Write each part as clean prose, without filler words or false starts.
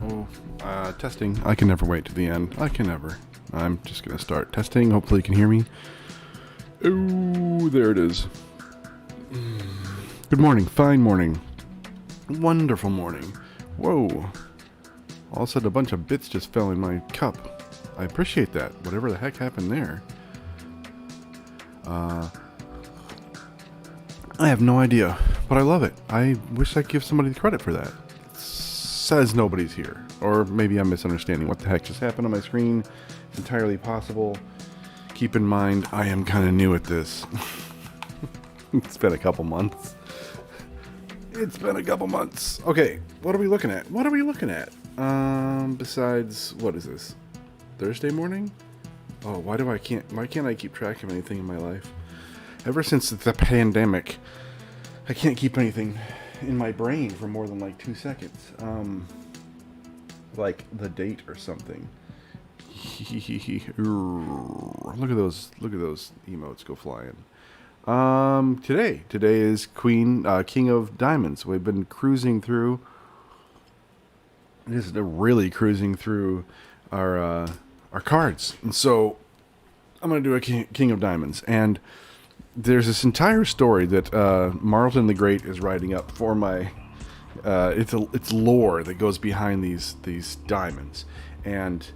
Oh, testing. I can never wait to the end. I can never. I'm just going to start testing. Hopefully you can hear me. Oh, there it is. Good morning. Fine morning. Wonderful morning. Whoa. All of a sudden a bunch of bits just fell in my cup. I appreciate that. Whatever the heck happened there. I have no idea, but I love it. I wish I'd give somebody the credit for that. It says nobody's here. Or maybe I'm misunderstanding what the heck just happened on my screen. It's entirely possible. Keep in mind, I am kind of new at this. It's been a couple months. Okay, what are we looking at? Besides, what is this? Thursday morning? Oh, why can't I keep track of anything in my life? Ever since the pandemic, I can't keep anything in my brain for more than like 2 seconds. Like the date or something. Look at those emotes go flying. Today is King of Diamonds. We've been cruising through. Just really cruising through our cards, and so I'm gonna do a King of Diamonds, and there's this entire story that Marlton the Great is writing up for my. It's lore that goes behind these diamonds, and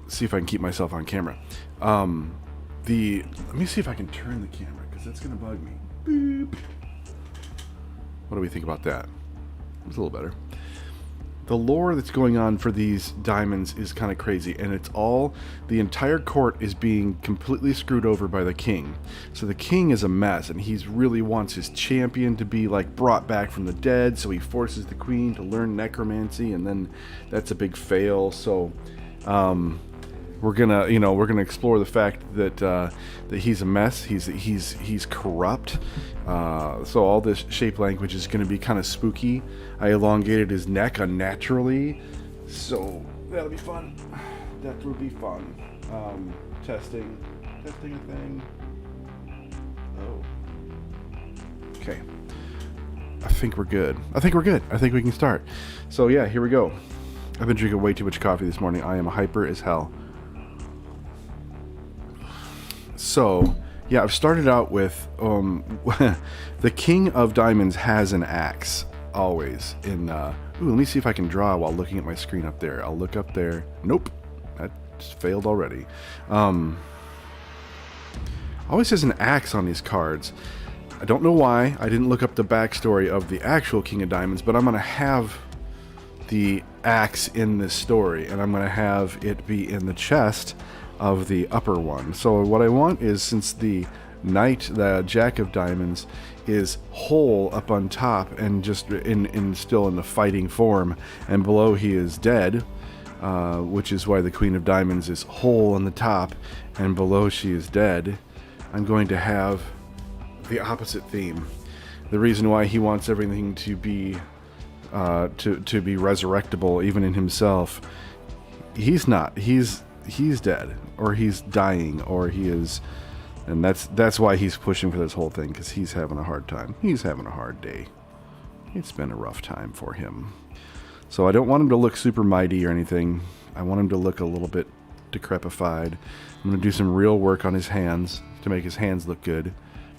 see if I can keep myself on camera. Let me see if I can turn the camera because that's gonna bug me. Boop. What do we think about that? It's a little better. The lore that's going on for these diamonds is kind of crazy, and the entire court is being completely screwed over by the king. So the king is a mess, and he really wants his champion to be like brought back from the dead, so he forces the queen to learn necromancy, and then that's a big fail. So we're gonna explore the fact that he's a mess. He's corrupt. So all this shape language is gonna be kind of spooky. I elongated his neck unnaturally, so that'll be fun. That will be fun. Testing a thing. Oh. Okay. I think we're good. I think we can start. So yeah, here we go. I've been drinking way too much coffee this morning. I am hyper as hell. So, yeah, I've started out with the King of Diamonds has an axe always in. Let me see if I can draw while looking at my screen up there. I'll look up there. Nope, that just failed already. Always has an axe on these cards. I don't know why. I didn't look up the backstory of the actual King of Diamonds, but I'm gonna have the axe in this story, and I'm gonna have it be in the chest of the upper one. So what I want is, since the Jack of Diamonds is whole up on top and just still in the fighting form, and below he is dead, which is why the Queen of Diamonds is whole on the top and below she is dead, I'm going to have the opposite theme. The reason why he wants everything to be to be resurrectable even in himself, he's not. He's dead, or he's dying, or he is, and that's why he's pushing for this whole thing, because he's having a hard time. He's having a hard day. It's been a rough time for him. So I don't want him to look super mighty or anything. I want him to look a little bit decrepified. I'm going to do some real work on his hands to make his hands look good,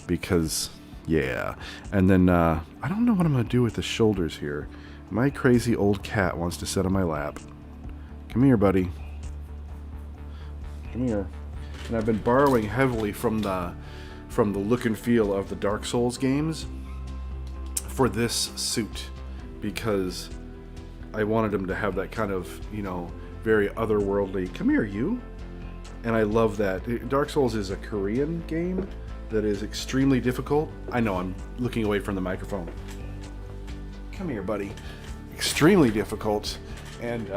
because, yeah. And then, I don't know what I'm going to do with the shoulders here. My crazy old cat wants to sit on my lap. Come here, buddy. Come here. And I've been borrowing heavily from the look and feel of the Dark Souls games for this suit, because I wanted him to have that kind of, very otherworldly, come here, you. And I love that. Dark Souls is a Korean game that is extremely difficult. I know, I'm looking away from the microphone. Come here, buddy. Extremely difficult and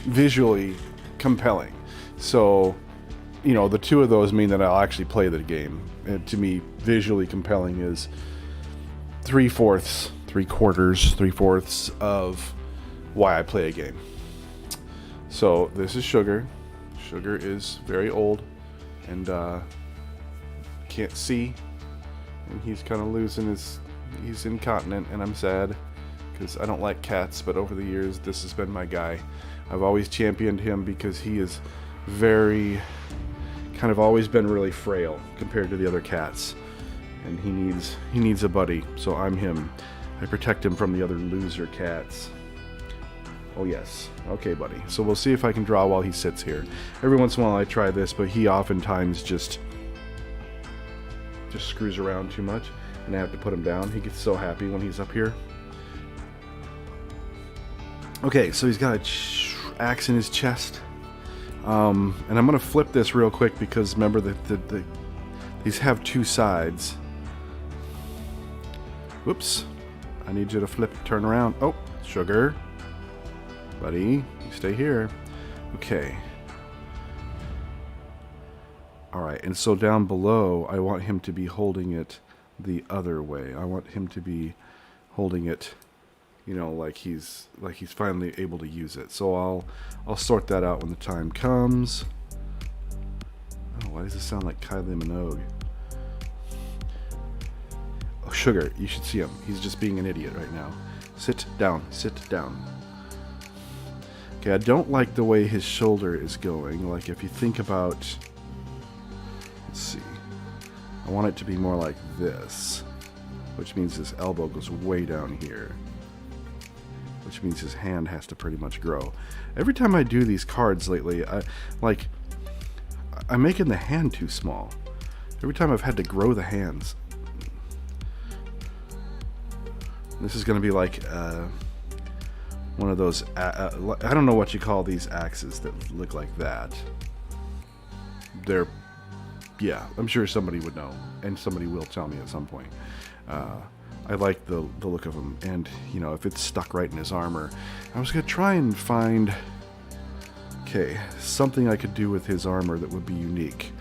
visually compelling. So, the two of those mean that I'll actually play the game. And to me, visually compelling is 3/4 of why I play a game. So this is Sugar. Sugar is very old and can't see, and he's kind of losing he's incontinent, and I'm sad because I don't like cats, but over the years this has been my guy. I've always championed him because he is very, kind of always been really frail compared to the other cats, and he needs a buddy, so I'm him. I protect him from the other loser cats. Oh yes, okay buddy. So we'll see if I can draw while he sits here. Every once in a while I try this, but he oftentimes just screws around too much, and I have to put him down. He gets so happy when he's up here. Okay, so he's got a axe in his chest, and I'm gonna flip this real quick because remember that these have two sides. Whoops! I need you to turn around. Oh, sugar, buddy, you stay here. Okay. All right, and so down below, I want him to be holding it the other way. I want him to be holding it, you know, like he's finally able to use it. So I'll sort that out when the time comes. Oh, why does this sound like Kylie Minogue? Oh, sugar, you should see him. He's just being an idiot right now. Sit down, sit down. Okay, I don't like the way his shoulder is going. Like if you think about, let's see, I want it to be more like this, which means his elbow goes way down here, which means his hand has to pretty much grow. Every time I do these cards lately, I'm making the hand too small. Every time I've had to grow the hands. This is going to be like one of those, I don't know what you call these axes that look like that. They're, yeah, I'm sure somebody would know, and somebody will tell me at some point. I like the look of him, and you know, if it's stuck right in his armor, I was gonna try and find, okay, something I could do with his armor that would be unique.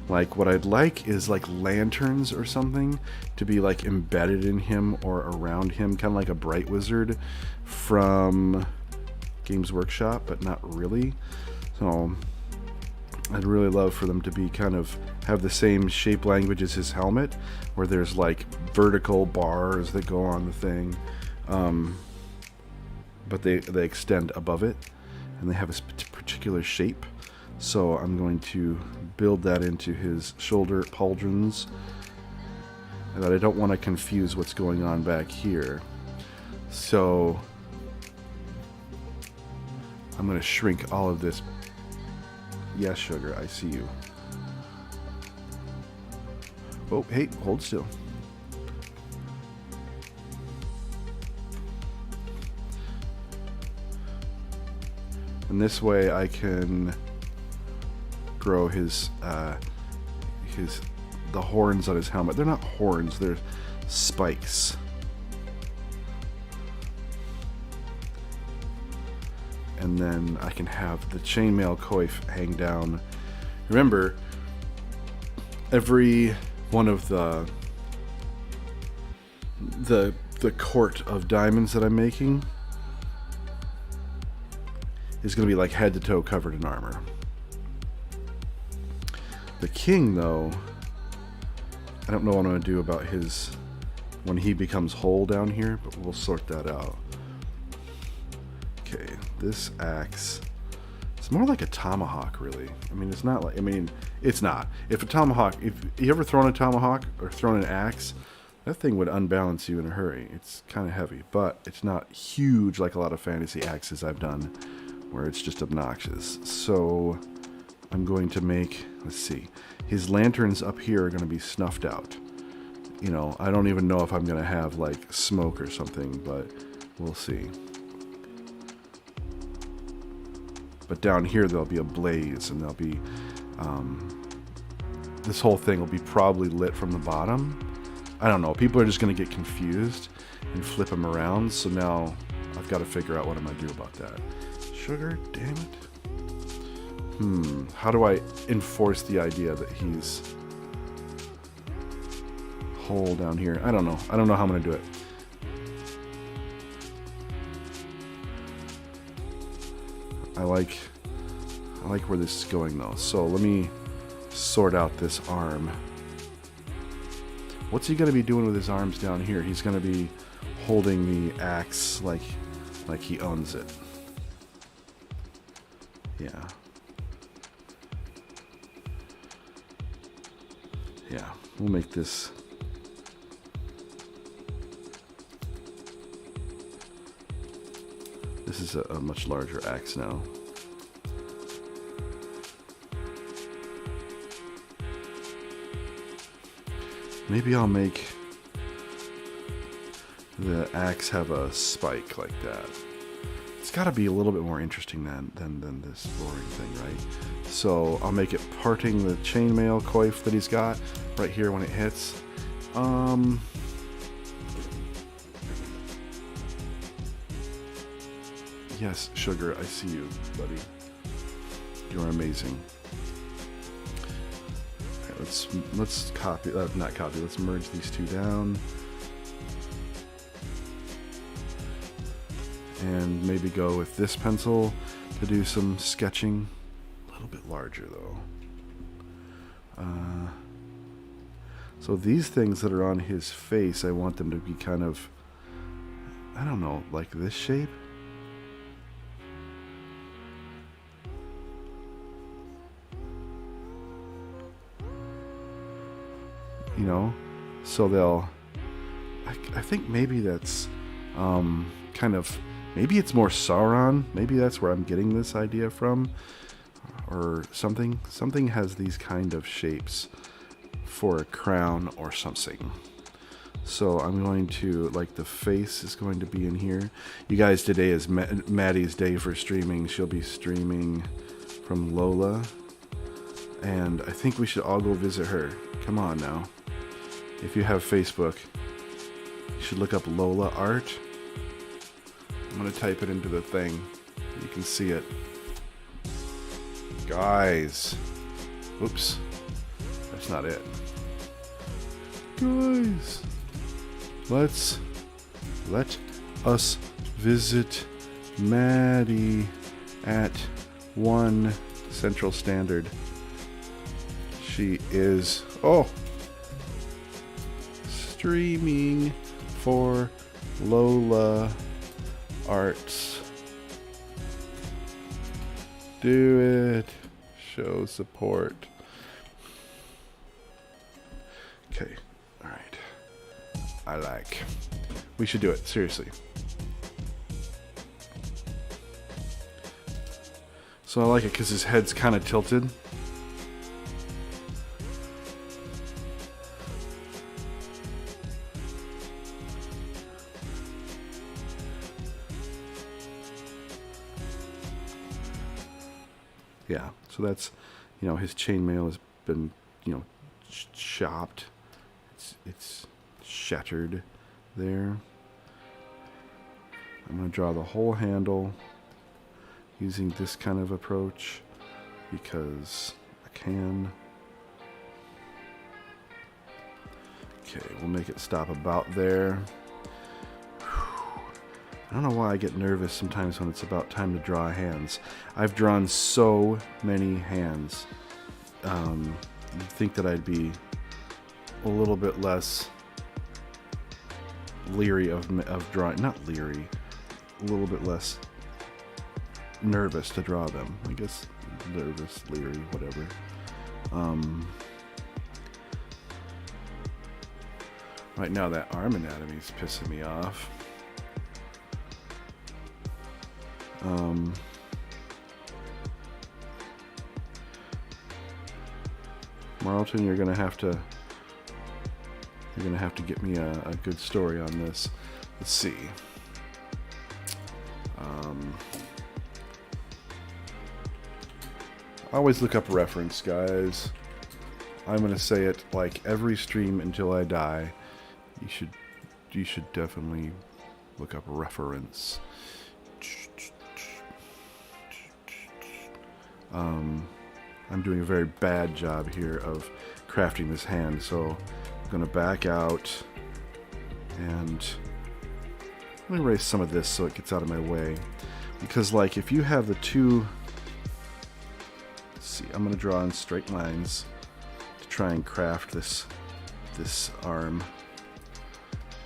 Like what I'd like is like lanterns or something to be like embedded in him or around him, kind of like a Bright Wizard from Games Workshop, but not really. So I'd really love for them to be kind of have the same shape language as his helmet, where there's like vertical bars that go on the thing, but they extend above it, and they have a particular shape. So I'm going to build that into his shoulder pauldrons, and that I don't want to confuse what's going on back here. So I'm going to shrink all of this. Yes, sugar, I see you. Oh, hey, hold still. And this way I can grow the horns on his helmet. They're not horns, they're spikes. And then I can have the chainmail coif hang down. Remember, every one of the court of diamonds that I'm making is going to be like head to toe covered in armor. The king, though, I don't know what I'm going to do about his when he becomes whole down here, but we'll sort that out. Okay, this axe, it's more like a tomahawk, really. I mean, it's not like, I mean, it's not. If a tomahawk, if you ever thrown a tomahawk or thrown an axe, that thing would unbalance you in a hurry. It's kind of heavy, but it's not huge like a lot of fantasy axes I've done, where it's just obnoxious. So I'm going to make, let's see, his lanterns up here are going to be snuffed out. You know, I don't even know if I'm going to have like smoke or something, but we'll see. But down here there'll be a blaze, and there'll be, this whole thing will be probably lit from the bottom. I don't know, people are just going to get confused and flip him around, so now I've got to figure out what I'm going to do about that. Sugar, damn it. How do I enforce the idea that he's whole down here? I don't know. I don't know how I'm going to do it. I like where this is going though. So let me sort out this arm. What's he going to be doing with his arms down here? He's going to be holding the axe like he owns it. Yeah. Yeah, we'll make this. This is a much larger axe now. Maybe I'll make the axe have a spike like that. It's got to be a little bit more interesting than this boring thing, right? So I'll make it parting the chainmail coif that he's got right here when it hits. Yes, Sugar, I see you, buddy. You're amazing. Okay, let's copy, not copy. Let's merge these two down, and maybe go with this pencil to do some sketching. A little bit larger though. So these things that are on his face, I want them to be kind of, I don't know, like this shape. You know, so they'll, I think maybe that's kind of, maybe it's more Sauron. Maybe that's where I'm getting this idea from, or something. Something has these kind of shapes for a crown or something. So I'm going to, like, the face is going to be in here. You guys, today is Maddie's day for streaming. She'll be streaming from Lola, and I think we should all go visit her. Come on now. If you have Facebook, you should look up Lola Art. I'm going to type it into the thing. You can see it. Guys. Oops. That's not it. Guys. Let us visit Maddie at 1 Central Standard. She is... Oh! Streaming for Lola Arts. Do it. Show support. Okay. All right. I like. We should do it. Seriously. So I like it because his head's kind of tilted. Yeah, so that's, you know, his chainmail has been, you know, chopped. It's shattered there. I'm going to draw the whole handle using this kind of approach because I can. Okay, we'll make it stop about there. I don't know why I get nervous sometimes when it's about time to draw hands. I've drawn so many hands. You'd think that I'd be a little bit less leery of drawing. Not leery. A little bit less nervous to draw them. I guess nervous, leery, whatever. Right now that arm anatomy is pissing me off. Marlton, you're gonna have to get me a good story on this. Let's see. Always look up reference, guys. I'm gonna say it like every stream until I die. You should definitely look up reference. I'm doing a very bad job here of crafting this hand, so I'm going to back out and I'm going to erase some of this so it gets out of my way. Because, like, if you have the two... Let's see, I'm going to draw in straight lines to try and craft this arm.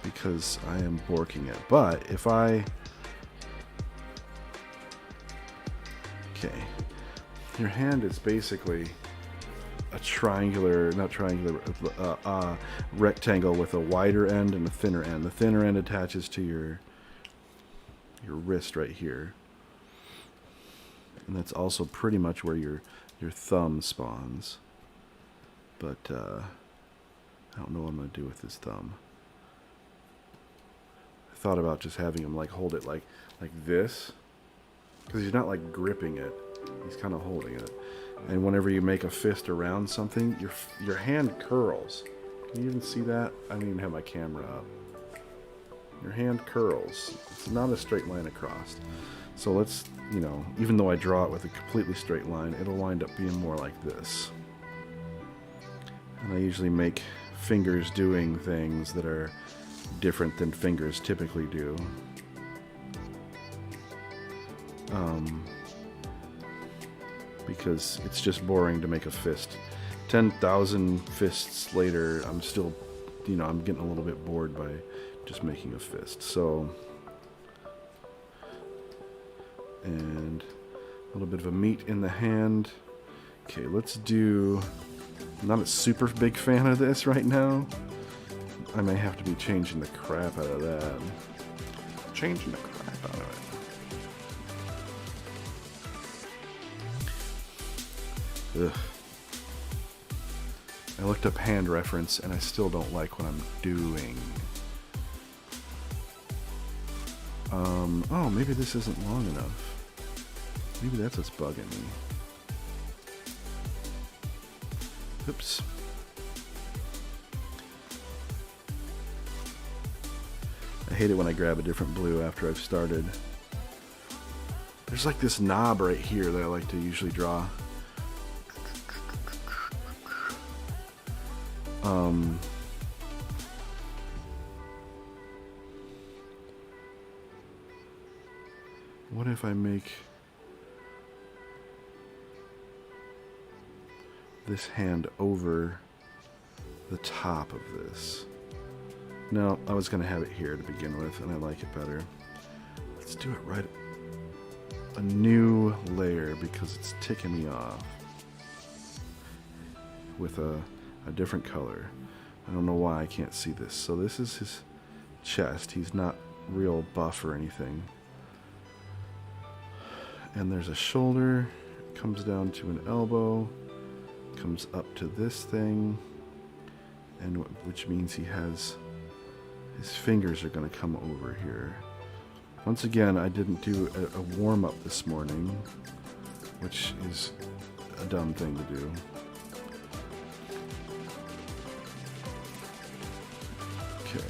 because I am borking it. But if I... Okay. Your hand is basically a triangular, not triangular, rectangle with a wider end and a thinner end. The thinner end attaches to your wrist right here. And that's also pretty much where your thumb spawns. But I don't know what I'm going to do with this thumb. I thought about just having him like hold it like this, because he's not like gripping it, he's kind of holding it. And whenever you make a fist around something, your hand curls. Can you even see that? I don't even have my camera up. Your hand curls. It's not a straight line across. So let's, you know, even though I draw it with a completely straight line, it'll wind up being more like this. And I usually make fingers doing things that are different than fingers typically do. Because it's just boring to make a fist. 10,000 fists later, I'm still, you know, I'm getting a little bit bored by just making a fist. So, and a little bit of a meat in the hand. Okay, let's do, I'm not a super big fan of this right now. I may have to be changing the crap out of that. Changing the crap out of it. Ugh. I looked up hand reference and I still don't like what I'm doing. Oh, maybe this isn't long enough. Maybe that's what's bugging me. Oops. I hate it when I grab a different blue after I've started. There's like this knob right here that I like to usually draw. What if I make this hand over the top of this? No, I was going to have it here to begin with, and I like it better. Let's do it right. A new layer, because it's ticking me off. With a different color. I don't know why I can't see this. So this is his chest. He's not real buff or anything. And there's a shoulder. Comes down to an elbow. Comes up to this thing. And which means he has... his fingers are going to come over here. Once again, I didn't do a warm-up this morning, which is a dumb thing to do. Okay.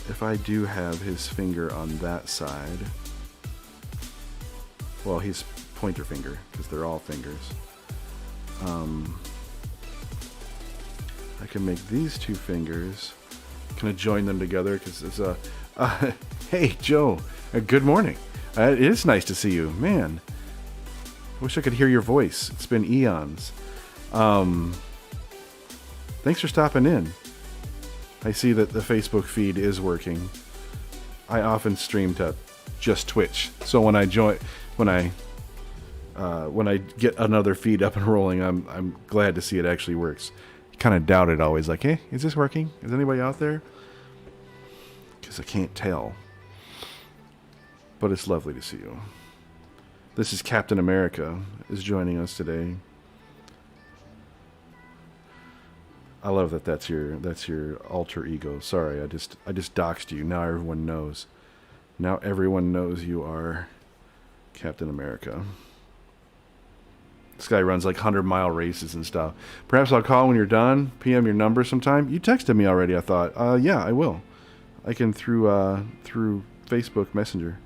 If I do have his finger on that side, well, his pointer finger, because they're all fingers. I can make these two fingers. Can I join them together? Because it's a... hey, Joe. Good morning. It is nice to see you. Man, I wish I could hear your voice. It's been eons. Thanks for stopping in. I see that the Facebook feed is working. I often stream to just Twitch. So when I join... when I get another feed up and rolling, I'm glad to see it actually works. Kind of doubt it always, like, hey, is this working? Is anybody out there? Because I can't tell. But it's lovely to see you. This is Captain America is joining us today. I love that that's your alter ego. Sorry, I just doxed you. Now everyone knows. Now everyone knows you are Captain America. This guy runs like 100-mile races and stuff. Perhaps I'll call when you're done. PM your number sometime. You texted me already, I thought. Yeah, I will. I can through Facebook Messenger.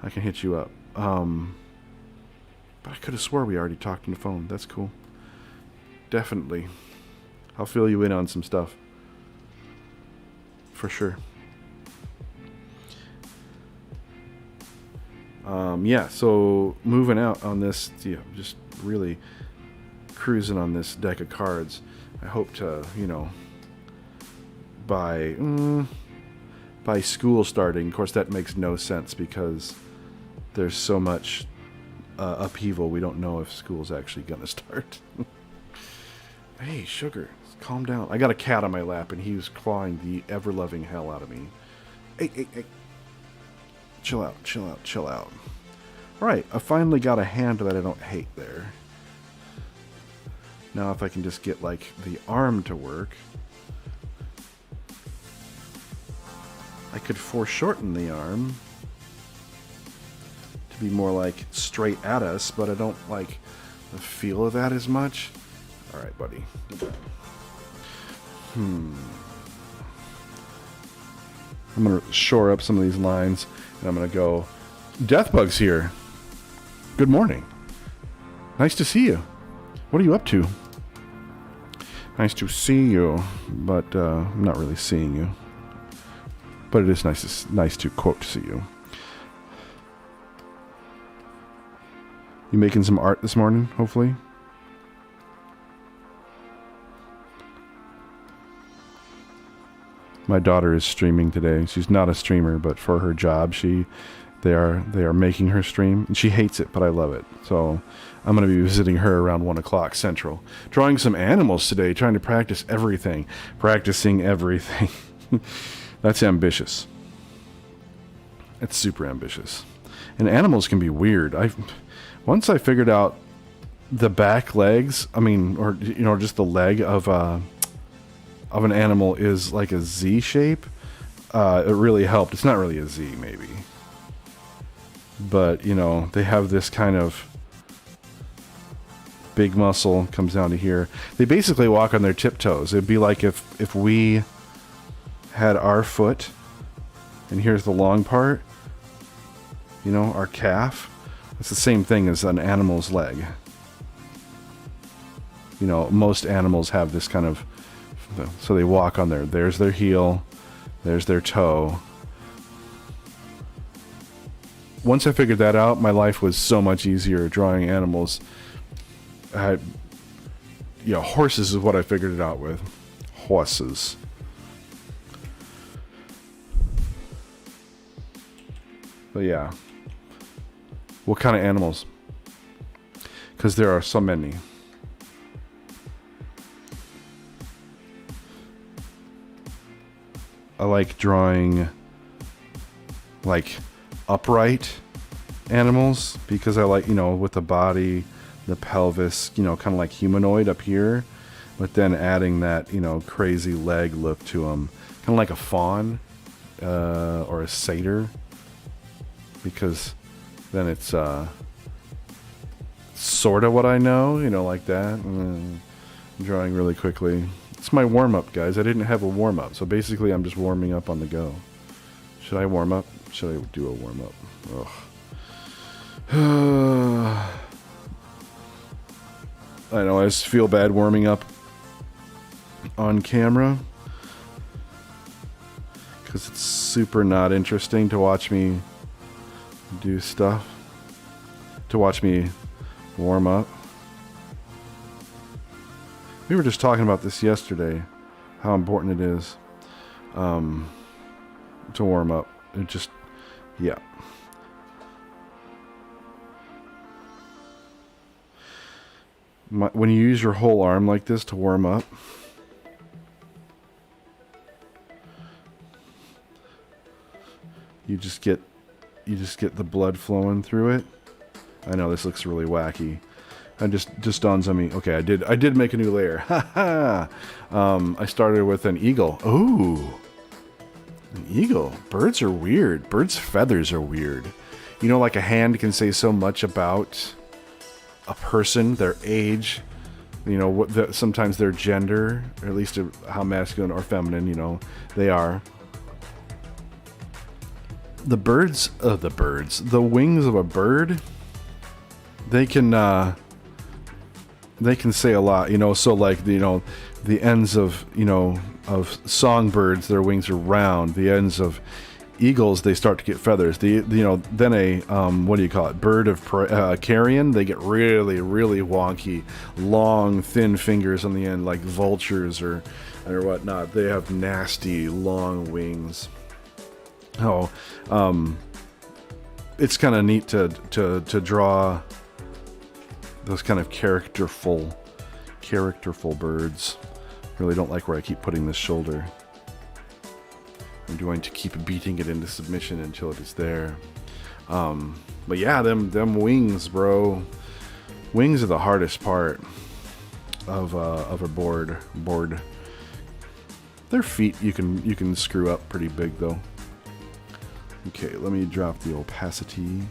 I can hit you up. But I could have swore we already talked on the phone. That's cool. Definitely. I'll fill you in on some stuff. For sure. Yeah, so moving out on this, yeah, just really cruising on this deck of cards. I hope to, by school starting. Of course, that makes no sense because there's so much upheaval. We don't know if school's actually gonna start. Hey, sugar, calm down. I got a cat on my lap, and he was clawing the ever-loving hell out of me. Hey. Chill out, chill out, chill out. Alright, I finally got a hand that I don't hate there. Now if I can just get, like, the arm to work, I could foreshorten the arm to be more, like, straight at us, but I don't like the feel of that as much. Alright, buddy. I'm going to shore up some of these lines, and I'm going to go, Deathbug's here. Good morning. Nice to see you. What are you up to? Nice to see you, but I'm not really seeing you. But it is nice to quote see you. You making some art this morning, hopefully? My daughter is streaming today. She's not a streamer, but for her job, they are making her stream, and she hates it, but I love it. So I'm going to be visiting her around 1 o'clock Central, drawing some animals today, trying to practicing everything. That's ambitious. It's super ambitious, and animals can be weird. Once I figured out the back legs, or just the leg of an animal is like a Z shape, it really helped. It's not really a Z, maybe. But, they have this kind of big muscle comes down to here. They basically walk on their tiptoes. It'd be like if we had our foot, and here's the long part, our calf. It's the same thing as an animal's leg. Most animals have this kind of, so they walk on there's their heel, there's their toe. Once I figured that out, my life was so much easier drawing animals. Horses is what I figured it out with. Horses. But yeah. What kind of animals? Because there are so many. I like drawing like upright animals because I like, with the body, the pelvis, kind of like humanoid up here, but then adding that, crazy leg look to them, kind of like a fawn or a satyr, because then it's sort of what I know, like that. I'm drawing really quickly. It's my warm-up, guys. I didn't have a warm-up, so basically I'm just warming up on the go. Should I warm up? Should I do a warm-up? I know, I just feel bad warming up on camera because it's super not interesting to watch me do stuff, to watch me warm up. We were just talking about this yesterday, how important it is to warm up. It just, yeah. When you use your whole arm like this to warm up, you just get the blood flowing through it. I know this looks really wacky. It just dawns on me. Okay, I did make a new layer. Ha ha. I started with an eagle. Ooh, an eagle. Birds are weird. Birds' feathers are weird. Like a hand can say so much about a person, their age, sometimes their gender, or at least how masculine or feminine, they are. The wings of a bird, they can say a lot, so like, the ends of, of songbirds, their wings are round. The ends of eagles, they start to get feathers. Then a what do you call it? Bird of carrion, they get really, really wonky, long, thin fingers on the end, like vultures or or whatnot. They have nasty long wings. Oh, it's kind of neat to draw those kind of characterful birds. Really don't like where I keep putting this shoulder. I'm going to keep beating it into submission until it is there. But yeah, them wings, bro. Wings are the hardest part of a board. Their feet you can screw up pretty big though. Okay, let me drop the opacity.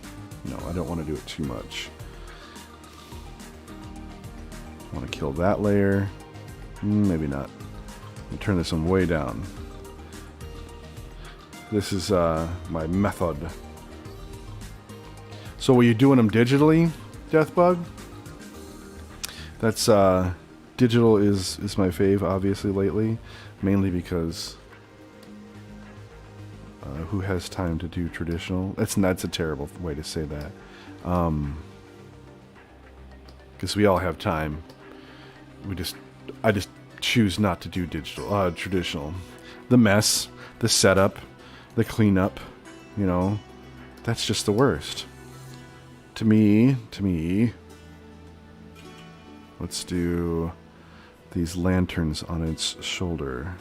No, I don't want to do it too much. I want to kill that layer. Maybe not. I'll turn this one way down. This is my method. So were you doing them digitally, Deathbug? That's digital is my fave, obviously, lately. Mainly because who has time to do traditional? That's a terrible way to say that. Because we all have time. I just choose not to do digital, traditional. The mess, the setup, the cleanup, you know, that's just the worst. To me, let's do these lanterns on its shoulder.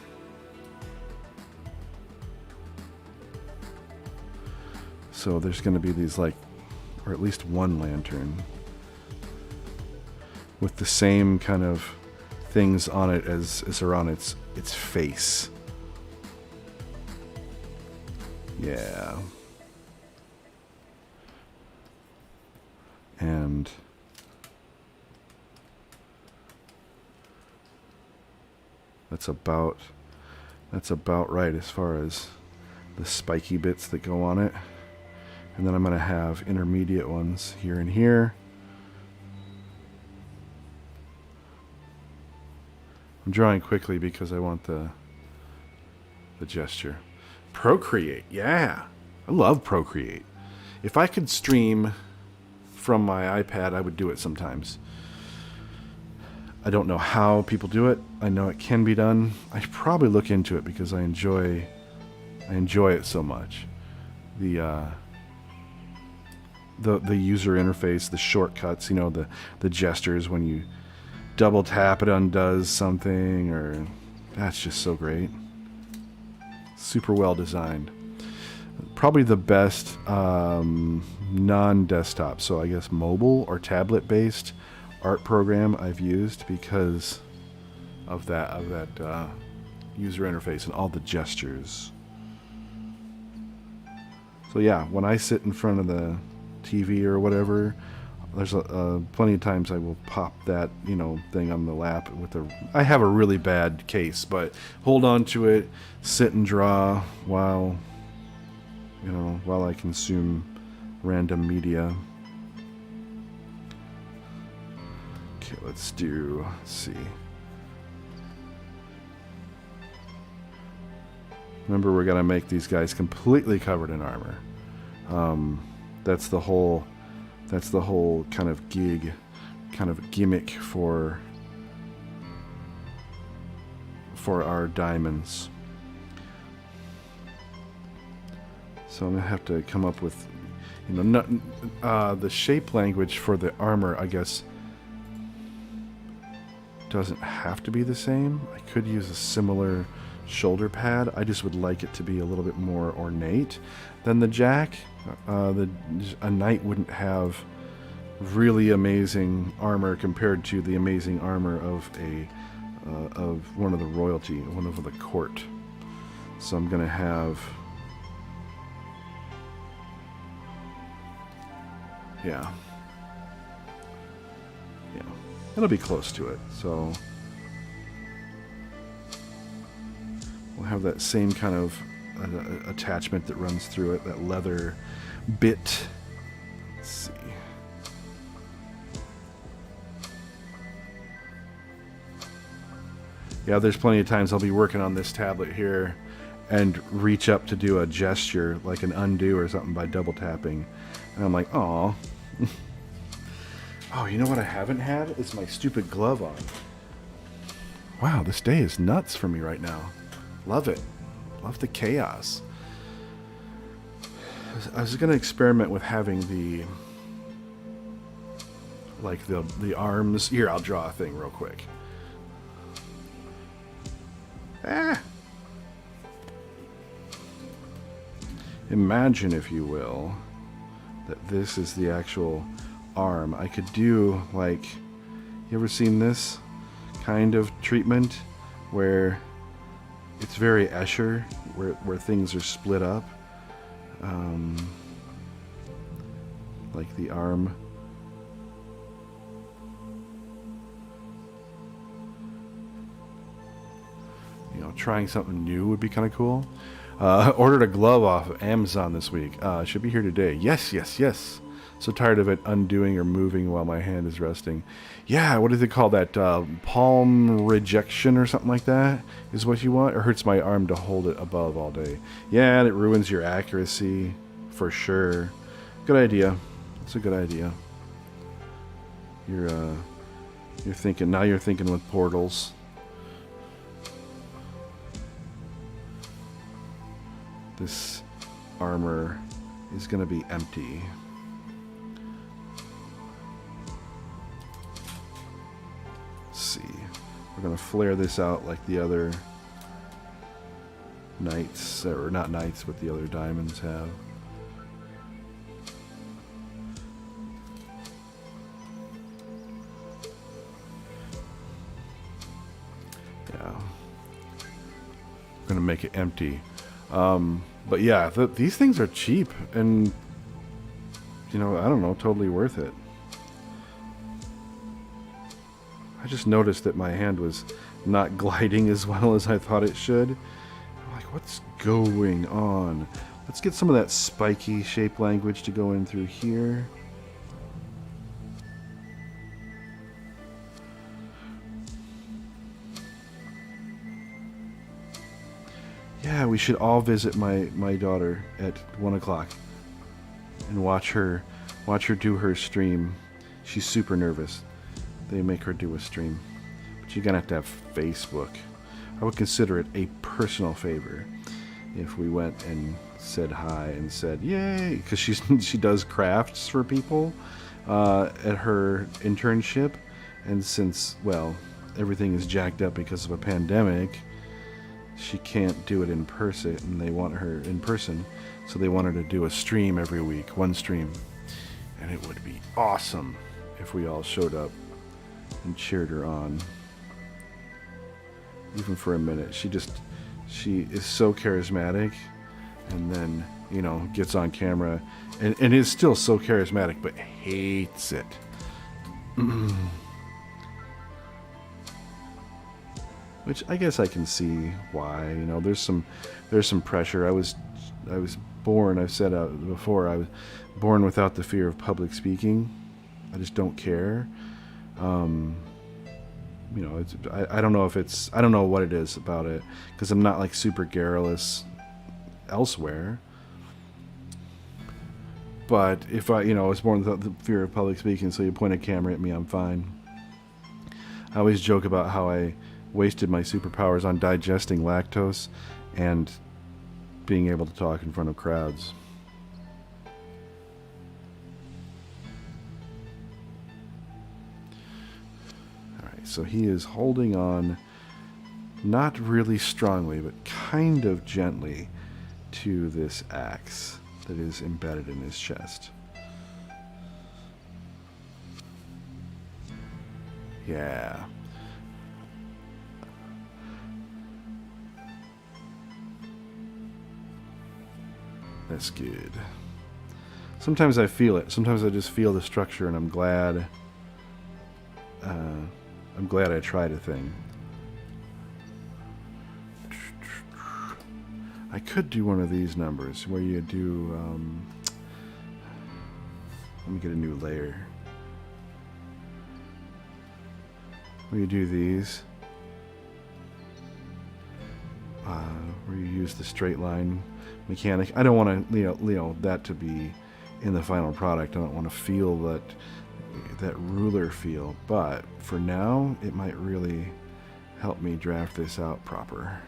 So there's going to be these, like, or at least one lantern with the same kind of things on it as are on its face. Yeah. And that's about right as far as the spiky bits that go on it. And then I'm going to have intermediate ones here and here. I'm drawing quickly because I want the gesture. Procreate, yeah. I love Procreate. If I could stream from my iPad, I would do it sometimes. I don't know how people do it. I know it can be done. I should probably look into it because I enjoy it so much. The user interface, the shortcuts, you know, the gestures when you double tap it undoes something, or that's just so great. Super well designed. Probably the best non-desktop, so I guess mobile or tablet based art program I've used because of that user interface and all the gestures. So yeah, when I sit in front of the TV or whatever, there's plenty of times I will pop that, you know, thing on the lap with I have a really bad case, but hold on to it, sit and draw while I consume random media. Okay, let's see. Remember, we're gonna make these guys completely covered in armor. That's the whole kind of gimmick for our diamonds. So I'm gonna have to come up with, you know, the shape language for the armor, I guess, doesn't have to be the same. I could use a similar shoulder pad. I just would like it to be a little bit more ornate than the jack. A knight wouldn't have really amazing armor compared to the amazing armor of one of the royalty, one of the court. So I'm gonna have, yeah, it'll be close to it. So we'll have that same kind of attachment that runs through it, that leather bit. Let's see. Yeah, there's plenty of times I'll be working on this tablet here and reach up to do a gesture, like an undo or something, by double tapping. And I'm like, aw. Oh, you know what I haven't had? Is my stupid glove on. Wow, this day is nuts for me right now. Love it. Love the chaos. I was going to experiment with having the arms. Here, I'll draw a thing real quick. Imagine, if you will, that this is the actual arm. I could do, like, you ever seen this kind of treatment where it's very Escher, where things are split up? Like the arm. You know, trying something new would be kind of cool. Ordered a glove off of Amazon this week. Should be here today. Yes. So tired of it undoing or moving while my hand is resting. Yeah, what do they call that? Palm rejection or something like that is what you want? Or hurts my arm to hold it above all day. Yeah, and it ruins your accuracy for sure. Good idea. It's a good idea. You're thinking, now you're thinking with portals. This armor is going to be empty. Let's see. We're going to flare this out like the other knights, or not knights, but the other diamonds have. Yeah. I'm going to make it empty. But yeah, these things are cheap and, you know, I don't know, totally worth it. I just noticed that my hand was not gliding as well as I thought it should. I'm like, what's going on? Let's get some of that spiky shape language to go in through here. Yeah, we should all visit my daughter at 1 o'clock and watch her do her stream. She's super nervous. They make her do a stream. But you're going to have Facebook. I would consider it a personal favor if we went and said hi and said, yay, because she does crafts for people at her internship. And since, well, everything is jacked up because of a pandemic, she can't do it in person, and they want her in person, so they want her to do a stream every week, one stream. And it would be awesome if we all showed up and cheered her on, even for a minute. She is so charismatic, and then, you know, gets on camera and is still so charismatic, but hates it. Which I guess I can see why. You know, there's some pressure. I was born, I've said before, I was born without the fear of public speaking. I just don't care. You know, I don't know if it's, I don't know what it is about it, because I'm not like super garrulous elsewhere. But if I was born without the fear of public speaking, so you point a camera at me, I'm fine. I always joke about how I wasted my superpowers on digesting lactose and being able to talk in front of crowds. Alright, so he is holding on, not really strongly, but kind of gently, to this axe that is embedded in his chest. Yeah. That's good. Sometimes I feel it. Sometimes I just feel the structure, and I'm glad. I'm glad I tried a thing. I could do one of these numbers where you do. Let me get a new layer. Where you do these. Where you use the straight line mechanic. I don't want to, that to be in the final product. I don't want to feel that ruler feel, but for now, it might really help me draft this out proper.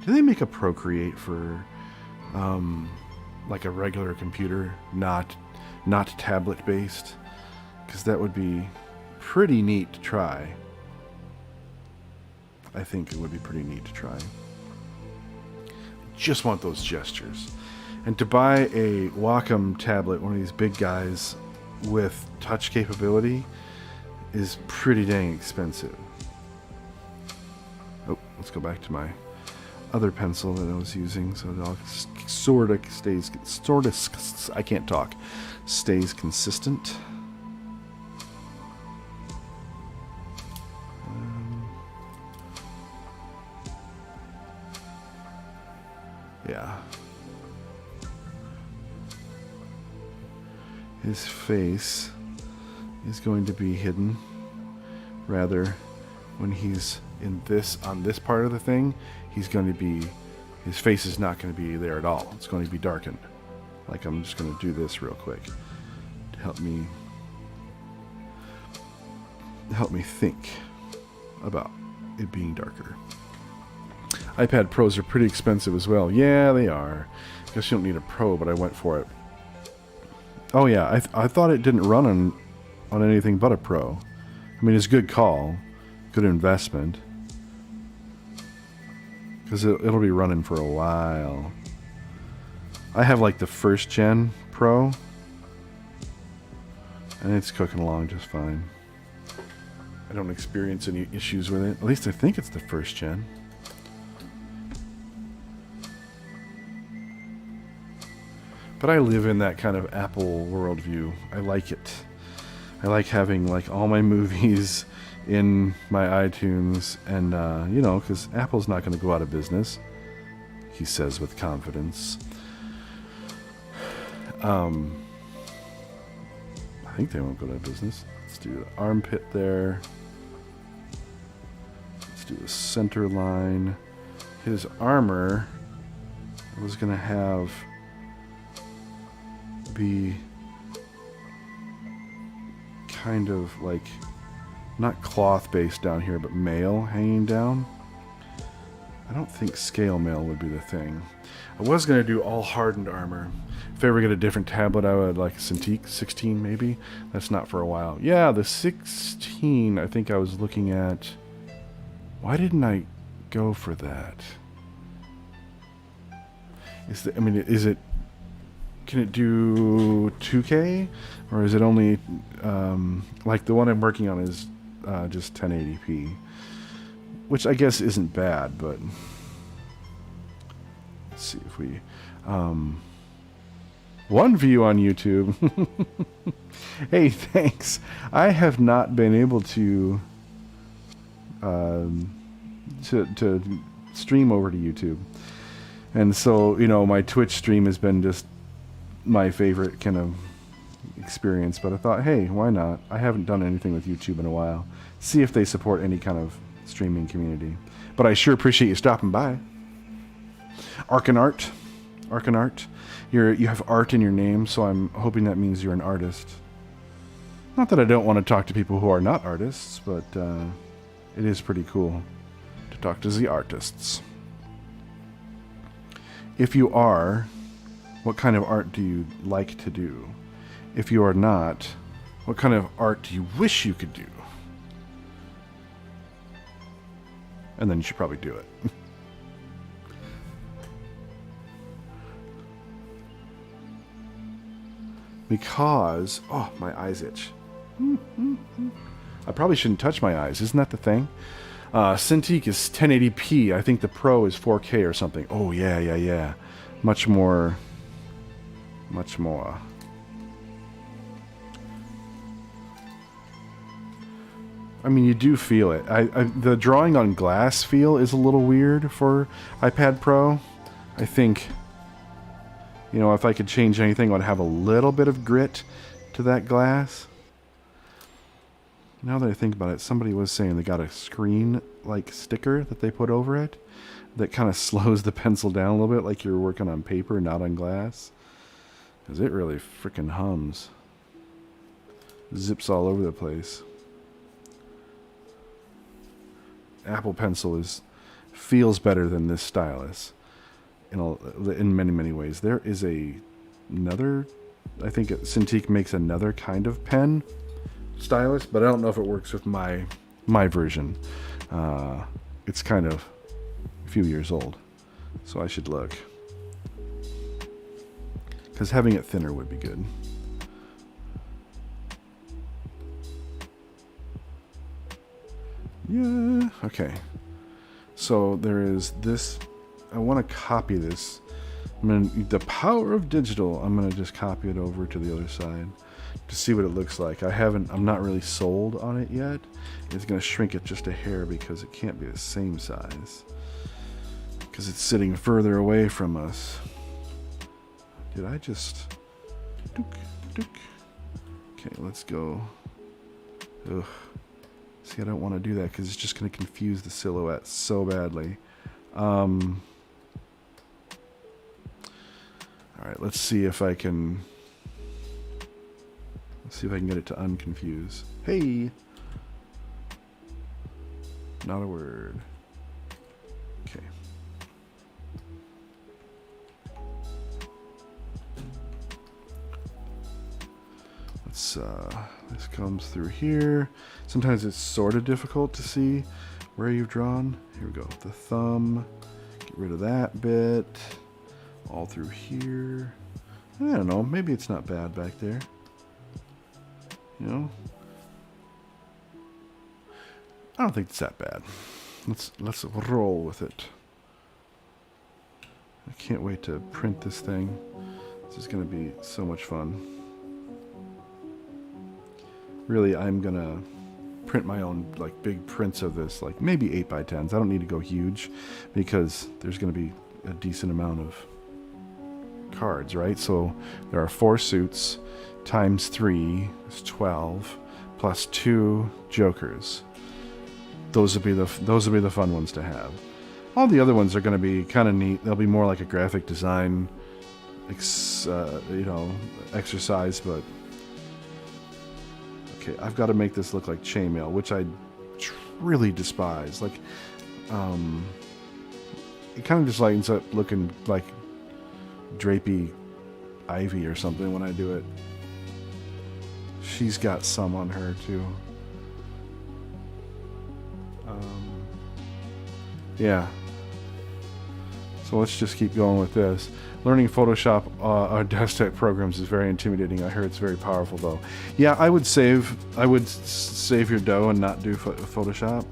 Do they make a Procreate for like a regular computer, not tablet based? Because that would be pretty neat to try. I think it would be pretty neat to try. Just want those gestures. And to buy a Wacom tablet, one of these big guys with touch capability, is pretty dang expensive. Oh, let's go back to my other pencil that I was using, so it all sort of stays, I can't talk, stays consistent. Yeah. His face is going to be hidden. Rather, when he's in this, on this part of the thing, he's going to be, his face is not going to be there at all. It's going to be darkened. Like, I'm just going to do this real quick to help me think about it being darker. iPad Pros are pretty expensive as well. Yeah, they are. Guess you don't need a Pro, but I went for it. Oh yeah, I thought it didn't run on anything but a Pro. I mean, it's a good call, good investment, because it'll be running for a while. I have like the first gen Pro, and it's cooking along just fine. I don't experience any issues with it. At least I think it's the first gen. But I live in that kind of Apple worldview. I like it. I like having like all my movies in my iTunes, and you know, because Apple's not going to go out of business, he says with confidence. I think they won't go out of business. Let's do the armpit there. Let's do the center line. His armor was going to have be kind of like not cloth based down here, but mail hanging down. I don't think scale mail would be the thing. I was going to do all hardened armor. If I ever get a different tablet, I would like a Cintiq 16 maybe. That's not for a while. Yeah, the 16 I think I was looking at. Why didn't I go for that? I mean, is it, can it do 2K, or is it only like the one I'm working on is just 1080p, which I guess isn't bad, but let's see if we one view on YouTube. Hey, thanks. I have not been able to stream over to YouTube, and so, you know, my Twitch stream has been just my favorite kind of experience, but I thought, hey, why not? I haven't done anything with YouTube in a while. See if they support any kind of streaming community. But I sure appreciate you stopping by. Arcanart. You have art in your name, so I'm hoping that means you're an artist. Not that I don't want to talk to people who are not artists, but it is pretty cool to talk to the artists. If you are, what kind of art do you like to do? If you are not, what kind of art do you wish you could do? And then you should probably do it. Because, oh, my eyes itch. I probably shouldn't touch my eyes. Isn't that the thing? Cintiq is 1080p. I think the Pro is 4K or something. Oh, yeah. Much more. I mean, you do feel it. The drawing on glass feel is a little weird for iPad Pro. I think, you know, if I could change anything, I would have a little bit of grit to that glass. Now that I think about it, somebody was saying they got a screen-like sticker that they put over it that kind of slows the pencil down a little bit, like you're working on paper, not on glass. because it really freaking hums. Zips all over the place. Apple Pencil feels better than this stylus in many ways. There is another, I think Cintiq makes another kind of pen stylus, but I don't know if it works with my version. It's kind of a few years old, so I should look, because having it thinner would be good. Yeah, okay. So there is this. I want to copy this. The power of digital. I'm gonna just copy it over to the other side to see what it looks like. I'm not really sold on it yet. It's gonna shrink it just a hair because it can't be the same size, because it's sitting further away from us. Did I just... Okay, let's go. Ugh. See, I don't want to do that because it's just going to confuse the silhouette so badly. Alright, let's see if I can... Let's see if I can get it to unconfuse. Hey! Not a word. Okay. This comes through here. Sometimes it's sort of difficult to see where you've drawn. Here we go. The thumb. Get rid of that bit. All through here. I don't know. Maybe it's not bad back there. You know? I don't think it's that bad. Let's roll with it. I can't wait to print this thing. This is going to be so much fun. Really, I'm gonna print my own like big prints of this, like maybe 8x10s. I don't need to go huge because there's gonna be a decent amount of cards, right? So there are 4 suits times 3 is 12 plus 2 jokers. Those would be the fun ones to have. All the other ones are going to be kind of neat. They'll be more like a graphic design, exercise, but. Okay, I've got to make this look like chainmail, which I really despise. Like, it kind of just like ends up looking like drapey ivy or something when I do it. She's got some on her too. Yeah. So let's just keep going with this. Learning Photoshop desktop programs is very intimidating. I heard it's very powerful, though. Yeah, I would save your dough and not do Photoshop.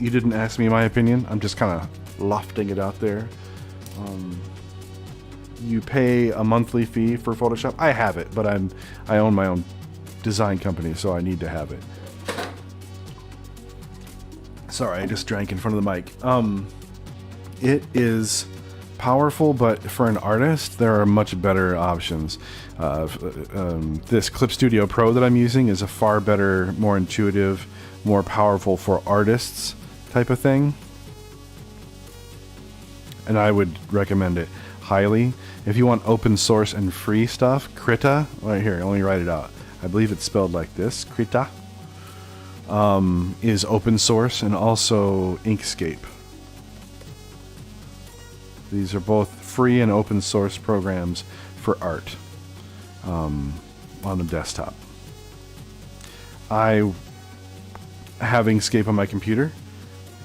You didn't ask me my opinion. I'm just kind of lofting it out there. You pay a monthly fee for Photoshop. I have it, but I own my own design company, so I need to have it. Sorry, I just drank in front of the mic. It is powerful, but for an artist, there are much better options. This Clip Studio Pro that I'm using is a far better, more intuitive, more powerful for artists type of thing. And I would recommend it highly. If you want open source and free stuff, Krita, right here, let me write it out. I believe it's spelled like this, Krita, is open source, and also Inkscape. These are both free and open source programs for art on the desktop. I have Inkscape on my computer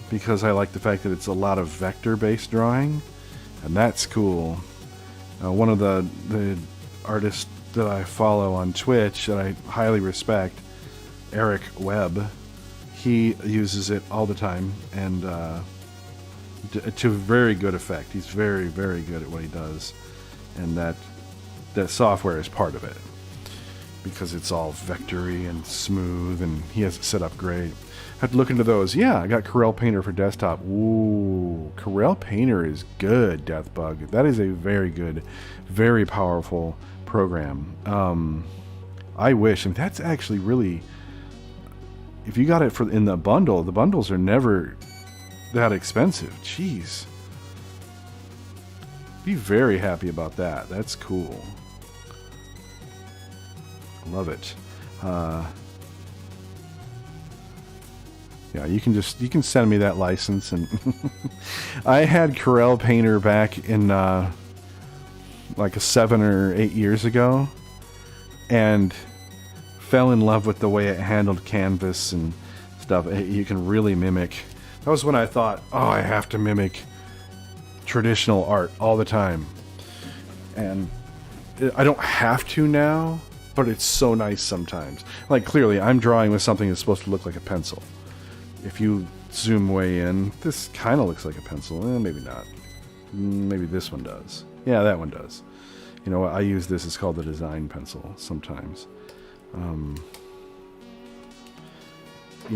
because I like the fact that it's a lot of vector-based drawing, and that's cool. One of the artists that I follow on Twitch that I highly respect, Eric Webb, he uses it all the time, and to very good effect. He's very, very good at what he does, and that software is part of it because it's all vectory and smooth, and he has it set up great. I have to look into those. Yeah, I got Corel Painter for desktop. Ooh, Corel Painter is good, Deathbug. That is a very good, very powerful program. I wish, and that's actually really, if you got it in the bundles are never that expensive. Jeez. Be very happy about that. That's cool. Love it. Yeah, you can send me that license. And I had Corel Painter back in like 7 or 8 years ago, and fell in love with the way it handled canvas and stuff. You can really mimic. That was when I thought, oh, I have to mimic traditional art all the time. And I don't have to now, but it's so nice sometimes. Like, clearly, I'm drawing with something that's supposed to look like a pencil. If you zoom way in, this kind of looks like a pencil. Maybe not. Maybe this one does. Yeah, that one does. You know what? I use this. It's called the design pencil sometimes. You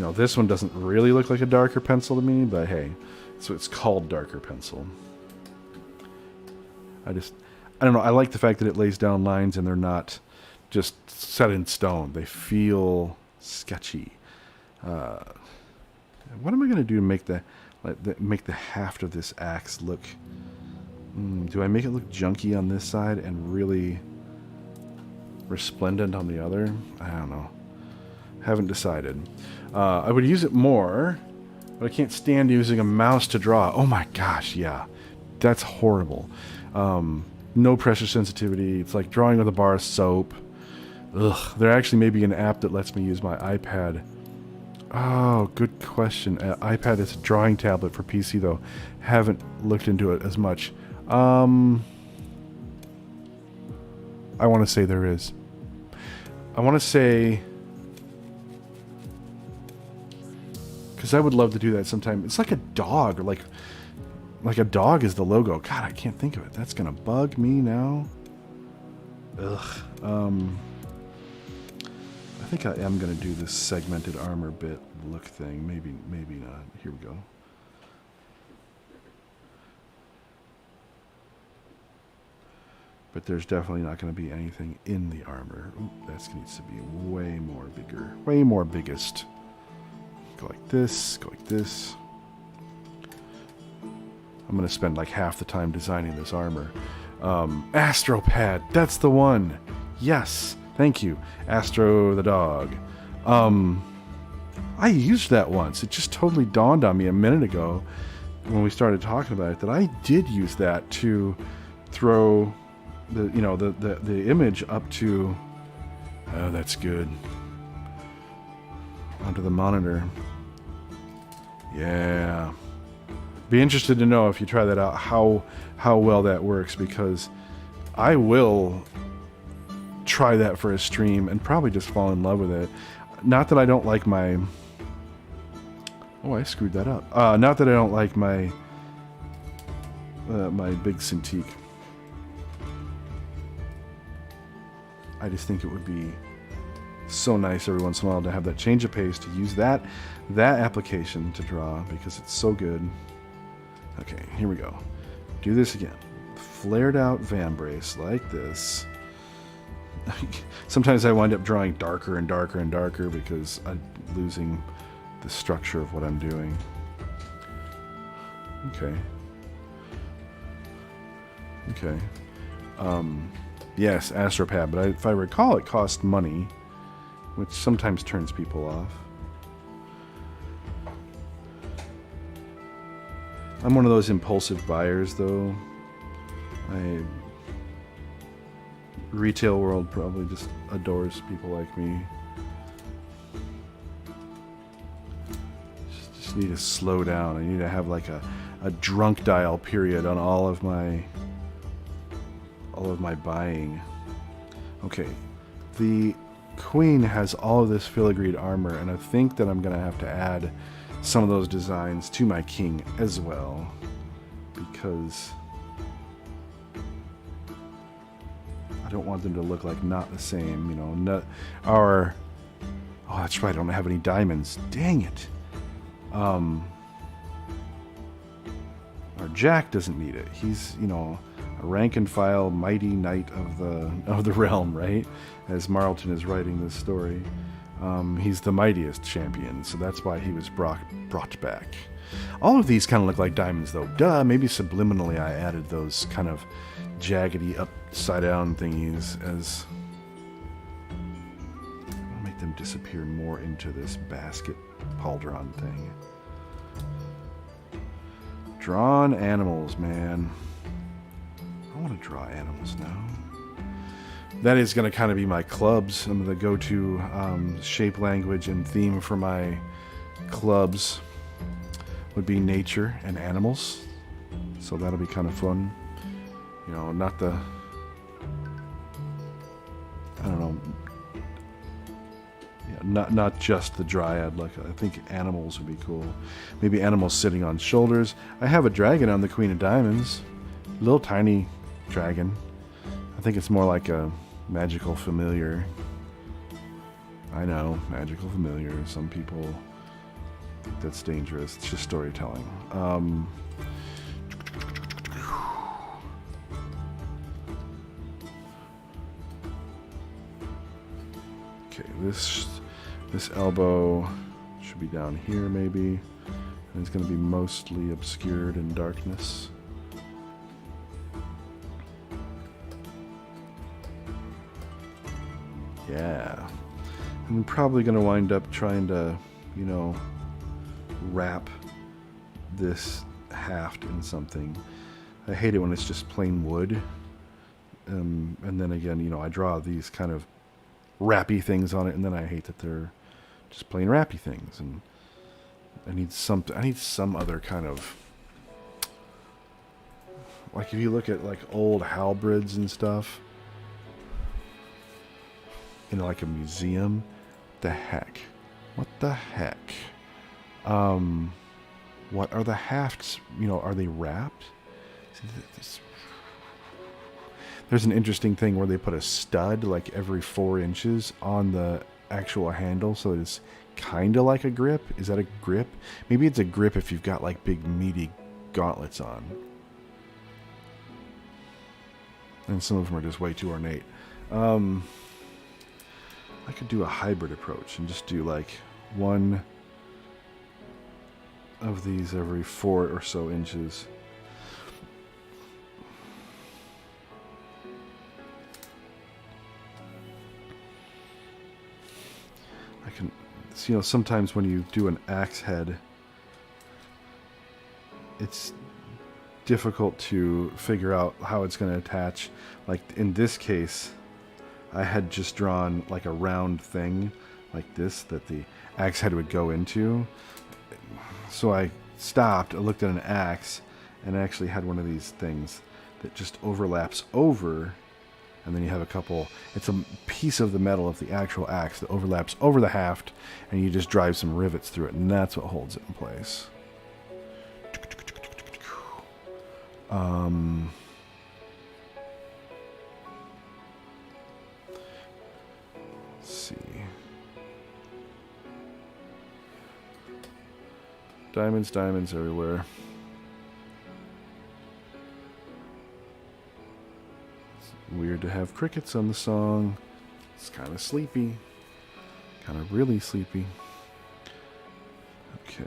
know, this one doesn't really look like a darker pencil to me, but hey, so it's called darker pencil. I don't know. I like the fact that it lays down lines and they're not just set in stone. They feel sketchy. What am I going to do to make the haft of this axe look? Do I make it look junky on this side and really resplendent on the other? I don't know. Haven't decided. I would use it more, but I can't stand using a mouse to draw. Oh my gosh, yeah. That's horrible. No pressure sensitivity. It's like drawing with a bar of soap. Ugh. There actually may be an app that lets me use my iPad. Oh, good question. iPad is a drawing tablet for PC, though. Haven't looked into it as much. I want to say there is. I want to say... because I would love to do that sometime. It's like a dog, or like a dog is the logo. God, I can't think of it. That's going to bug me now. Ugh. I think I am going to do this segmented armor bit look thing. Maybe not. Here we go. But there's definitely not going to be anything in the armor. Ooh, that needs to be way more bigger. Way more biggest. Go like this. Go like this. I'm going to spend like half the time designing this armor. Astropad. That's the one. Yes. Thank you. Astro the dog. I used that once. It just totally dawned on me a minute ago when we started talking about it that I did use that to throw the image up to... oh, that's good. Onto the monitor. Yeah. Be interested to know if you try that out how well that works, because I will try that for a stream and probably just fall in love with it. Not that I don't like my... oh, I screwed that up. Not that I don't like my my big Cintiq. I just think it would be so nice every once in a while to have that change of pace, to use that application to draw, because it's so good. Okay, here we go. Do this again. Flared out vambrace like this. Sometimes I wind up drawing darker and darker and darker because I'm losing the structure of what I'm doing. Okay. Okay. Yes, Astropad, but if I recall, it cost money, which sometimes turns people off. I'm one of those impulsive buyers, though. Retail world probably just adores people like me. Just need to slow down. I need to have like a drunk dial period on all of my buying. Okay, the queen has all of this filigreed armor, and I think that I'm gonna have to add some of those designs to my king as well, because I don't want them to look like not the same, you know. Oh, that's right, I don't have any diamonds. Dang it. Our Jack doesn't need it. He's, you know, a rank and file mighty knight of the realm, right? As Marlton is writing this story. He's the mightiest champion, so that's why he was brought back. All of these kind of look like diamonds, though. Duh, maybe subliminally I added those kind of jaggedy upside down thingies as and disappear more into this basket pauldron thing. Drawn animals, man. I want to draw animals now. That is going to kind of be my clubs. I'm going to go to shape, language, and theme for my clubs would be nature and animals. So that'll be kind of fun. You know, not the... I don't know. Yeah, not just the dryad. Like, I think animals would be cool. Maybe animals sitting on shoulders. I have a dragon on the Queen of Diamonds. Little tiny dragon. I think it's more like a magical familiar. I know, magical familiar. Some people think that's dangerous. It's just storytelling. Okay, this elbow should be down here maybe. And it's going to be mostly obscured in darkness. Yeah. I'm probably going to wind up trying to, you know, wrap this haft in something. I hate it when it's just plain wood. And then again, you know, I draw these kind of wrappy things on it, and then I hate that they're just plain wrappy things. And I need some other kind of, like if you look at like old halberds and stuff in like a museum, the heck, what the heck? What are the hafts? You know, are they wrapped? There's an interesting thing where they put a stud like every 4 inches on the actual handle, so it's kind of like a grip. Is that a grip? Maybe it's a grip if you've got like big meaty gauntlets on. And some of them are just way too ornate. I could do a hybrid approach and just do like one of these every 4 or so inches. I can, you know, sometimes when you do an axe head, it's difficult to figure out how it's going to attach. Like in this case, I had just drawn like a round thing like this that the axe head would go into. So I stopped, I looked at an axe, and I actually had one of these things that just overlaps over, and then you have a couple, it's a piece of the metal of the actual axe that overlaps over the haft, and you just drive some rivets through it, and that's what holds it in place. Let's see. Diamonds, diamonds everywhere. It's weird to have crickets on the song. It's kind of sleepy. Kind of really sleepy. Okay.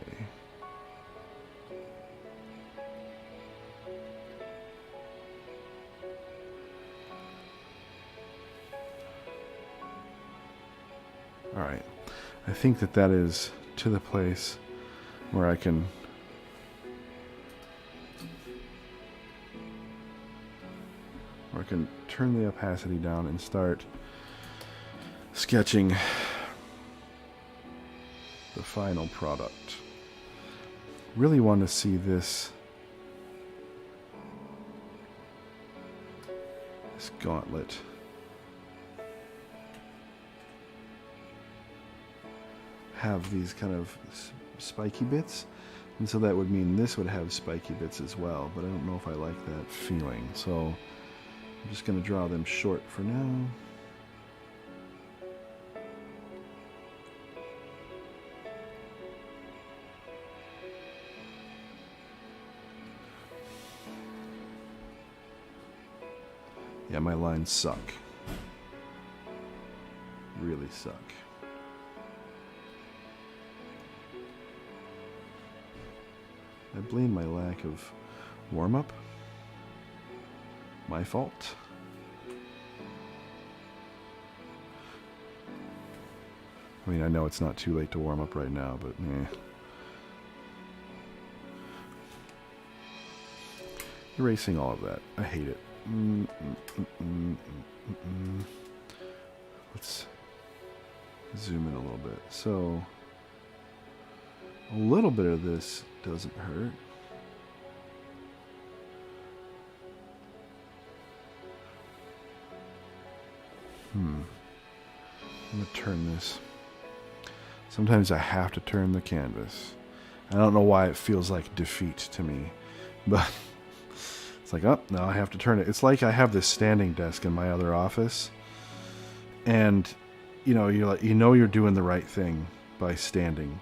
Alright. I think that is to the place where I can turn the opacity down and start sketching the final product. Really want to see this gauntlet have these kind of spiky bits, and so that would mean this would have spiky bits as well, but I don't know if I like that feeling, so I'm just going to draw them short for now. Yeah, my lines suck. Really suck. I blame my lack of warm-up. My fault. I mean, I know it's not too late to warm up right now, but erasing all of that. I hate it. Let's zoom in a little bit. So a little bit of this doesn't hurt. I'm going to turn this. Sometimes I have to turn the canvas. I don't know why it feels like defeat to me, but it's like, oh, now I have to turn it. It's like I have this standing desk in my other office, and you're like, you're doing the right thing by standing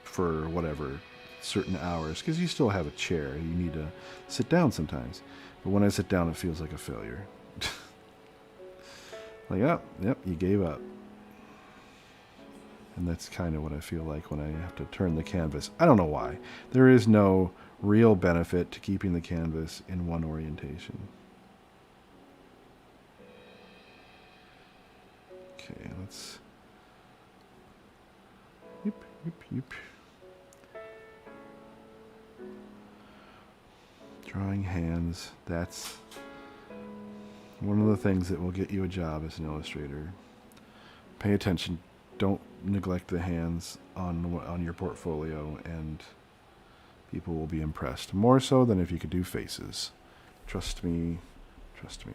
for whatever certain hours, because you still have a chair. You need to sit down sometimes, but when I sit down, it feels like a failure. Like, oh, yep, you gave up. And that's kind of what I feel like when I have to turn the canvas. I don't know why. There is no real benefit to keeping the canvas in one orientation. Okay, let's... Yep. Drawing hands, that's one of the things that will get you a job as an illustrator. Pay attention. Don't neglect the hands on your portfolio, and people will be impressed. More so than if you could do faces. Trust me. Trust me.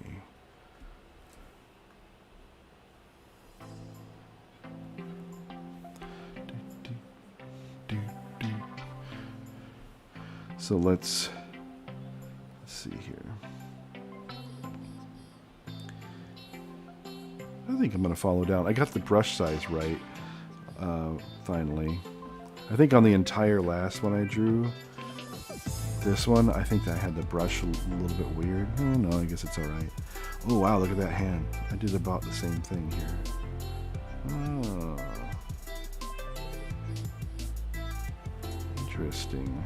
So let's see here. I think I'm going to follow down. I got the brush size right, finally. I think on the entire last one I drew, this one, I think I had the brush a little bit weird. Oh, no, I guess it's alright. Oh, wow, look at that hand. I did about the same thing here. Oh. Interesting.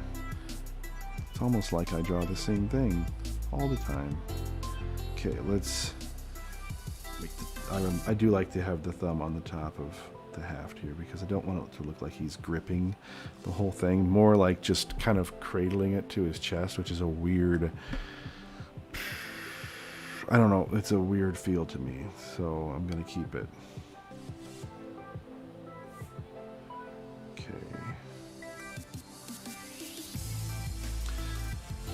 It's almost like I draw the same thing all the time. Okay, let's... I do like to have the thumb on the top of the haft here, because I don't want it to look like he's gripping the whole thing. More like just kind of cradling it to his chest, which is a weird... I don't know, it's a weird feel to me, so I'm going to keep it. Okay.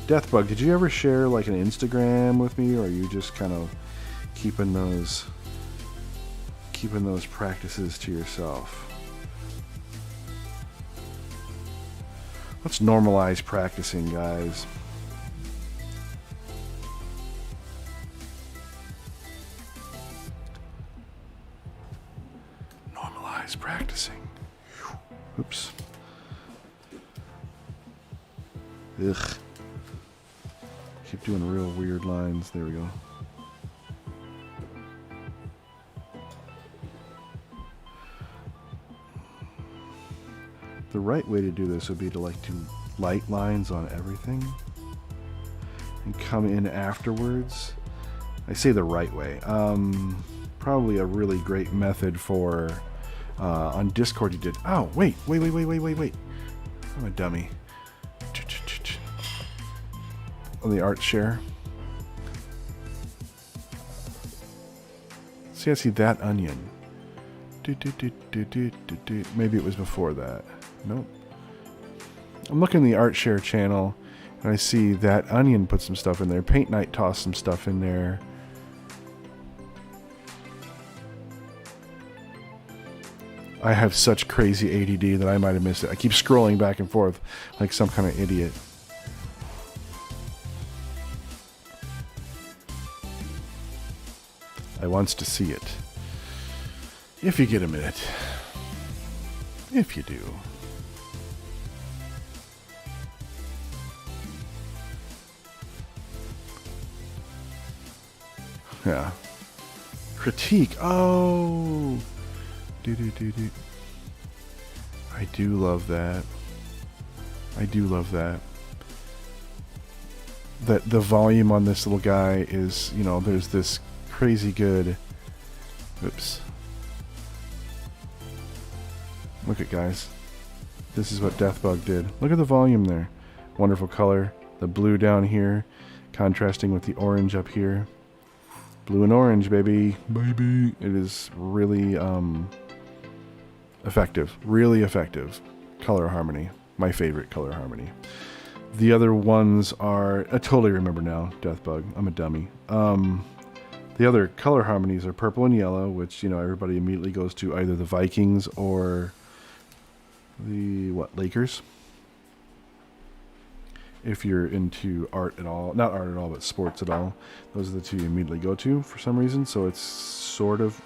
Deathbug, did you ever share like an Instagram with me, or are you just kind of keeping those practices to yourself? Let's normalize practicing, guys. Normalize practicing. Oops. Ugh. Keep doing real weird lines. There we go. The right way to do this would be to like do light lines on everything and come in afterwards. I say the right way. Probably a really great method for on Discord you did. Oh, wait. I'm a dummy. On the art share. See, I see that onion. Maybe it was before that. Nope. I'm looking at the art share channel, and I see that onion put some stuff in there. Paint Night tossed some stuff in there. I have such crazy ADD that I might have missed it. I keep scrolling back and forth like some kind of idiot. I wants to see it. If you get a minute. If you do. Yeah. Critique. Oh. Do. I do love that. I do love that. That the volume on this little guy is, there's this crazy good. Oops. Look at, guys. This is what Deathbug did. Look at the volume there. Wonderful color. The blue down here, contrasting with the orange up here. Blue and orange, baby. Baby. It is really effective. Really effective. Color harmony. My favorite color harmony. The other ones are... I totally remember now, Deathbug. I'm a dummy. The other color harmonies are purple and yellow, which, you know, everybody immediately goes to either the Vikings or the, Lakers? If you're into art at all. Not art at all, but sports at all. Those are the two you immediately go to for some reason. So it's sort of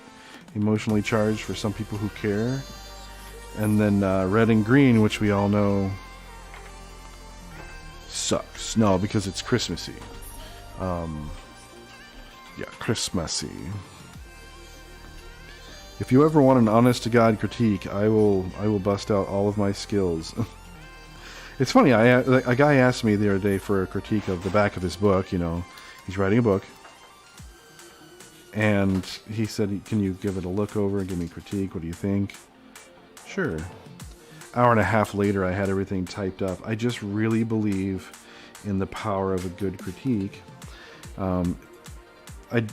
emotionally charged for some people who care. And then red and green, which we all know sucks. No, because it's Christmassy. Yeah, Christmassy. If you ever want an honest-to-God critique, I will bust out all of my skills. It's funny, a guy asked me the other day for a critique of the back of his book, you know. He's writing a book. And he said, can you give it a look over and give me a critique? What do you think? Sure. Hour and a half later, I had everything typed up. I just really believe in the power of a good critique. I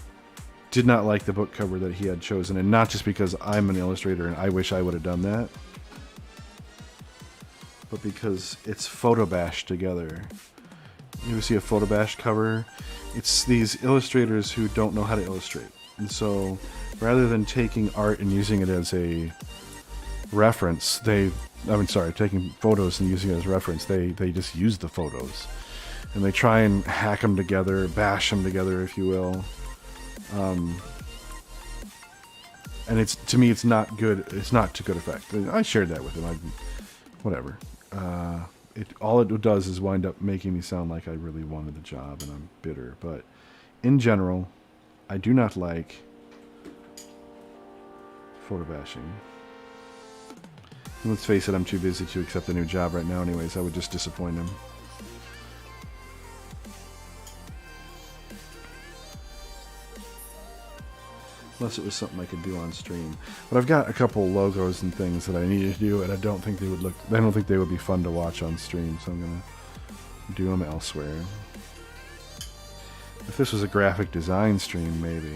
did not like the book cover that he had chosen, and not just because I'm an illustrator and I wish I would have done that, but because it's photo bashed together. You ever see a photo bash cover? It's these illustrators who don't know how to illustrate. And so rather than taking art and using it as a reference, taking photos and using it as reference, they just use the photos. And they try and hack them together, bash them together, if you will. And to me, it's not good. It's not to good effect. I shared that with him. Whatever. All it does is wind up making me sound like I really wanted the job, and I'm bitter. But in general, I do not like photo bashing. And let's face it, I'm too busy to accept a new job right now anyways. I would just disappoint him. Unless it was something I could do on stream. But I've got a couple logos and things that I needed to do, and I don't think they would be fun to watch on stream, so I'm gonna do them elsewhere. If this was a graphic design stream, maybe.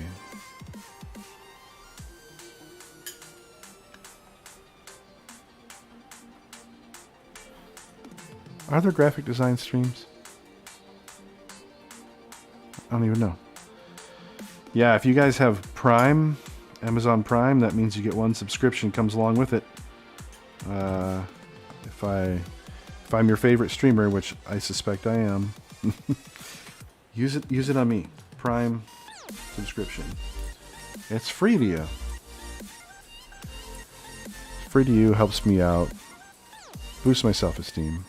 Are there graphic design streams? I don't even know. Yeah, if you guys have Prime, Amazon Prime, that means you get one subscription comes along with it. If I'm your favorite streamer, which I suspect I am, use it on me. Prime subscription. It's free to you. Free to you, helps me out, boosts my self-esteem.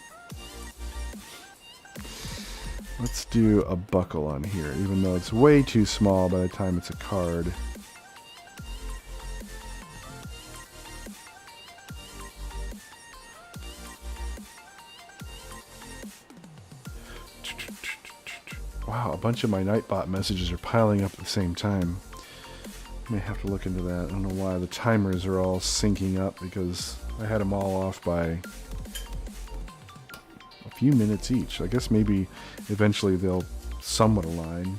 Let's do a buckle on here, even though it's way too small by the time it's a card. Wow, a bunch of my Nightbot messages are piling up at the same time. I may have to look into that. I don't know why the timers are all syncing up, because I had them all off by a few minutes each. I guess maybe eventually they'll somewhat align.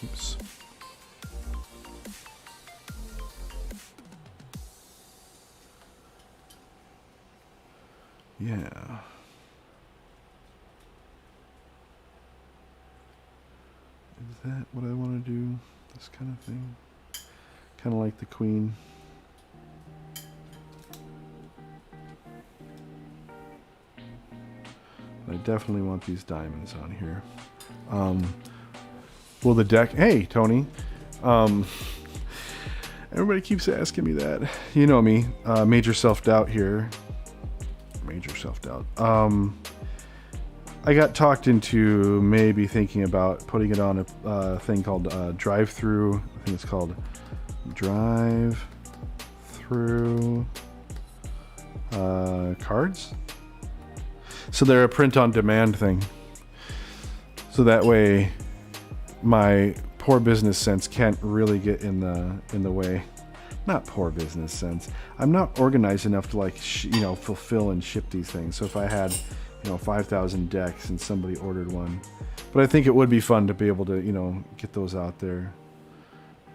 Oops. Yeah. Is that what I want to do? This kind of thing? Kind of like the Queen. I definitely want these diamonds on here. Will the deck... Hey, Tony. Everybody keeps asking me that. You know me. Major self-doubt here. Major self-doubt. I got talked into maybe thinking about putting it on a thing called drive-through. I think it's called drive-through cards. So they're a print-on-demand thing. So that way, my poor business sense can't really get in the way. not poor business sense. I'm not organized enough to like fulfill and ship these things. So if I had 5,000 decks and somebody ordered one, but I think it would be fun to be able to get those out there.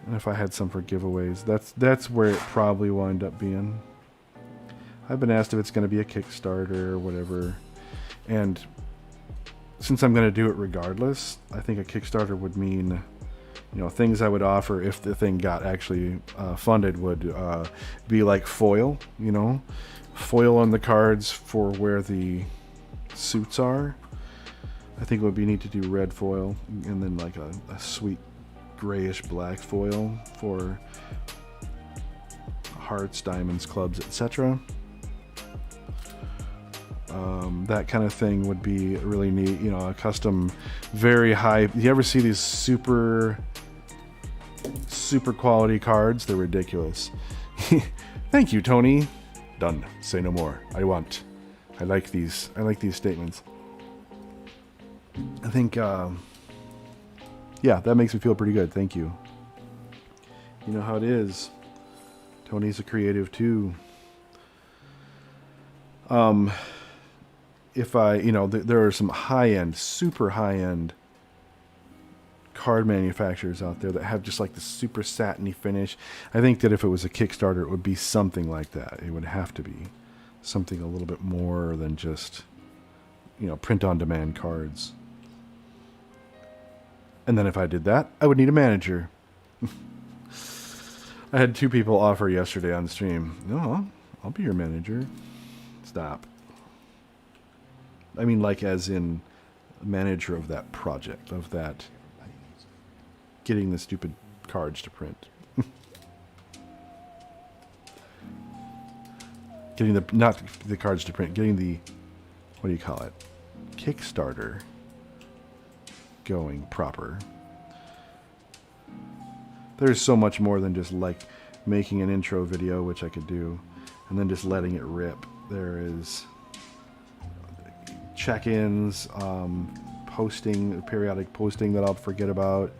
And if I had some for giveaways, that's where it probably will end up being. I've been asked if it's going to be a Kickstarter or whatever, and since I'm going to do it regardless, I think a Kickstarter would mean, things I would offer if the thing got actually funded would be like foil, foil on the cards for where the suits are. I think it would be neat to do red foil and then like a sweet grayish black foil for hearts, diamonds, clubs, etc. That kind of thing would be really neat. A custom, very high. You ever see these super quality cards? They're ridiculous. Thank you, Tony. Done. Say no more. I like these statements. I think, yeah, that makes me feel pretty good. Thank you. You know how it is. Tony's a creative too. If there are some high-end, super high-end card manufacturers out there that have just like the super satiny finish. I think that if it was a Kickstarter, it would be something like that. It would have to be something a little bit more than just, print-on-demand cards. And then if I did that, I would need a manager. I had 2 people offer yesterday on stream. No, I'll be your manager. Stop. I mean, like as in manager of that project, of that getting the stupid cards to print. Not the cards to print, getting the, what do you call it? Kickstarter going proper. There's so much more than just like making an intro video, which I could do, and then just letting it rip. There is check-ins, periodic posting that I'll forget about,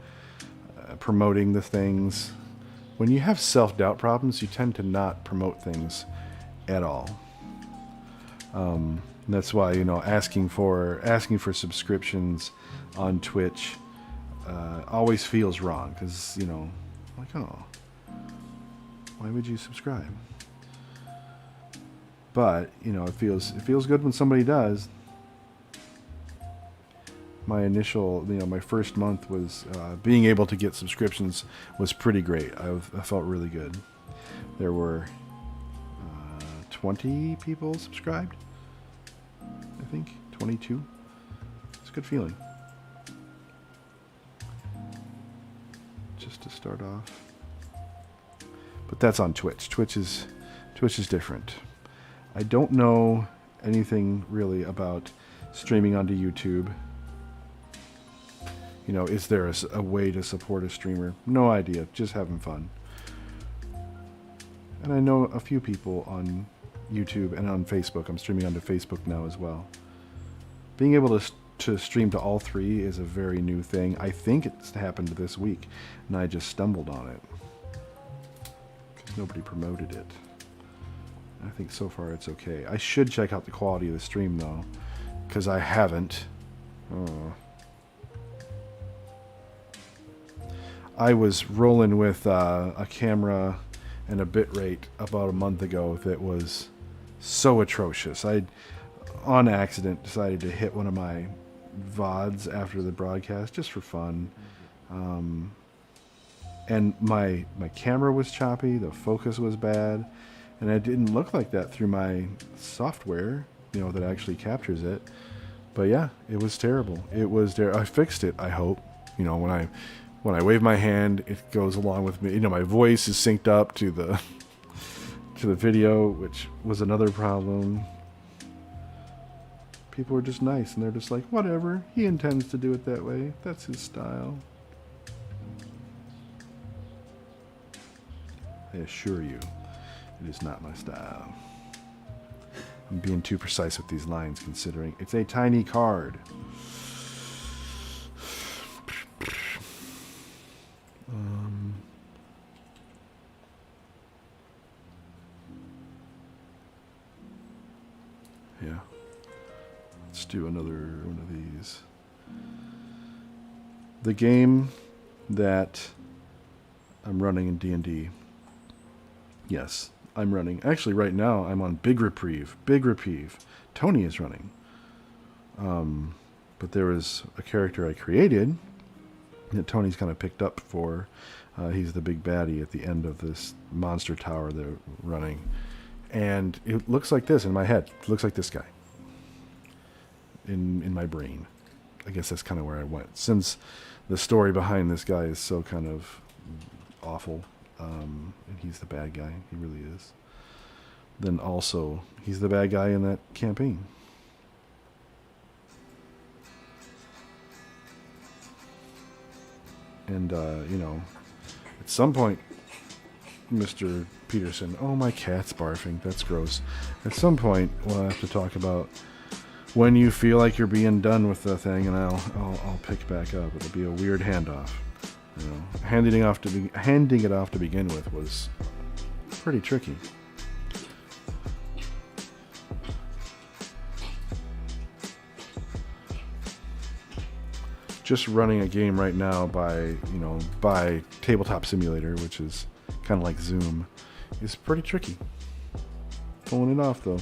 promoting the things. When you have self-doubt problems, you tend to not promote things at all. That's why, asking for subscriptions on Twitch always feels wrong, because, like, oh, why would you subscribe? But, it feels good when somebody does. My initial, my first month was being able to get subscriptions was pretty great. I felt really good. There were 20 people subscribed, I think, 22. It's a good feeling. Just to start off. But that's on Twitch. Twitch is different. I don't know anything really about streaming onto YouTube. Is there a way to support a streamer? No idea. Just having fun. And I know a few people on YouTube and on Facebook. I'm streaming onto Facebook now as well. Being able to stream to all 3 is a very new thing. I think it's happened this week, and I just stumbled on it. Because nobody promoted it. I think so far it's okay. I should check out the quality of the stream, though, because I haven't. Oh. I was rolling with a camera and a bitrate about a month ago that was so atrocious. I, on accident, decided to hit one of my VODs after the broadcast just for fun. And my camera was choppy, the focus was bad, and it didn't look like that through my software, that actually captures it. But yeah, it was terrible. It was there. I fixed it, I hope. When I wave my hand, it goes along with me. My voice is synced up to the video, which was another problem. People are just nice, and they're just like, whatever. He intends to do it that way. That's his style. I assure you, it is not my style. I'm being too precise with these lines, considering it's a tiny card. Yeah. Let's do another one of these. The game that I'm running in D&D. Yes, I'm running. Actually, right now, I'm on Big Reprieve. Big Reprieve. Tony is running. But there was a character I created that Tony's kind of picked up for. He's the big baddie at the end of this monster tower they're running. And it looks like this in my head. It looks like this guy. In my brain. I guess that's kind of where I went. Since the story behind this guy is so kind of awful, and he's the bad guy. He really is. Then also, he's the bad guy in that campaign. And, you know, at some point, Mr. Peterson, oh, my cat's barfing. That's gross. At some point, we'll have to talk about when you feel like you're being done with the thing, and I'll pick back up. It'll be a weird handoff. You know, handing it off to begin with was pretty tricky. Just running a game right now by Tabletop Simulator, which is kind of like Zoom, is pretty tricky. Pulling it off though.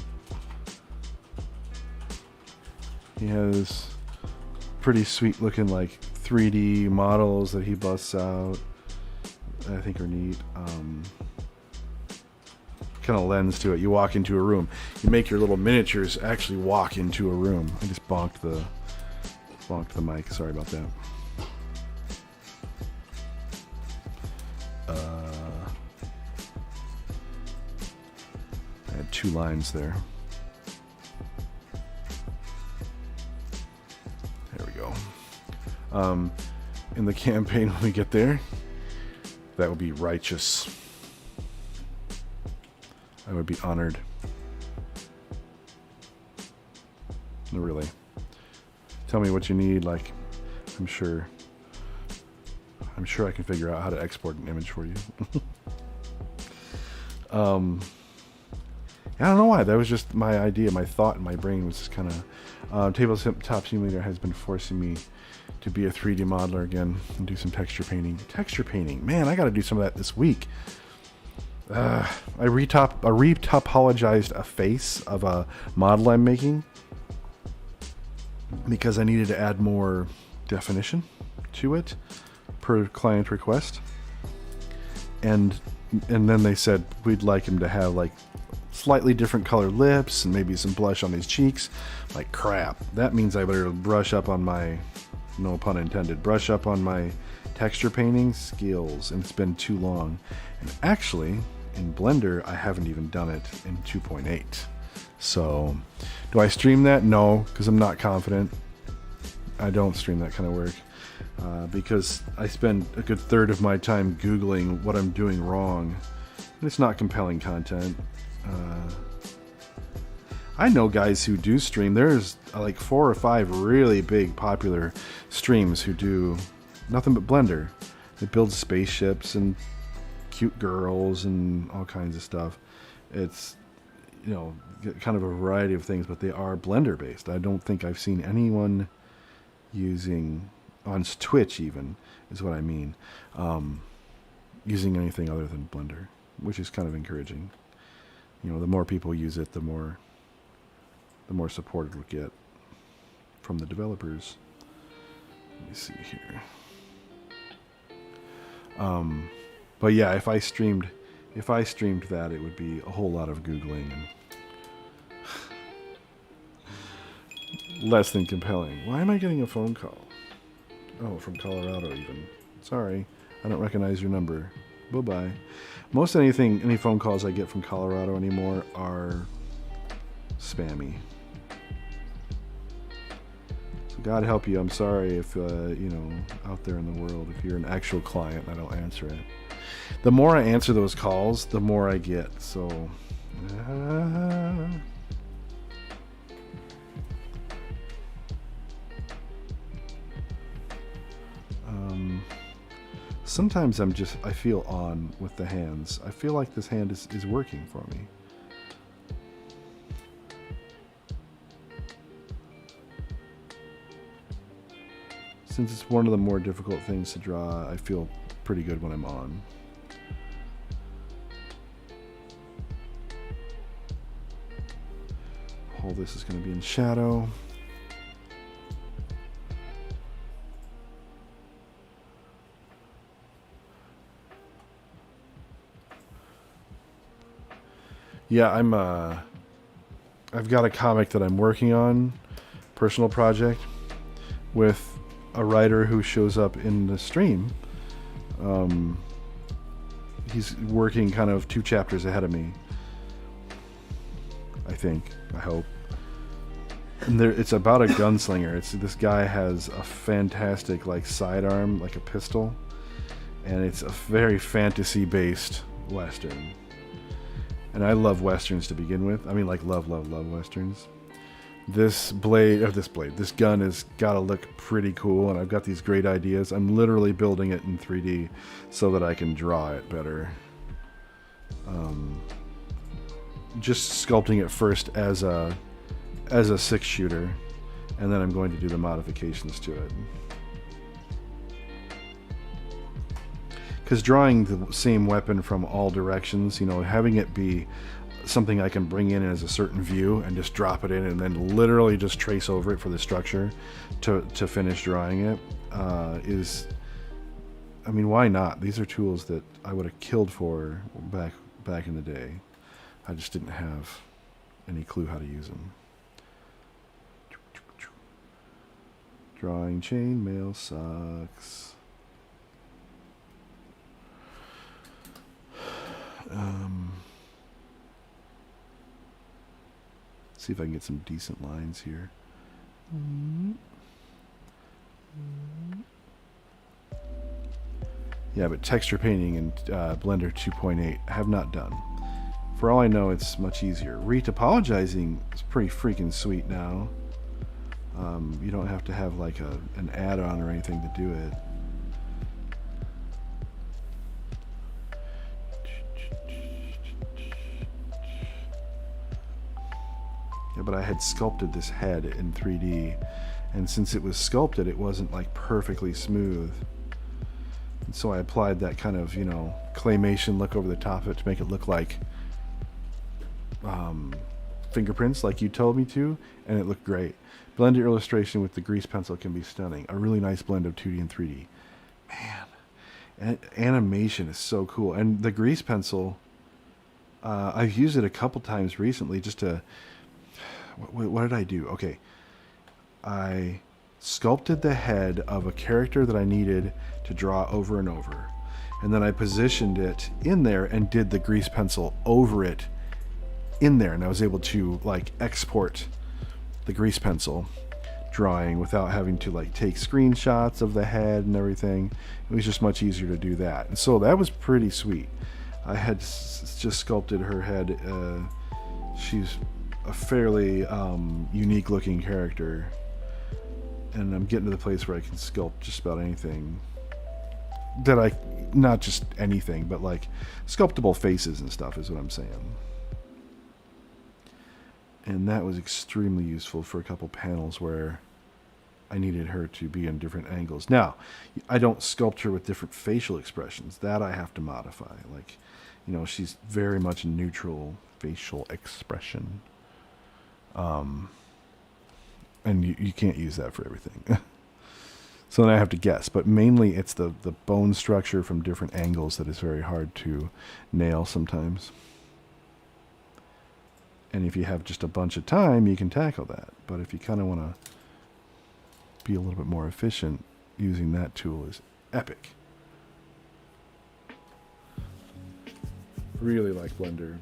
He has pretty sweet looking like 3D models that he busts out. I think are neat. Kind of lens to it. You walk into a room. You make your little miniatures actually walk into a room. I just bonked the mic. Sorry about that. I had 2 lines there. There we go. In the campaign when we get there, that would be righteous. I would be honored. No, really. Tell me what you need. Like, I'm sure I can figure out how to export an image for you. I don't know why. That was just my idea. My thought in my brain was just kind of... Tabletop Simulator has been forcing me to be a 3D modeler again and do some texture painting. Texture painting. Man, I got to do some of that this week. I retopologized a face of a model I'm making because I needed to add more definition to it per client request. And then they said we'd like him to have like slightly different colored lips and maybe some blush on his cheeks. Like, crap. That means I better brush up on my, no pun intended, brush up on my texture painting skills. And it's been too long. And actually, in Blender, I haven't even done it in 2.8. So, do I stream that? No, because I'm not confident. I don't stream that kind of work. Because I spend a good third of my time Googling what I'm doing wrong. And it's not compelling content. I know guys who do stream. There's like 4 or 5 really big popular streams who do nothing but Blender. They build spaceships and cute girls and all kinds of stuff. It's, you know, kind of a variety of things, but they are Blender based. I don't think I've seen anyone using, on Twitch even, is what I mean, using anything other than Blender, which is kind of encouraging. You know, the more people use it, the more support it will get from the developers. Let me see here. But yeah, if I streamed that, it would be a whole lot of Googling and less than compelling. Why am I getting a phone call? Oh, from Colorado even. Sorry, I don't recognize your number. Bye-bye. Most any phone calls I get from Colorado anymore are spammy. So God help you. I'm sorry if, you know, out there in the world, if you're an actual client and I don't answer it. The more I answer those calls, the more I get. So, sometimes I feel on with the hands. I feel like this hand is working for me. Since it's one of the more difficult things to draw, I feel pretty good when I'm on. All this is going to be in shadow. Yeah, I've got a comic that I'm working on, personal project, with a writer who shows up in the stream. He's working kind of 2 chapters ahead of me, I hope. And it's about a gunslinger. This guy has a fantastic like sidearm, like a pistol, and it's a very fantasy-based Western. And I love Westerns to begin with. I mean, like love Westerns. This gun has got to look pretty cool, and I've got these great ideas. I'm literally building it in 3D so that I can draw it better. Just sculpting it first as a 6-shooter, and then I'm going to do the modifications to it. Because drawing the same weapon from all directions, having it be something I can bring in as a certain view and just drop it in and then literally just trace over it for the structure to finish drawing it is, I mean, why not? These are tools that I would have killed for back in the day. I just didn't have any clue how to use them. Drawing chainmail sucks. See if I can get some decent lines here. Yeah, but texture painting in Blender 2.8 I have not done. For all I know, it's much easier. Retopologizing is pretty freaking sweet now. You don't have to have like an add-on or anything to do it. Yeah, but I had sculpted this head in 3D, and since it was sculpted, it wasn't like perfectly smooth. And so I applied that kind of, claymation look over the top of it to make it look like fingerprints, like you told me to, and it looked great. Blender illustration with the grease pencil can be stunning. A really nice blend of 2D and 3D. Man, and animation is so cool. And the grease pencil, I've used it a couple times recently just to... What did I do? Okay. I sculpted the head of a character that I needed to draw over and over. And then I positioned it in there and did the grease pencil over it in there. And I was able to like export the grease pencil drawing without having to like take screenshots of the head and everything. It was just much easier to do that. And so that was pretty sweet. I had just sculpted her head. She's a fairly unique looking character, and I'm getting to the place where I can sculpt just about anything not just anything, but like sculptable faces and stuff is what I'm saying. And that was extremely useful for a couple panels where I needed her to be in different angles. Now, I don't sculpt her with different facial expressions. That I have to modify. Like, she's very much neutral facial expression. And you can't use that for everything. So then I have to guess. But mainly it's the bone structure from different angles that is very hard to nail sometimes. And if you have just a bunch of time, you can tackle that. But if you kind of want to be a little bit more efficient, using that tool is epic. Really like Blender.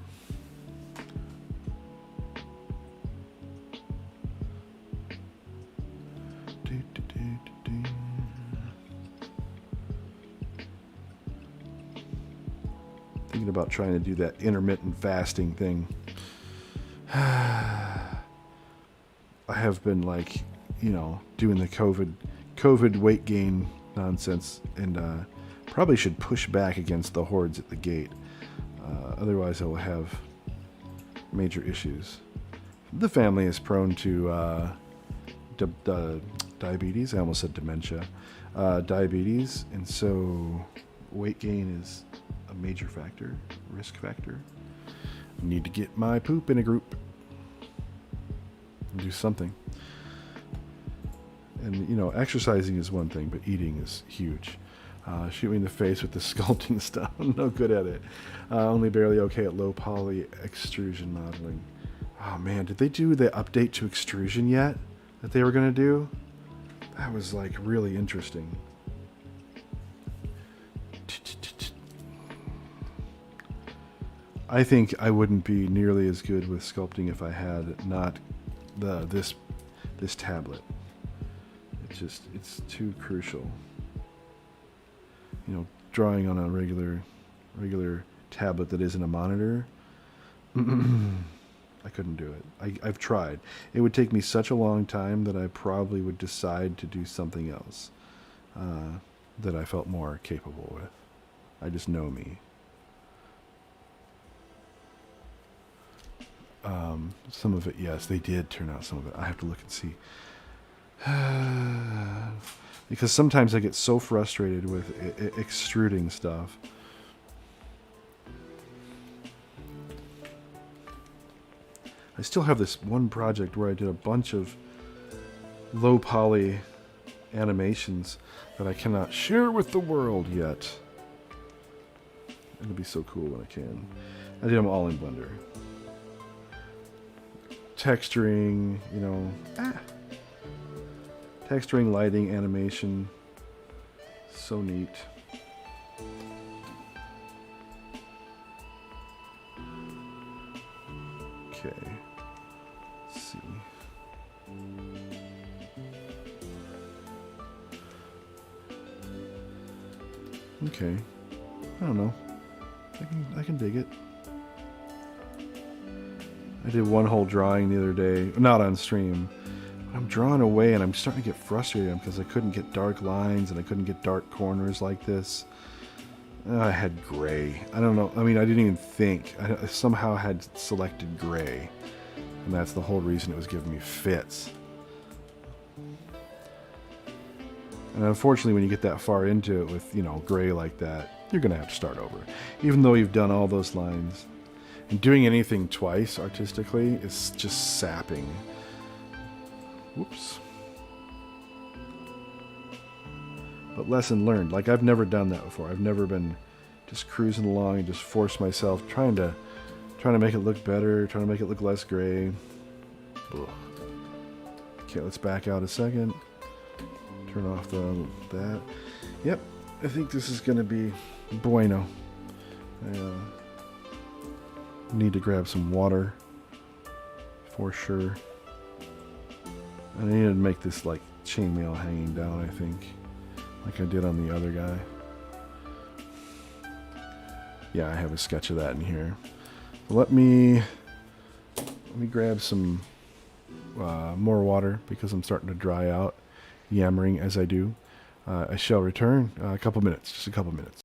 Thinking about trying to do that intermittent fasting thing. I have been like, doing the COVID weight gain nonsense, and probably should push back against the hordes at the gate. Otherwise I will have major issues. The family is prone to diabetes. I almost said dementia. Diabetes, and so weight gain is a major factor, risk factor. I need to get my poop in a group. Do something. And, you know, exercising is one thing, but eating is huge. Shoot me in the face with the sculpting stuff. I'm no good at it. Only barely okay at low poly extrusion modeling. Oh man, did they do the update to extrusion yet that they were going to do? That was like really interesting. I think I wouldn't be nearly as good with sculpting if I had not this tablet. It's too crucial. You know, drawing on a regular tablet that isn't a monitor, I couldn't do it. I've tried. It would take me such a long time that I probably would decide to do something else that I felt more capable with. I just know me. Some of it, yes, they did turn out some of it. I have to look and see. Because sometimes I get so frustrated with extruding stuff. I still have this one project where I did a bunch of low poly animations that I cannot share with the world yet. It'll be so cool when I can. I did them all in Blender. Texturing, you know, texturing, lighting, animation. So neat. Okay. Let's see. Okay. I don't know. I can dig it. I did one whole drawing the other day, not on stream. I'm drawing away and I'm starting to get frustrated because I couldn't get dark lines and I couldn't get dark corners like this. I had gray. I don't know. I mean, I didn't even think. I somehow had selected gray. And that's the whole reason it was giving me fits. And unfortunately, when you get that far into it with, you know, gray like that, you're going to have to start over. Even though you've done all those lines. And doing anything twice artistically is just sapping. Whoops. But lesson learned. Like, I've never done that before. I've never been just cruising along and just force myself trying to make it look better, trying to make it look less gray. Ugh. Okay, let's back out a second. Turn off that. Yep, I think this is going to be bueno. I need to grab some water for sure. And I need to make this like chainmail hanging down, I think, like I did on the other guy. Yeah, I have a sketch of that in here. Let me grab some more water because I'm starting to dry out, yammering as I do. I shall return a couple minutes, just a couple minutes.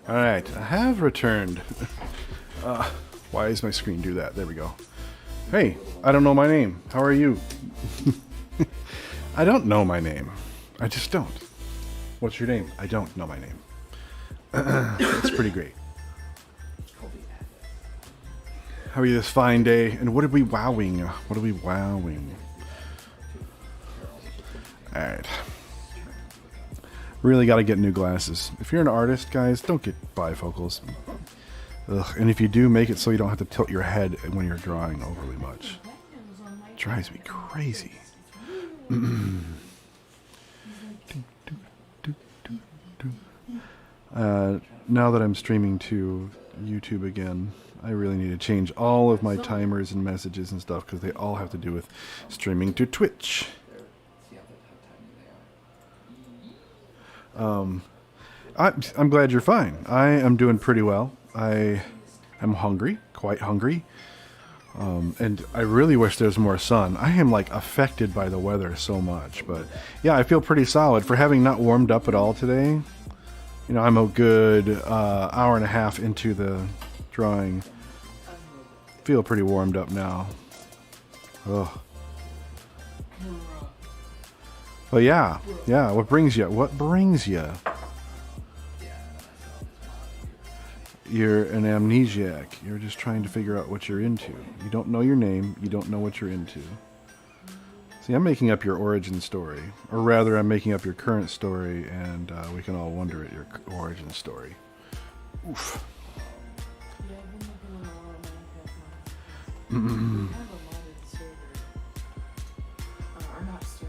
All right, I have returned. Why does my screen do that? There we go. Hey, I don't know my name. How are you? I don't know my name. I just don't. What's your name? I don't know my name. It's pretty great. How are you this fine day? And what are we wowing? What are we wowing? Alright. Really got to get new glasses. If you're an artist, guys, don't get bifocals. Ugh. And if you do, make it so you don't have to tilt your head when you're drawing overly much. It drives me crazy. Now that I'm streaming to YouTube again, I really need to change all of my timers and messages and stuff because they all have to do with streaming to Twitch. I'm glad you're fine. I am doing pretty well. I am hungry, quite hungry. And I really wish there was more sun. I am like affected by the weather so much, but yeah, I feel pretty solid for having not warmed up at all today. You know, I'm a good hour and a half into the drawing. Feel pretty warmed up now. Ugh. But yeah, what brings you? What brings you? You're an amnesiac. You're just trying to figure out what you're into. You don't know your name. You don't know what you're into. See, I'm making up your origin story. Or rather, I'm making up your current story, and we can all wonder at your origin story. Oof.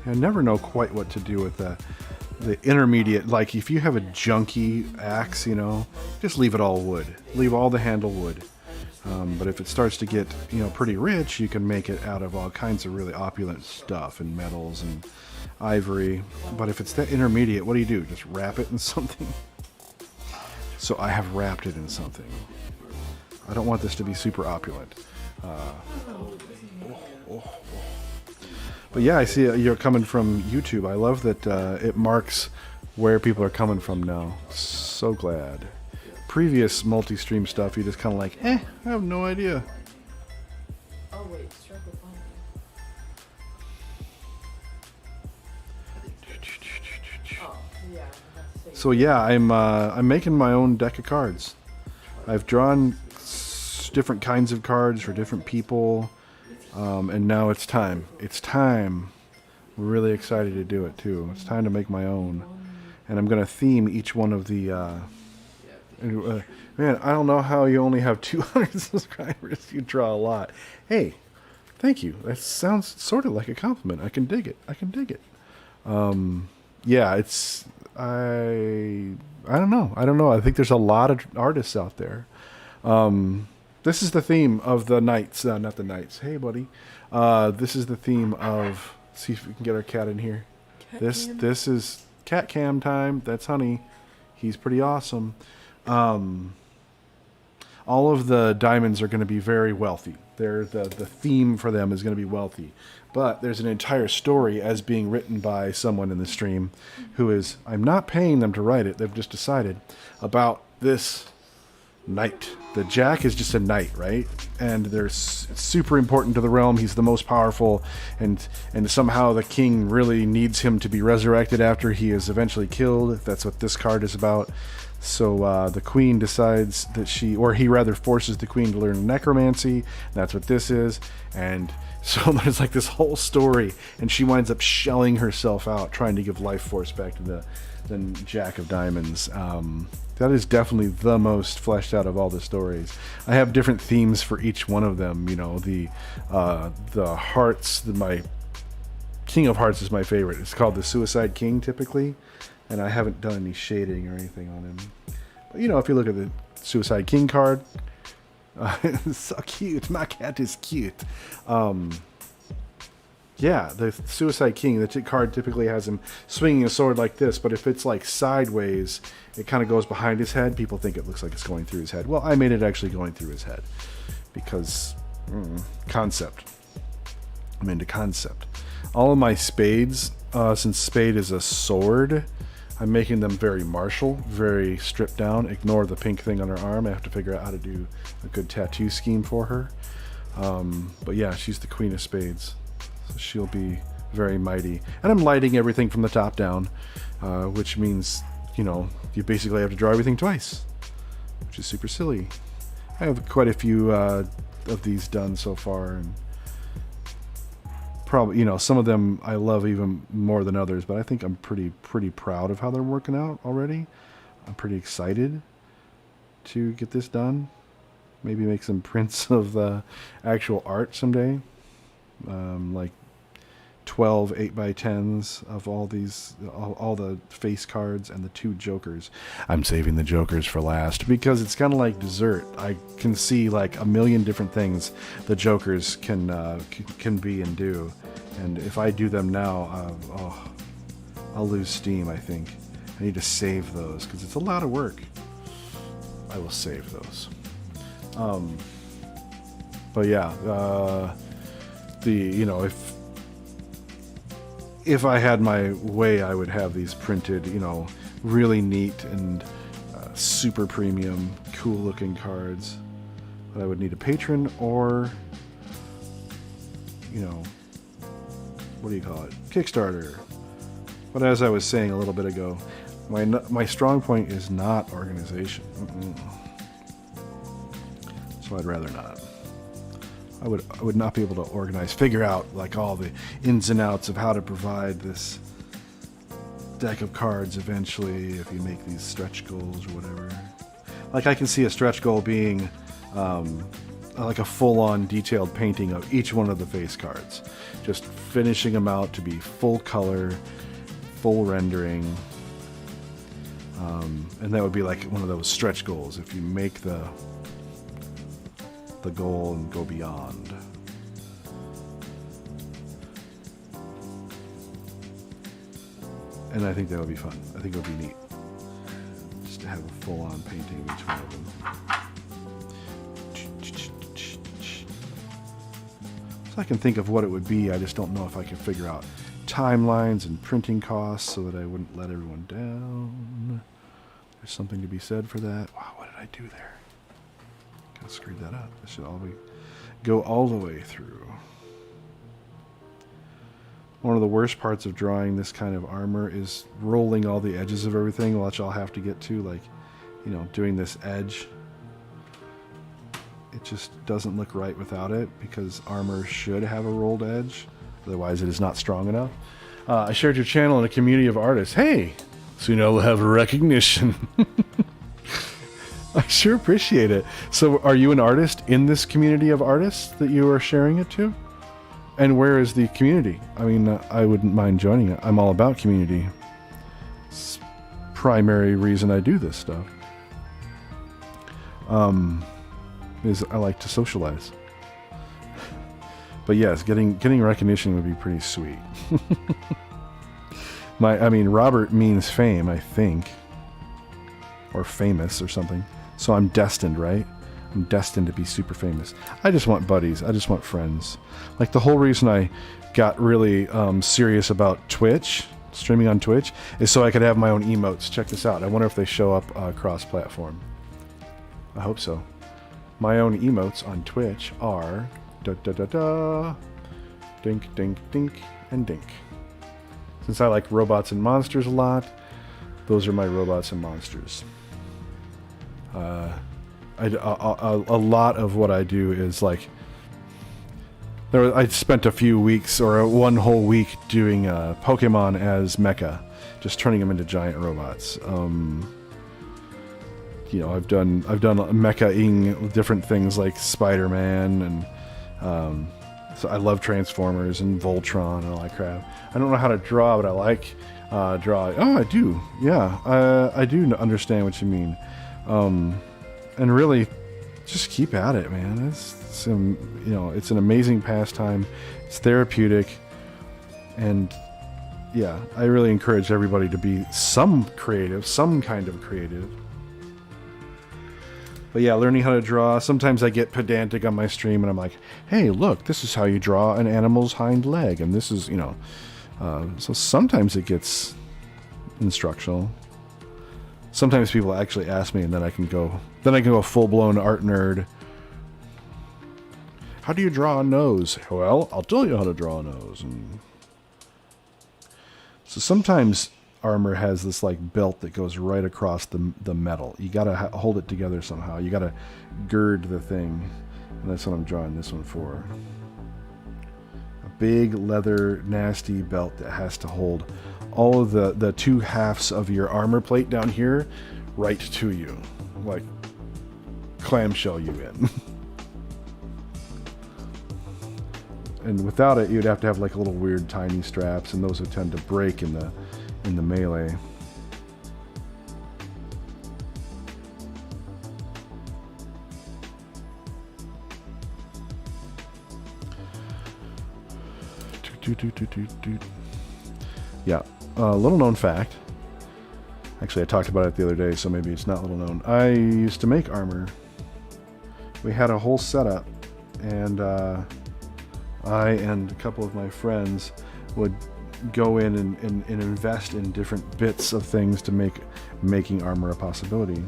I never know quite what to do with the intermediate. Like, if you have a junky axe, you know, just leave it all wood. Leave all the handle wood. But if it starts to get, you know, pretty rich, you can make it out of all kinds of really opulent stuff and metals and ivory. But if it's that intermediate, what do? Just wrap it in something? So I have wrapped it in something. I don't want this to be super opulent. But yeah, I see you're coming from YouTube. I love that it marks where people are coming from now. So glad. Previous multi-stream stuff, you just kind of like, I have no idea. Oh wait, strike the phone. Oh yeah. So yeah, I'm making my own deck of cards. I've drawn different kinds of cards for different people, and now it's time. It's time. I'm really excited to do it too. It's time to make my own, and I'm gonna theme each one of the. Man, I don't know how you only have 200 subscribers. You draw a lot. Hey, thank you. That sounds sort of like a compliment. I can dig it. Yeah, it's I don't know. I think there's a lot of artists out there. This is the theme of the nights. Not the nights. Hey, buddy. This is the theme of. See if we can get our cat in here. This is cat cam time. That's Honey. He's pretty awesome. All of the diamonds are going to be very wealthy. The theme for them is going to be wealthy. But there's an entire story as being written by someone in the stream who is, I'm not paying them to write it, they've just decided, about this knight. The Jack is just a knight, right? And they're super important to the realm. He's the most powerful, and somehow the king really needs him to be resurrected after he is eventually killed. That's what this card is about. So the queen decides that he rather forces the queen to learn necromancy. That's what this is. And so there's like this whole story, and she winds up shelling herself out, trying to give life force back to the Jack of Diamonds. That is definitely the most fleshed out of all the stories. I have different themes for each one of them. You know, the hearts. My King of Hearts is my favorite. It's called the Suicide King typically. And I haven't done any shading or anything on him. But, you know, if you look at the Suicide King card, it's so cute. My cat is cute. Yeah, the Suicide King, the card typically has him swinging a sword like this. But if it's like sideways, it kind of goes behind his head. People think it looks like it's going through his head. Well, I made it actually going through his head. Because, concept. I'm into concept. All of my spades, since spade is a sword, I'm making them very martial, very stripped down. Ignore the pink thing on her arm. I have to figure out how to do a good tattoo scheme for her. But yeah, she's the Queen of Spades. So she'll be very mighty. And I'm lighting everything from the top down, which means, you basically have to draw everything twice, which is super silly. I have quite a few of these done so far, and probably, some of them I love even more than others, but I think I'm pretty proud of how they're working out already. I'm pretty excited to get this done. Maybe make some prints of the actual art someday. Like 12 8x10s of all these, all the face cards and the 2 jokers. I'm saving the jokers for last because it's kind of like dessert. I can see like a million different things the jokers can be and do, and if I do them now, I'll lose steam. I think I need to save those because it's a lot of work. I will save those. But yeah, if I had my way, I would have these printed, really neat and super premium, cool looking cards. But I would need a patron or, what do you call it? Kickstarter. But as I was saying a little bit ago, my strong point is not organization. So I'd rather not. I would not be able to figure out like all the ins and outs of how to provide this deck of cards eventually if you make these stretch goals or whatever. Like I can see a stretch goal being like a full-on detailed painting of each one of the face cards. Just finishing them out to be full color, full rendering. And that would be like one of those stretch goals if you make the goal and go beyond. And I think that would be fun. I think it would be neat just to have a full-on painting of each one of them. So I can think of what it would be. I just don't know if I can figure out timelines and printing costs so that I wouldn't let everyone down. There's something to be said for that. Wow, what did I do there? I screwed that up. It should go all the way through. One of the worst parts of drawing this kind of armor is rolling all the edges of everything, which I'll have to get to, like, doing this edge. It just doesn't look right without it because armor should have a rolled edge. Otherwise, it is not strong enough. I shared your channel in a community of artists. Hey, soon I'll have recognition. I sure appreciate it. So are you an artist in this community of artists that you are sharing it to? And where is the community? I mean, I wouldn't mind joining it. I'm all about community. It's primary reason I do this stuff. Is I like to socialize. But yes, getting recognition would be pretty sweet. Robert means fame, I think. Or famous or something. So I'm destined, right? I'm destined to be super famous. I just want buddies. I just want friends. Like the whole reason I got really serious about Twitch, streaming on Twitch, is so I could have my own emotes. Check this out. I wonder if they show up cross-platform. I hope so. My own emotes on Twitch are da-da-da-da, dink, dink, dink, and dink. Since I like robots and monsters a lot, those are my robots and monsters. A lot of what I do is like, I spent a few weeks or one whole week doing Pokemon as mecha, just turning them into giant robots. I've done mecha-ing different things like Spider-Man, and so I love Transformers and Voltron and all that crap. I don't know how to draw, but I like draw. Oh, I do. Yeah, I do understand what you mean. And really, just keep at it, man. It's an amazing pastime. It's therapeutic, and yeah, I really encourage everybody to be some kind of creative. But yeah, learning how to draw. Sometimes I get pedantic on my stream, and I'm like, "Hey, look, this is how you draw an animal's hind leg," and this is, so sometimes it gets instructional. Sometimes people actually ask me, and then I can go full-blown art nerd. How do you draw a nose? Well, I'll tell you how to draw a nose. And so sometimes armor has this like belt that goes right across the metal. You gotta hold it together somehow. You gotta gird the thing, and that's what I'm drawing this one for. A big leather nasty belt that has to hold all of the two halves of your armor plate down here right to you, like clamshell you in. And without it, you'd have to have like little weird tiny straps, and those would tend to break in the melee. Yeah, little known fact. Actually, I talked about it the other day, so maybe it's not little known. I used to make armor. We had a whole setup, and I and a couple of my friends would go in and invest in different bits of things to make making armor a possibility.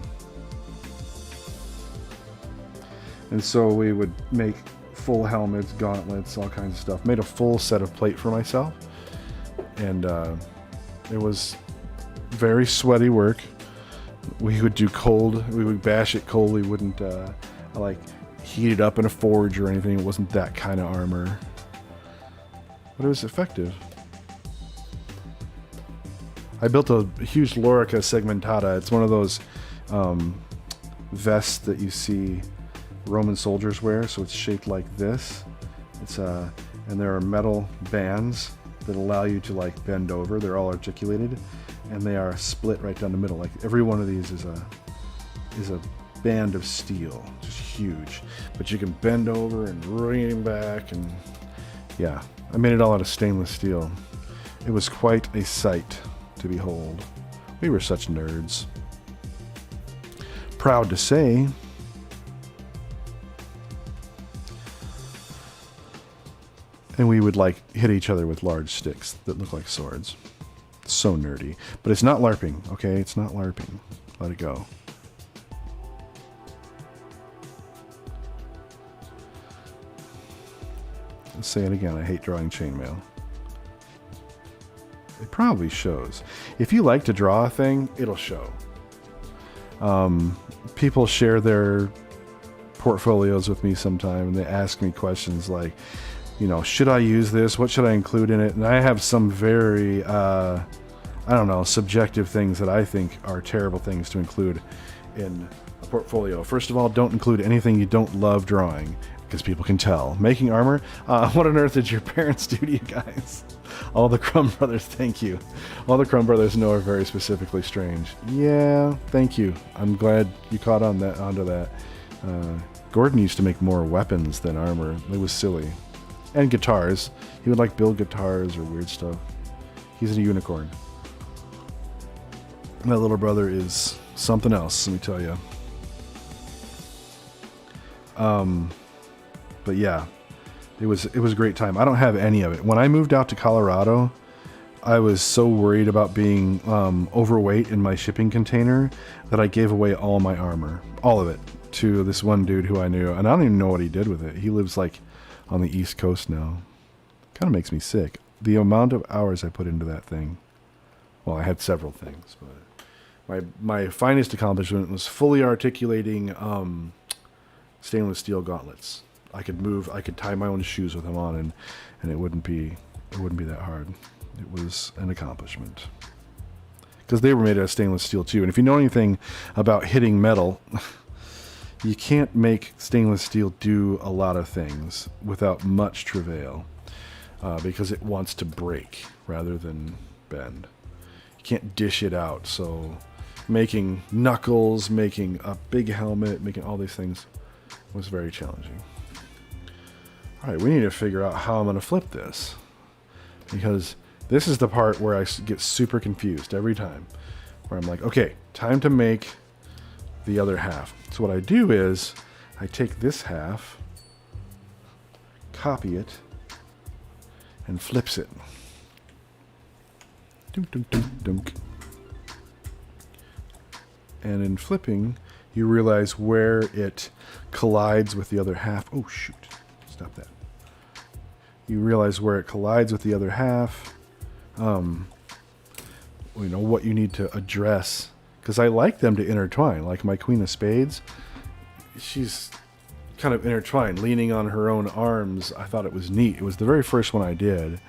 And so we would make full helmets, gauntlets, all kinds of stuff. Made a full set of plate for myself. And it was very sweaty work. We would do cold. We would bash it cold. We wouldn't like heat it up in a forge or anything. It wasn't that kind of armor. But it was effective. I built a huge Lorica Segmentata. It's one of those vests that you see Roman soldiers wear. So it's shaped like this. It's and there are metal bands that allow you to like bend over. They're all articulated, and they are split right down the middle. Like every one of these is a band of steel, just huge. But you can bend over and lean back, and yeah, I made it all out of stainless steel. It was quite a sight to behold. We were such nerds. Proud to say. And we would like hit each other with large sticks that look like swords. So nerdy. But it's not LARPing, okay? It's not LARPing. Let it go. Let's say it again. I hate drawing chainmail. It probably shows. If you like to draw a thing, it'll show. People share their portfolios with me sometime, and they ask me questions like, you know, should I use this? What should I include in it? And I have some very, I don't know, subjective things that I think are terrible things to include in a portfolio. First of all, don't include anything you don't love drawing, because people can tell. Making armor? What on earth did your parents do to you guys? All the Crumb Brothers, thank you. All the Crumb Brothers know are very specifically strange. Yeah, thank you. I'm glad you caught onto that. Gordon used to make more weapons than armor. It was silly. And guitars. He would like build guitars or weird stuff. He's a unicorn. My little brother is something else, let me tell you. But yeah, it was a great time. I don't have any of it. When I moved out to Colorado, I was so worried about being overweight in my shipping container that I gave away all my armor, all of it, to this one dude who I knew, and I don't even know what he did with it. He lives like on the East Coast now. Kind of makes me sick. The amount of hours I put into that thing. Well, I had several things, but my finest accomplishment was fully articulating stainless steel gauntlets. I could tie my own shoes with them on, and it wouldn't be that hard. It was an accomplishment. Because they were made out of stainless steel too. And if you know anything about hitting metal, you can't make stainless steel do a lot of things without much travail, because it wants to break rather than bend. You can't dish it out. So making knuckles, making a big helmet, making all these things was very challenging. All right, we need to figure out how I'm going to flip this, because this is the part where I get super confused every time, where I'm like, okay, time to make the other half. So what I do is I take this half, copy it, and flips it. Dunk, dunk, dunk, dunk. And in flipping, you realize where it collides with the other half. Oh, shoot. Stop that. You realize where it collides with the other half. What you need to address. Because I like them to intertwine. Like my Queen of Spades, she's kind of intertwined, leaning on her own arms. I thought it was neat. It was the very first one I did.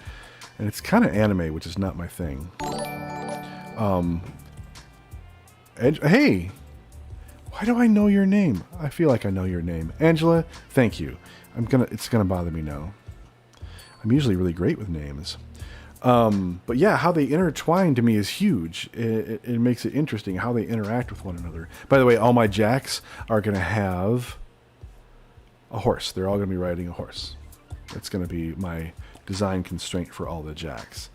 And it's kind of anime, which is not my thing. Hey! Why do I know your name? I feel like I know your name. Angela, thank you. It's gonna bother me now. I'm usually really great with names. But yeah, how they intertwine to me is huge. It makes it interesting how they interact with one another. By the way, all my jacks are going to have a horse. They're all going to be riding a horse. That's going to be my design constraint for all the jacks.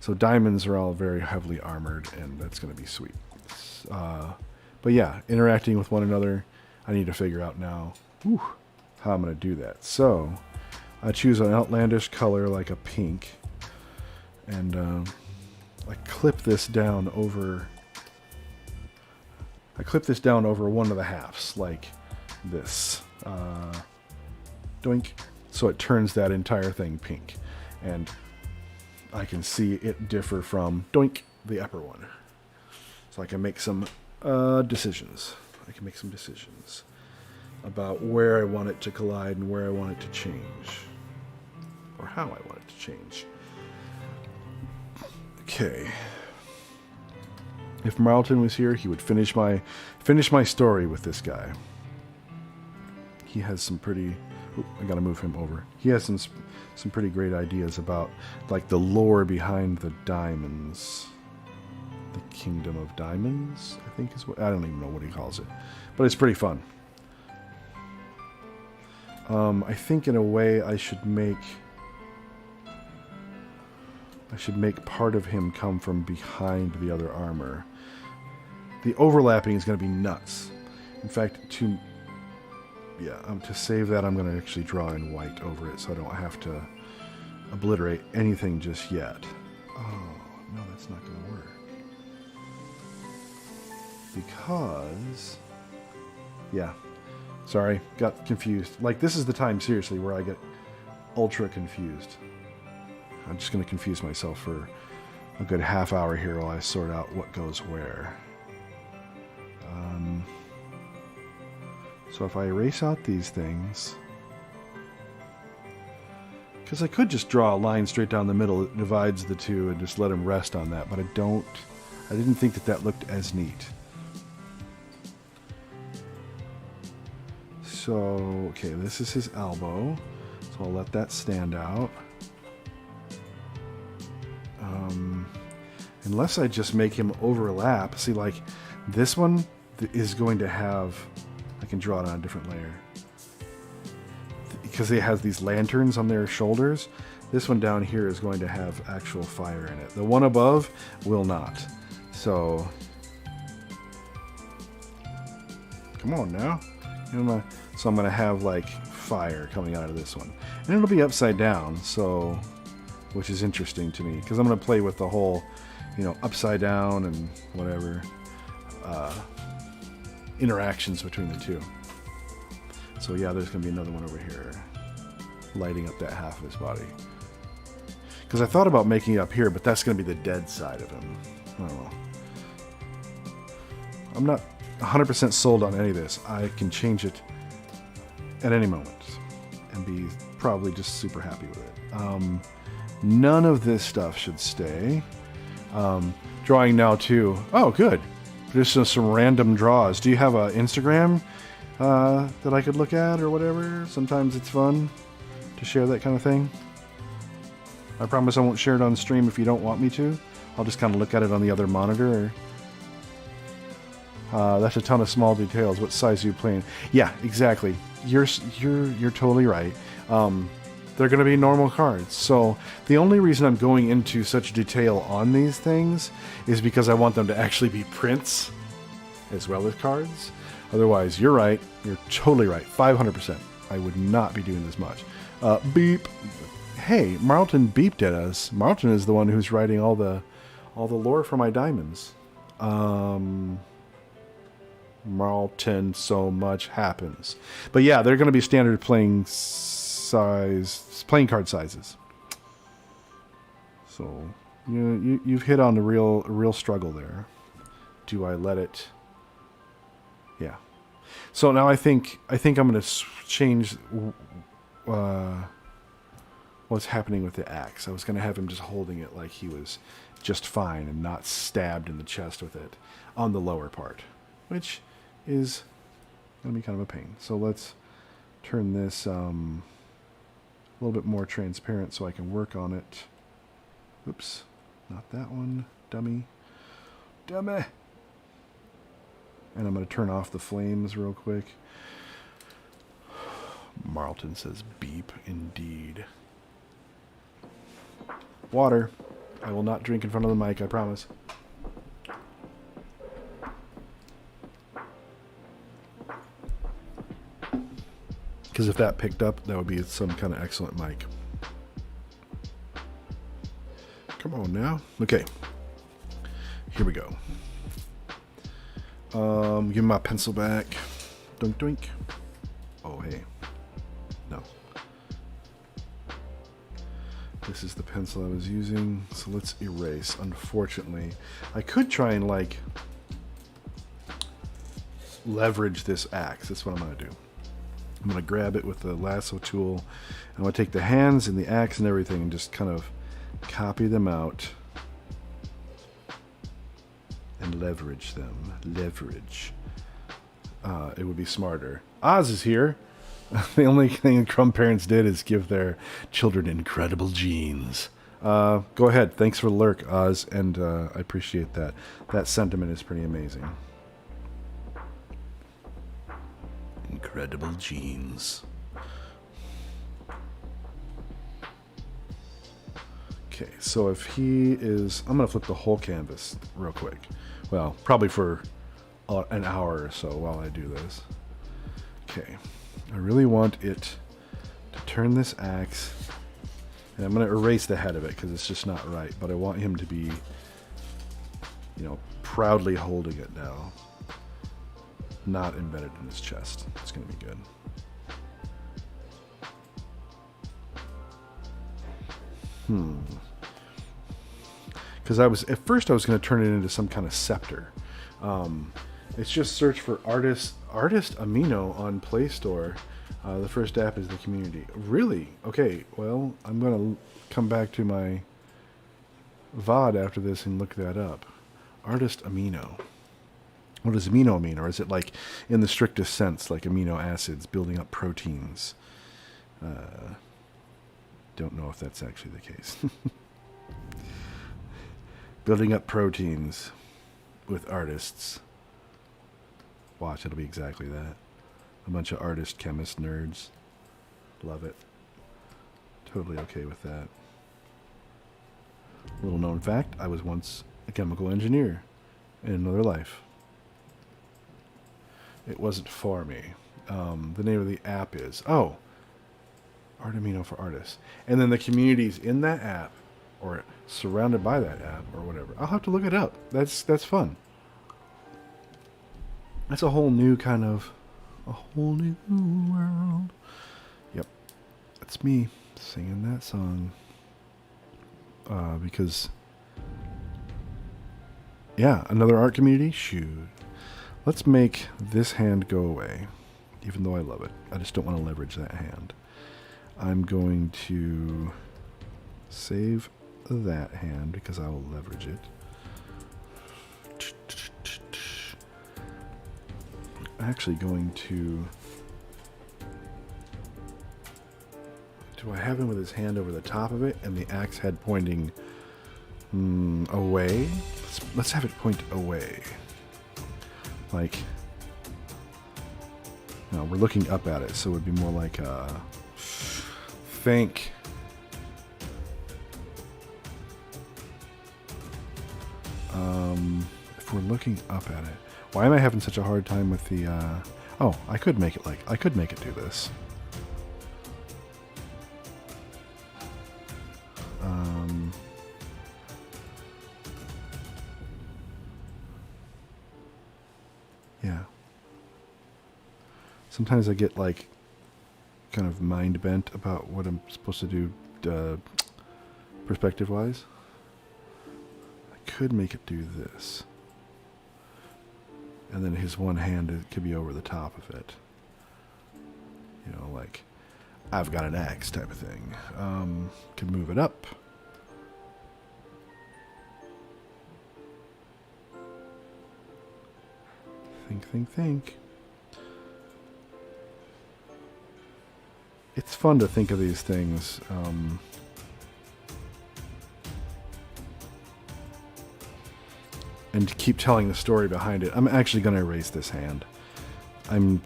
So diamonds are all very heavily armored, and that's going to be sweet. But yeah, interacting with one another, I need to figure out now how I'm going to do that. So I choose an outlandish color like a pink. And I clip this down over one of the halves, like this. Doink. So it turns that entire thing pink. And I can see it differ from doink, the upper one. So I can make some decisions. About where I want it to collide and where I want it to change. Or how I want it to change. Okay. If Marlton was here, he would finish my story with this guy. He has some pretty... I gotta move him over. He has some pretty great ideas about like the lore behind the diamonds. The Kingdom of Diamonds, I think is what... I don't even know what he calls it. But it's pretty fun. I think in a way I should make part of him come from behind the other armor. The overlapping is going to be nuts. In fact, to save that, I'm going to actually draw in white over it so I don't have to obliterate anything just yet. Oh, no, that's not going to work. Because... yeah. Sorry, got confused. Like, this is the time, seriously, where I get ultra confused. I'm just going to confuse myself for a good half hour here while I sort out what goes where. So if I erase out these things... because I could just draw a line straight down the middle that divides the two and just let them rest on that, but I didn't think that looked as neat. So, okay, this is his elbow, so I'll let that stand out. Unless I just make him overlap. See, like, this one is going to have... I can draw it on a different layer. Because it has these lanterns on their shoulders, this one down here is going to have actual fire in it. The one above will not. So... come on now. So I'm going to have, like, fire coming out of this one. And it'll be upside down, so... which is interesting to me, because I'm going to play with the whole, upside down and whatever interactions between the two. So yeah, there's going to be another one over here lighting up that half of his body. Because I thought about making it up here, but that's going to be the dead side of him. I don't know. I'm not 100% sold on any of this. I can change it at any moment and be probably just super happy with it. None of this stuff should stay. Drawing now too. Oh, good. Just some random draws. Do you have an Instagram that I could look at or whatever? Sometimes it's fun to share that kind of thing. I promise I won't share it on stream if you don't want me to. I'll just kind of look at it on the other monitor. That's a ton of small details. What size are you playing? Yeah, exactly. You're totally right. They're going to be normal cards. So the only reason I'm going into such detail on these things is because I want them to actually be prints as well as cards. Otherwise, you're right. You're totally right. 500%. I would not be doing this much. Beep. Hey, Marlton beeped at us. Marlton is the one who's writing all the lore for my diamonds. Marlton, so much happens. But yeah, they're going to be standard playing card sizes. So you've hit on the real struggle there. Do I let it? Yeah. So now I think I'm going to change what's happening with the axe. I was going to have him just holding it like he was just fine and not stabbed in the chest with it on the lower part, which is going to be kind of a pain. So let's turn this a little bit more transparent so I can work on it. Oops, not that one. Dummy. And I'm going to turn off the flames real quick. Marlton says beep indeed. Water. I will not drink in front of the mic, I promise. Because if that picked up, that would be some kind of excellent mic. Come on now. Okay. Here we go. Give me my pencil back. Doink doink. Oh, hey. No. This is the pencil I was using. So let's erase. Unfortunately, I could try and like leverage this axe. That's what I'm going to do. I'm going to grab it with the lasso tool. I'm going to take the hands and the axe and everything and just kind of copy them out and leverage them. Leverage. It would be smarter. Oz is here. The only thing Crumb parents did is give their children incredible genes. Go ahead. Thanks for the lurk, Oz, and I appreciate that. That sentiment is pretty amazing. Incredible genes. Okay, so if he is... I'm going to flip the whole canvas real quick. Well, probably for an hour or so while I do this. Okay, I really want it to turn this axe... And I'm going to erase the head of it because it's just not right. But I want him to be, you know, proudly holding it now. Not embedded in his chest. It's going to be good. Because at first I was going to turn it into some kind of scepter. It's just search for artist Amino on Play Store. The first app is the community. Really? Okay, well, I'm going to come back to my VOD after this and look that up. Artist Amino. What does amino mean? Or is it like, in the strictest sense, like amino acids building up proteins? Don't know if that's actually the case. Building up proteins with artists. Watch, it'll be exactly that. A bunch of artist, chemist, nerds. Love it. Totally okay with that. Little known fact, I was once a chemical engineer in another life. It wasn't for me. The name of the app is... Oh! Artamino for Artists. And then the communities in that app, or surrounded by that app, or whatever. I'll have to look it up. That's fun. That's a whole new kind of... A whole new world. Yep. That's me singing that song. Because... Yeah, another art community? Shoot. Let's make this hand go away. Even though I love it. I just don't want to leverage that hand. I'm going to save that hand because I will leverage it. I'm actually going to... Do I have him with his hand over the top of it and the axe head pointing away? Let's have it point away. Like... No, we're looking up at it, so it would be more like think. If we're looking up at it, why am I having such a hard time with the? Oh, I could make it do this. Yeah, Sometimes I get like kind of mind bent about what I'm supposed to do perspective wise. I could make it do this. And then his one hand could be over the top of it. You know, like, I've got an axe type of thing. Could move it up. Think. It's fun to think of these things. And to keep telling the story behind it. I'm actually going to erase this hand. In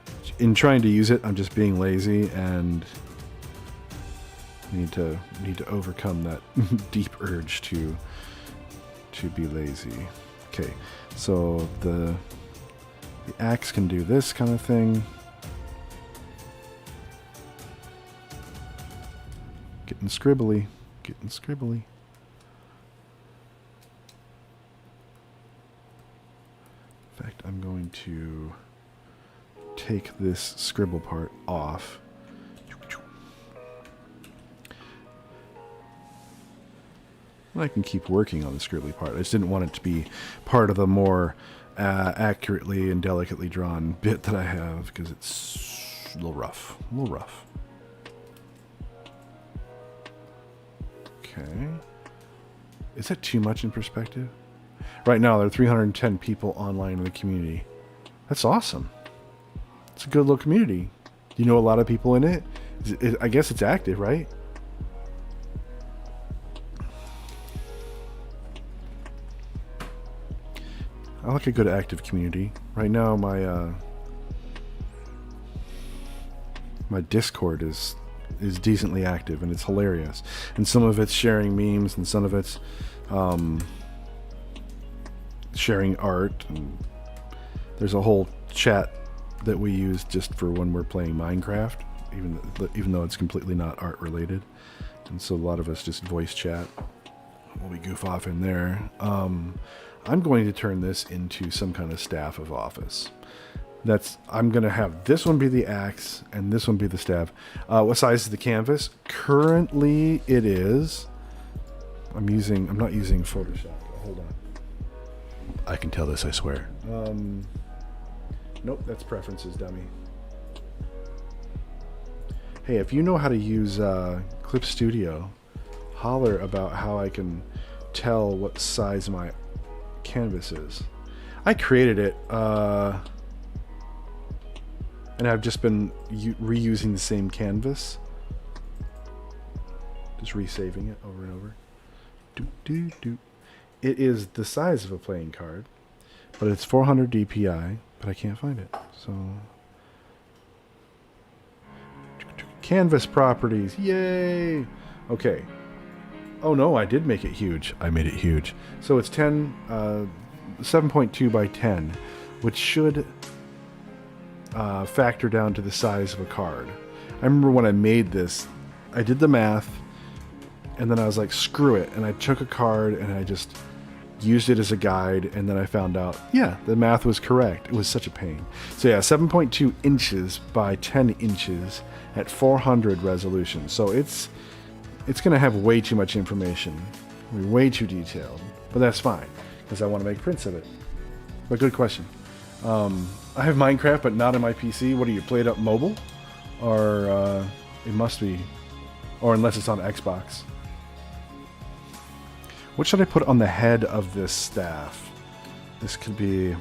trying to use it, I'm just being lazy and need to overcome that deep urge to be lazy. Okay, so the axe can do this kind of thing. Getting scribbly. In fact, I'm going to take this scribble part off. I can keep working on the scribbly part. I just didn't want it to be part of the more accurately and delicately drawn bit that I have, because it's a little rough. Okay. Is that too much in perspective? Right now, there are 310 people online in the community. That's awesome. It's a good little community. You know a lot of people in it? I guess it's active, right? I like a good active community. Right now, my Discord is decently active, and it's hilarious. And some of it's sharing memes, and some of it's sharing art. And there's a whole chat that we use just for when we're playing Minecraft, even though it's completely not art related. And so a lot of us just voice chat. We goof off in there. I'm going to turn this into some kind of staff of office. I'm going to have this one be the axe and this one be the staff. What size is the canvas? Currently it is. I'm not using Photoshop. Hold on. I can tell this, I swear. Nope, that's preferences, dummy. Hey, if you know how to use Clip Studio, holler about how I can tell what size my canvas is. I created it, and I've just been reusing the same canvas, just resaving it over and over. It is the size of a playing card, but it's 400 DPI, but I can't find it. So, canvas properties, yay! Okay. Oh no, I did make it huge. I made it huge. So it's 7.2 by 10, which should factor down to the size of a card. I remember when I made this, I did the math, and then I was like, screw it. And I took a card and I just used it as a guide, and then I found out, yeah, the math was correct. It was such a pain. So yeah, 7.2 inches by 10 inches at 400 resolution. So it's going to have way too much information. It'll be way too detailed. But that's fine, because I want to make prints of it. But good question. I have Minecraft, but not on my PC. What do you, play it up mobile? Or it must be. Or unless it's on Xbox. What should I put on the head of this staff? This could be...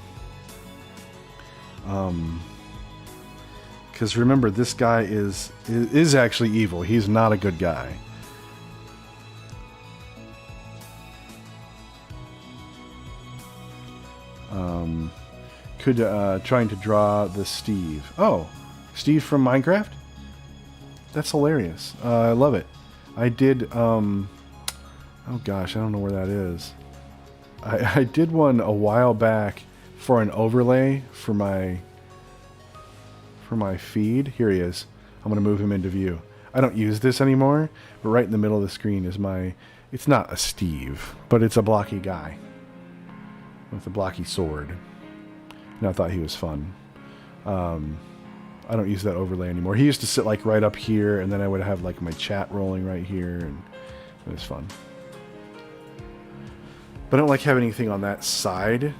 because remember, this guy is actually evil. He's not a good guy. Trying to draw the Steve. Oh, Steve from Minecraft? That's hilarious. I love it. I did, oh gosh, I don't know where that is. I did one a while back for an overlay for my feed. Here he is. I'm going to move him into view. I don't use this anymore, but right in the middle of the screen is it's not a Steve, but it's a blocky guy with a blocky sword. And I thought he was fun. I don't use that overlay anymore. He used to sit like right up here, and then I would have like my chat rolling right here, and it was fun. But I don't like having anything on that side.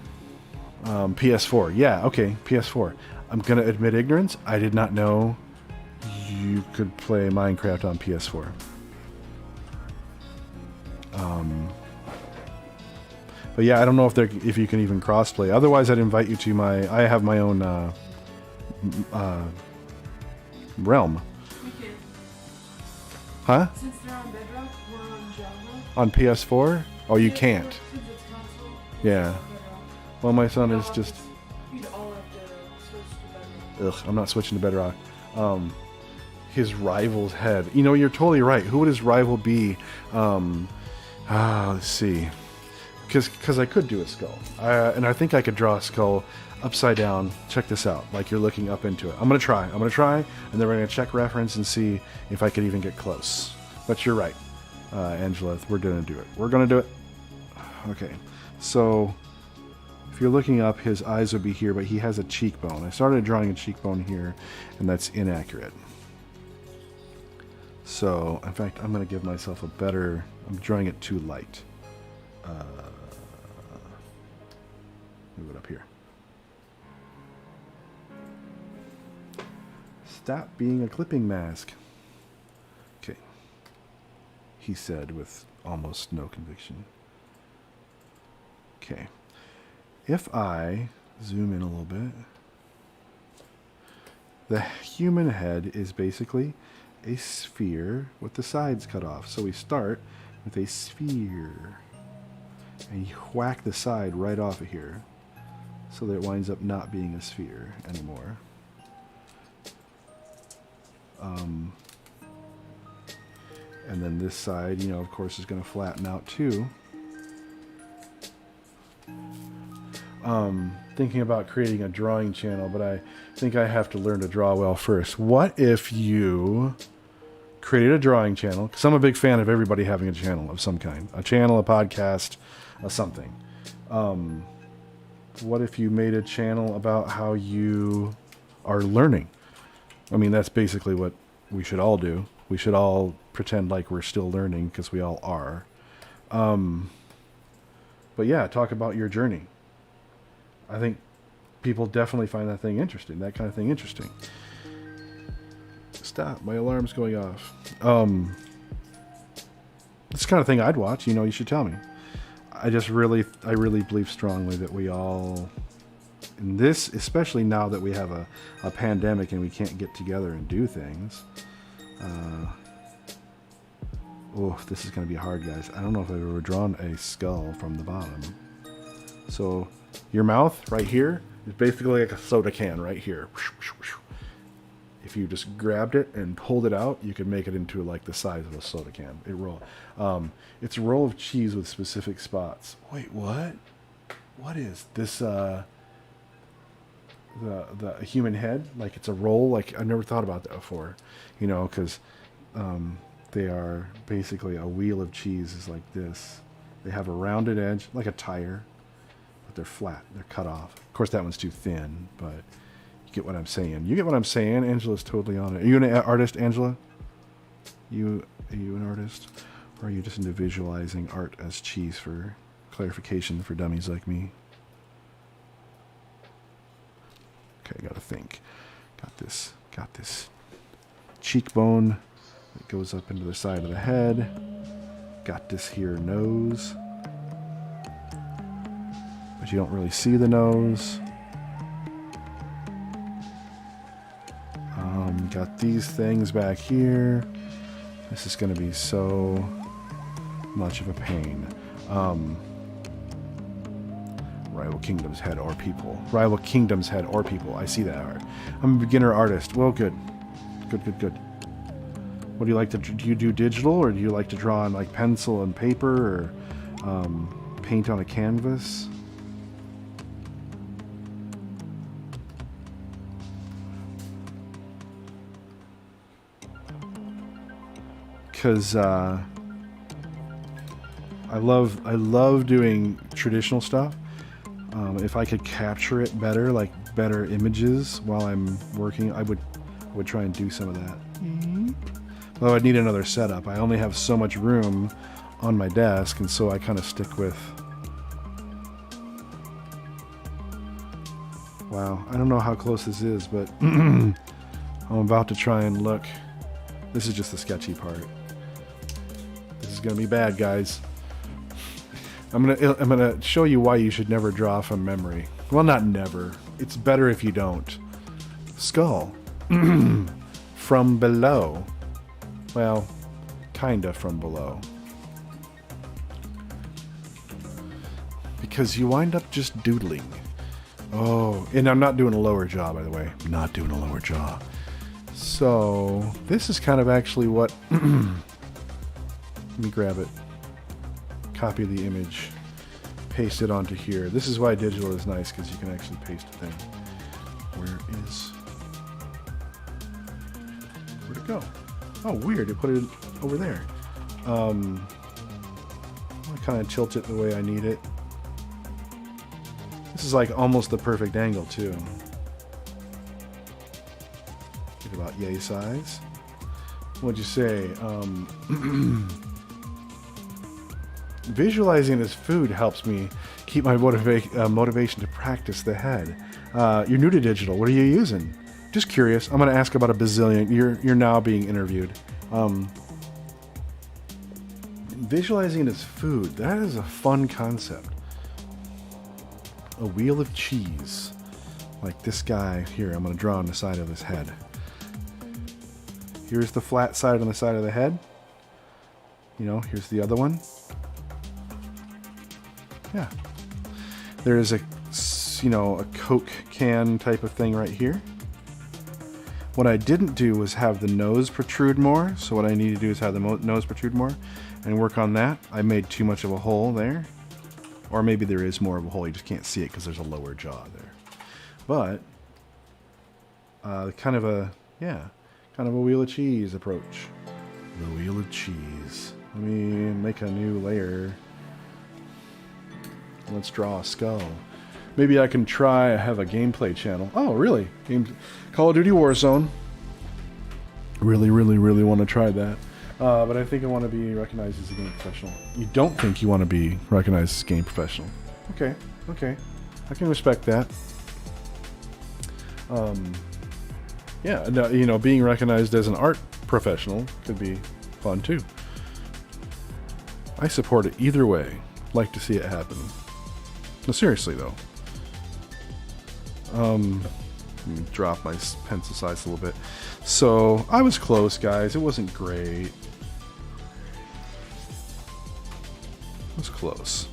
PS4. Yeah, okay, PS4. I'm going to admit ignorance. I did not know you could play Minecraft on PS4. But yeah, I don't know if you can even crossplay. Otherwise, I'd invite you to I have my own realm. We can. Huh? Since they're on Bedrock, we're on Java. On PS4? Oh, you can't. Since it's console, Yeah. it's on Bedrock. Well, my son You'd is all just... You'd all have to switch to Bedrock. Ugh, I'm not switching to Bedrock. His rival's head. You know, you're totally right. Who would his rival be? Let's see. Because I could do a skull. And I think I could draw a skull upside down. Check this out. Like you're looking up into it. I'm going to try. And then we're going to check reference and see if I could even get close. But you're right, Angela. We're going to do it. We're going to do it. Okay. So if you're looking up, his eyes would be here, but he has a cheekbone. I started drawing a cheekbone here, and that's inaccurate. So, in fact, I'm going to give myself a better... I'm drawing it too light. Move it up here. Stop being a clipping mask. Okay. He said with almost no conviction. Okay. If I zoom in a little bit, the human head is basically a sphere with the sides cut off. So we start with a sphere. And you whack the side right off of here so that it winds up not being a sphere anymore. And then this side, you know, of course, is going to flatten out too. Thinking about creating a drawing channel, but I think I have to learn to draw well first. What if you created a drawing channel? Because I'm a big fan of everybody having a channel of some kind. A channel, a podcast, a something. What if you made a channel about how you are learning? I mean, that's basically what we should all do. We should all pretend like we're still learning, because we all are. But yeah, talk about your journey. I think people definitely find that kind of thing interesting. Stop, my alarm's going off. It's the kind of thing I'd watch, you know, you should tell me. I really believe strongly that we all, in this, especially now that we have a pandemic and we can't get together and do things. This is going to be hard, guys. I don't know if I've ever drawn a skull from the bottom. So your mouth right here is basically like a soda can right here. If you just grabbed it and pulled it out, you could make it into like the size of a soda can. It's a roll of cheese with specific spots. Wait, what? What is this? The human head? Like it's a roll? Like I've never thought about that before. You know, because they are basically a wheel of cheese is like this. They have a rounded edge, like a tire, but they're flat. They're cut off. Of course, that one's too thin, but you get what I'm saying. You get what I'm saying? Angela's totally on it. Are you an artist, Angela? Are you an artist? Or are you just into visualizing art as cheese for clarification for dummies like me? Okay, I gotta think. Got this cheekbone that goes up into the side of the head. Got this here nose. But you don't really see the nose. Got these things back here. This is going to be so much of a pain. Rival Kingdom's head or people. Rival Kingdom's head or people. I see that art. I'm a beginner artist. Well, good. Good. What do you like to do? You do digital, or do you like to draw on like pencil and paper, or paint on a canvas? Because I love doing traditional stuff. If I could capture it better, like better images while I'm working, I would I would try and do some of that. Though I'd need another setup. I only have so much room on my desk, and so I kind of stick with... Wow, I don't know how close this is, but I'm about to try and look. This is just the sketchy part. This is gonna be bad, guys. I'm gonna show you why you should never draw from memory. Well, not never. It's better if you don't. Skull. From below. Well, kinda from below. Because you wind up just doodling. Oh, and I'm not doing a lower jaw, by the way. I'm not doing a lower jaw. So, this is kind of actually what... Let me grab it. Copy the image. Paste it onto here. This is why digital is nice, because you can actually paste a thing. Where'd it go? Oh, weird. It put it over there. I kind of tilt it the way I need it. This is like almost the perfect angle too. Get about yay size. What'd you say? Visualizing this food helps me keep my motivation to practice the head. You're new to digital. What are you using? Just curious. I'm going to ask about a bazillion. You're now being interviewed. Visualizing as food. That is a fun concept. A wheel of cheese. Like this guy here. I'm going to draw on the side of his head. Here's the flat side on the side of the head. You know, here's the other one. Yeah. There is a, you know, a Coke can type of thing right here. What I didn't do was have the nose protrude more. So what I need to do is have the nose protrude more and work on that. I made too much of a hole there. Or maybe there is more of a hole. You just can't see it because there's a lower jaw there. But kind of a wheel of cheese approach. The wheel of cheese. Let me make a new layer. Let's draw a skull. Maybe I can try have a gameplay channel. Oh, really? Call of Duty Warzone. Really, really, really want to try that. But I think I want to be recognized as a game professional. You don't think you want to be recognized as a game professional? Okay, okay. I can respect that. Yeah, no, you know, being recognized as an art professional could be fun too. I support it either way. Like to see it happen. No, seriously though. Let me drop my pencil size a little bit. So I was close, guys. It wasn't great. It was close.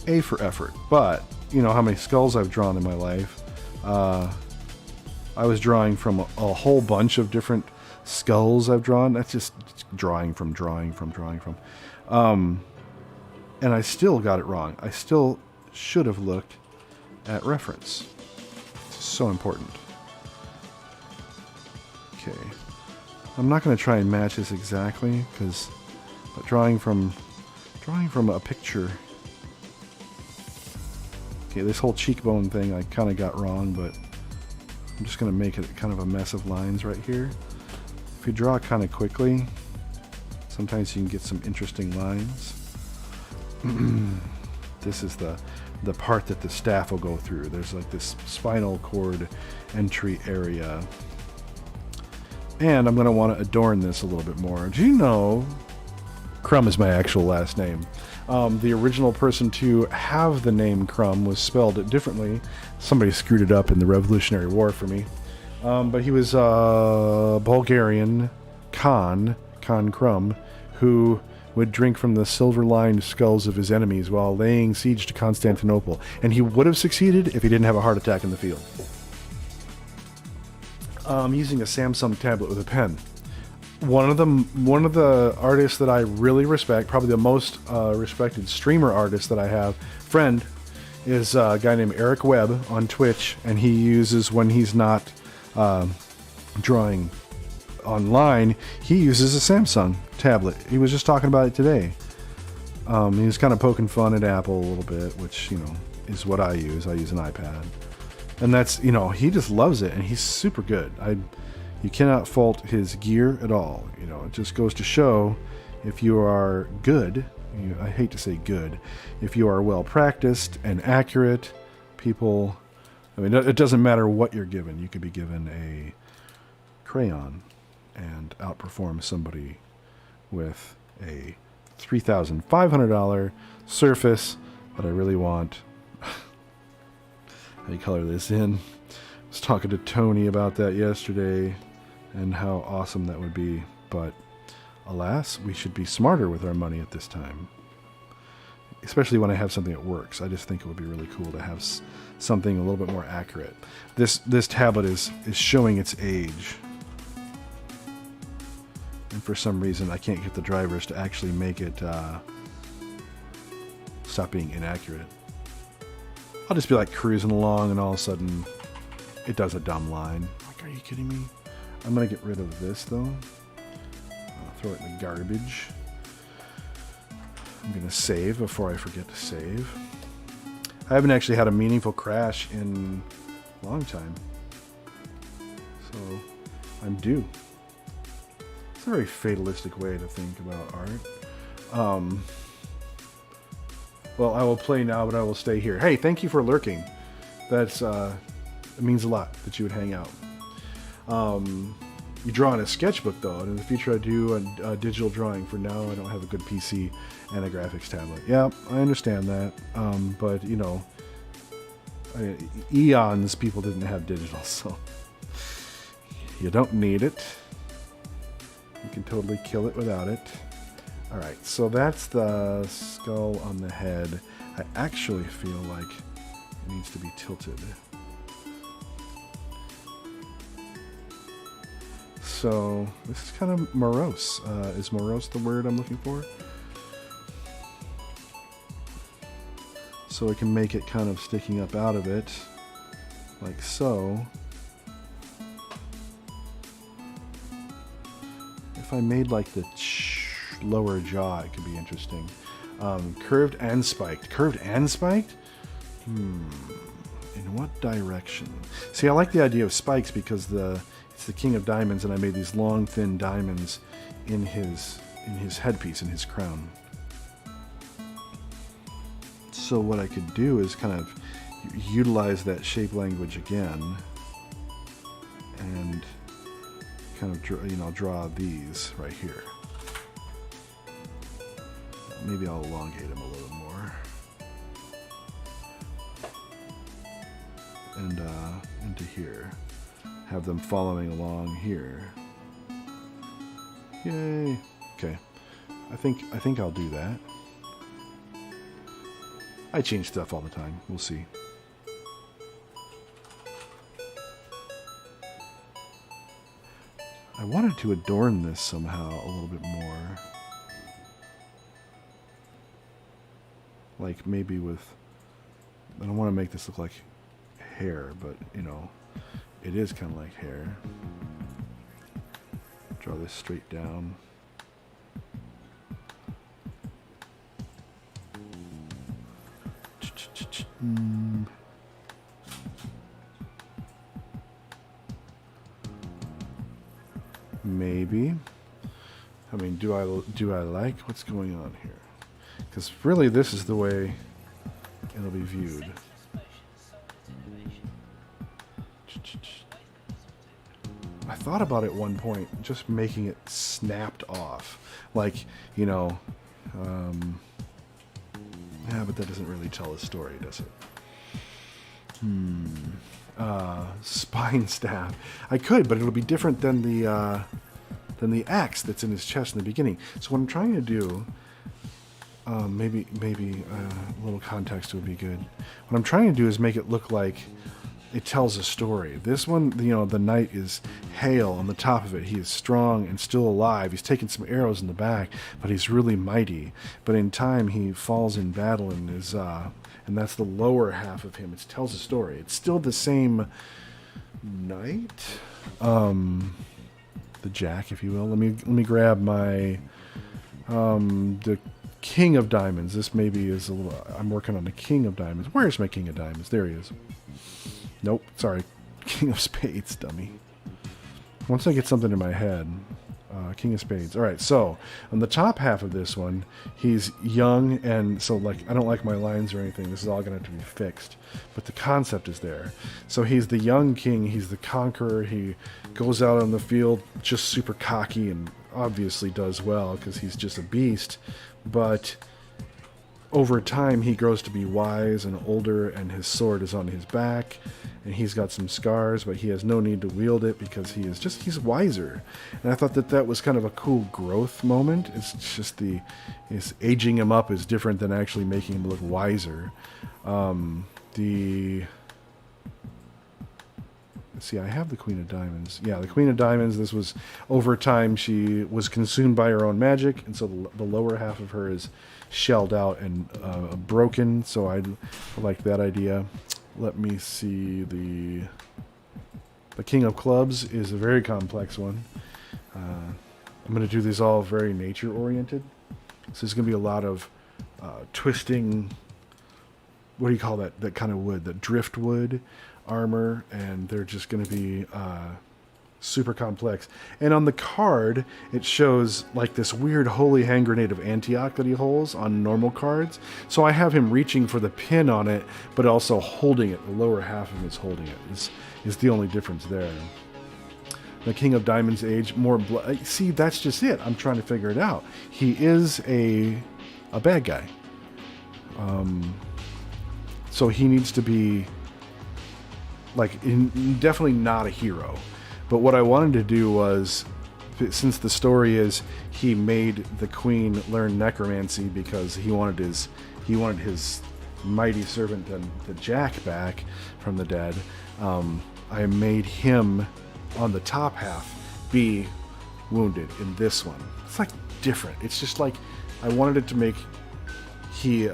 A for effort, but you know how many skulls I've drawn in my life. I was drawing from a whole bunch of different skulls I've drawn. That's just drawing from. And I still got it wrong. I still should have looked at reference. It's so important. Okay. I'm not going to try and match this exactly, because drawing from a picture. Okay, this whole cheekbone thing I kind of got wrong, but I'm just going to make it kind of a mess of lines right here. If you draw kind of quickly, sometimes you can get some interesting lines. This is the part that the staff will go through. There's like this spinal cord entry area. And I'm going to want to adorn this a little bit more. Do you know Crumb is my actual last name? The original person to have the name Crumb was spelled differently. Somebody screwed it up in the Revolutionary War for me. But he was a Bulgarian Khan Crumb, who would drink from the silver-lined skulls of his enemies while laying siege to Constantinople. And he would have succeeded if he didn't have a heart attack in the field. I'm using a Samsung tablet with a pen. One of the artists that I really respect, probably the most respected streamer artist that I have, friend, is a guy named Eric Webb on Twitch, and he uses, when he's not drawing online, he uses a Samsung tablet. He was just talking about it today. He was kind of poking fun at Apple a little bit, which, you know, is what I use. I use an iPad. And that's, he just loves it, and he's super good. You cannot fault his gear at all. It just goes to show, if you are good, I hate to say good, if you are well practiced and accurate, people, it doesn't matter what you're given. You could be given a crayon and outperform somebody with a $3,500 Surface that I really want. How do you color this in? I was talking to Tony about that yesterday and how awesome that would be. But alas, we should be smarter with our money at this time. Especially when I have something that works. I just think it would be really cool to have something a little bit more accurate. This tablet is showing its age. And for some reason, I can't get the drivers to actually make it stop being inaccurate. I'll just be like cruising along, and all of a sudden, it does a dumb line. Like, are you kidding me? I'm going to get rid of this, though. I'll throw it in the garbage. I'm going to save before I forget to save. I haven't actually had a meaningful crash in a long time. So, I'm due. It's a very fatalistic way to think about art. Well, I will play now, but I will stay here. Hey, thank you for lurking. It means a lot that you would hang out. You draw in a sketchbook, though, and in the future I do a digital drawing. For now, I don't have a good PC and a graphics tablet. Yeah, I understand that. But, eons people didn't have digital, so you don't need it. You can totally kill it without it. Alright, so that's the skull on the head. I actually feel like it needs to be tilted. So, this is kind of morose. Is morose the word I'm looking for? So I can make it kind of sticking up out of it, like so. If I made like the lower jaw, it could be interesting. Curved and spiked. Curved and spiked? In what direction? See, I like the idea of spikes because it's the King of Diamonds, and I made these long, thin diamonds in his headpiece, in his crown. So what I could do is kind of utilize that shape language again, and kind of draw these right here. Maybe I'll elongate them a little more. And into here. Have them following along here. Yay. Okay. I think I'll do that. I change stuff all the time. We'll see. I wanted to adorn this somehow a little bit more. Like maybe with, I don't want to make this look like hair, but it is kind of like hair. Draw this straight down. Maybe. I mean, do I like what's going on here? Because really, this is the way it'll be viewed. I thought about at one point just making it snapped off. Like, yeah, but that doesn't really tell a story, does it? Spine stab. I could, but it'll be different than the axe that's in his chest in the beginning. So what I'm trying to do, maybe a little context would be good. What I'm trying to do is make it look like it tells a story. This one, the knight is hale on the top of it. He is strong and still alive. He's taken some arrows in the back, but he's really mighty. But in time, he falls in battle and is, and that's the lower half of him. It tells a story. It's still the same knight, the jack, if you will. Let me grab my, the King of Diamonds. This maybe is a little. I'm working on the King of Diamonds. Where's my King of Diamonds? There he is. Nope, sorry. King of Spades, dummy. Once I get something in my head, King of Spades. All right, so on the top half of this one, he's young, and so like I don't like my lines or anything. This is all going to have to be fixed, but the concept is there. So he's the young king. He's the conqueror. He goes out on the field just super cocky and obviously does well because he's just a beast. But over time, he grows to be wise and older, and his sword is on his back, and he's got some scars, but he has no need to wield it because he's wiser. And I thought that was kind of a cool growth moment. It's just his aging him up is different than actually making him look wiser. See, I have the Queen of Diamonds. Yeah, the Queen of Diamonds, this was over time. She was consumed by her own magic, and so the lower half of her is shelled out and broken, so I like that idea. Let me see. The King of Clubs is a very complex one. I'm going to do these all very nature-oriented. So there's going to be a lot of twisting, what do you call that kind of wood? The driftwood armor, and they're just going to be super complex. And on the card, it shows like this weird holy hand grenade of Antioch that he holds on normal cards. So I have him reaching for the pin on it, but also holding it. The lower half of him is holding it. Is the only difference there. The King of Diamonds age, more blood. See, that's just it. I'm trying to figure it out. He is a bad guy. So he needs to be definitely not a hero. But what I wanted to do was, since the story is he made the queen learn necromancy because he wanted his mighty servant, the Jack, back from the dead, I made him on the top half be wounded in this one. It's like different. It's just like I wanted it to make he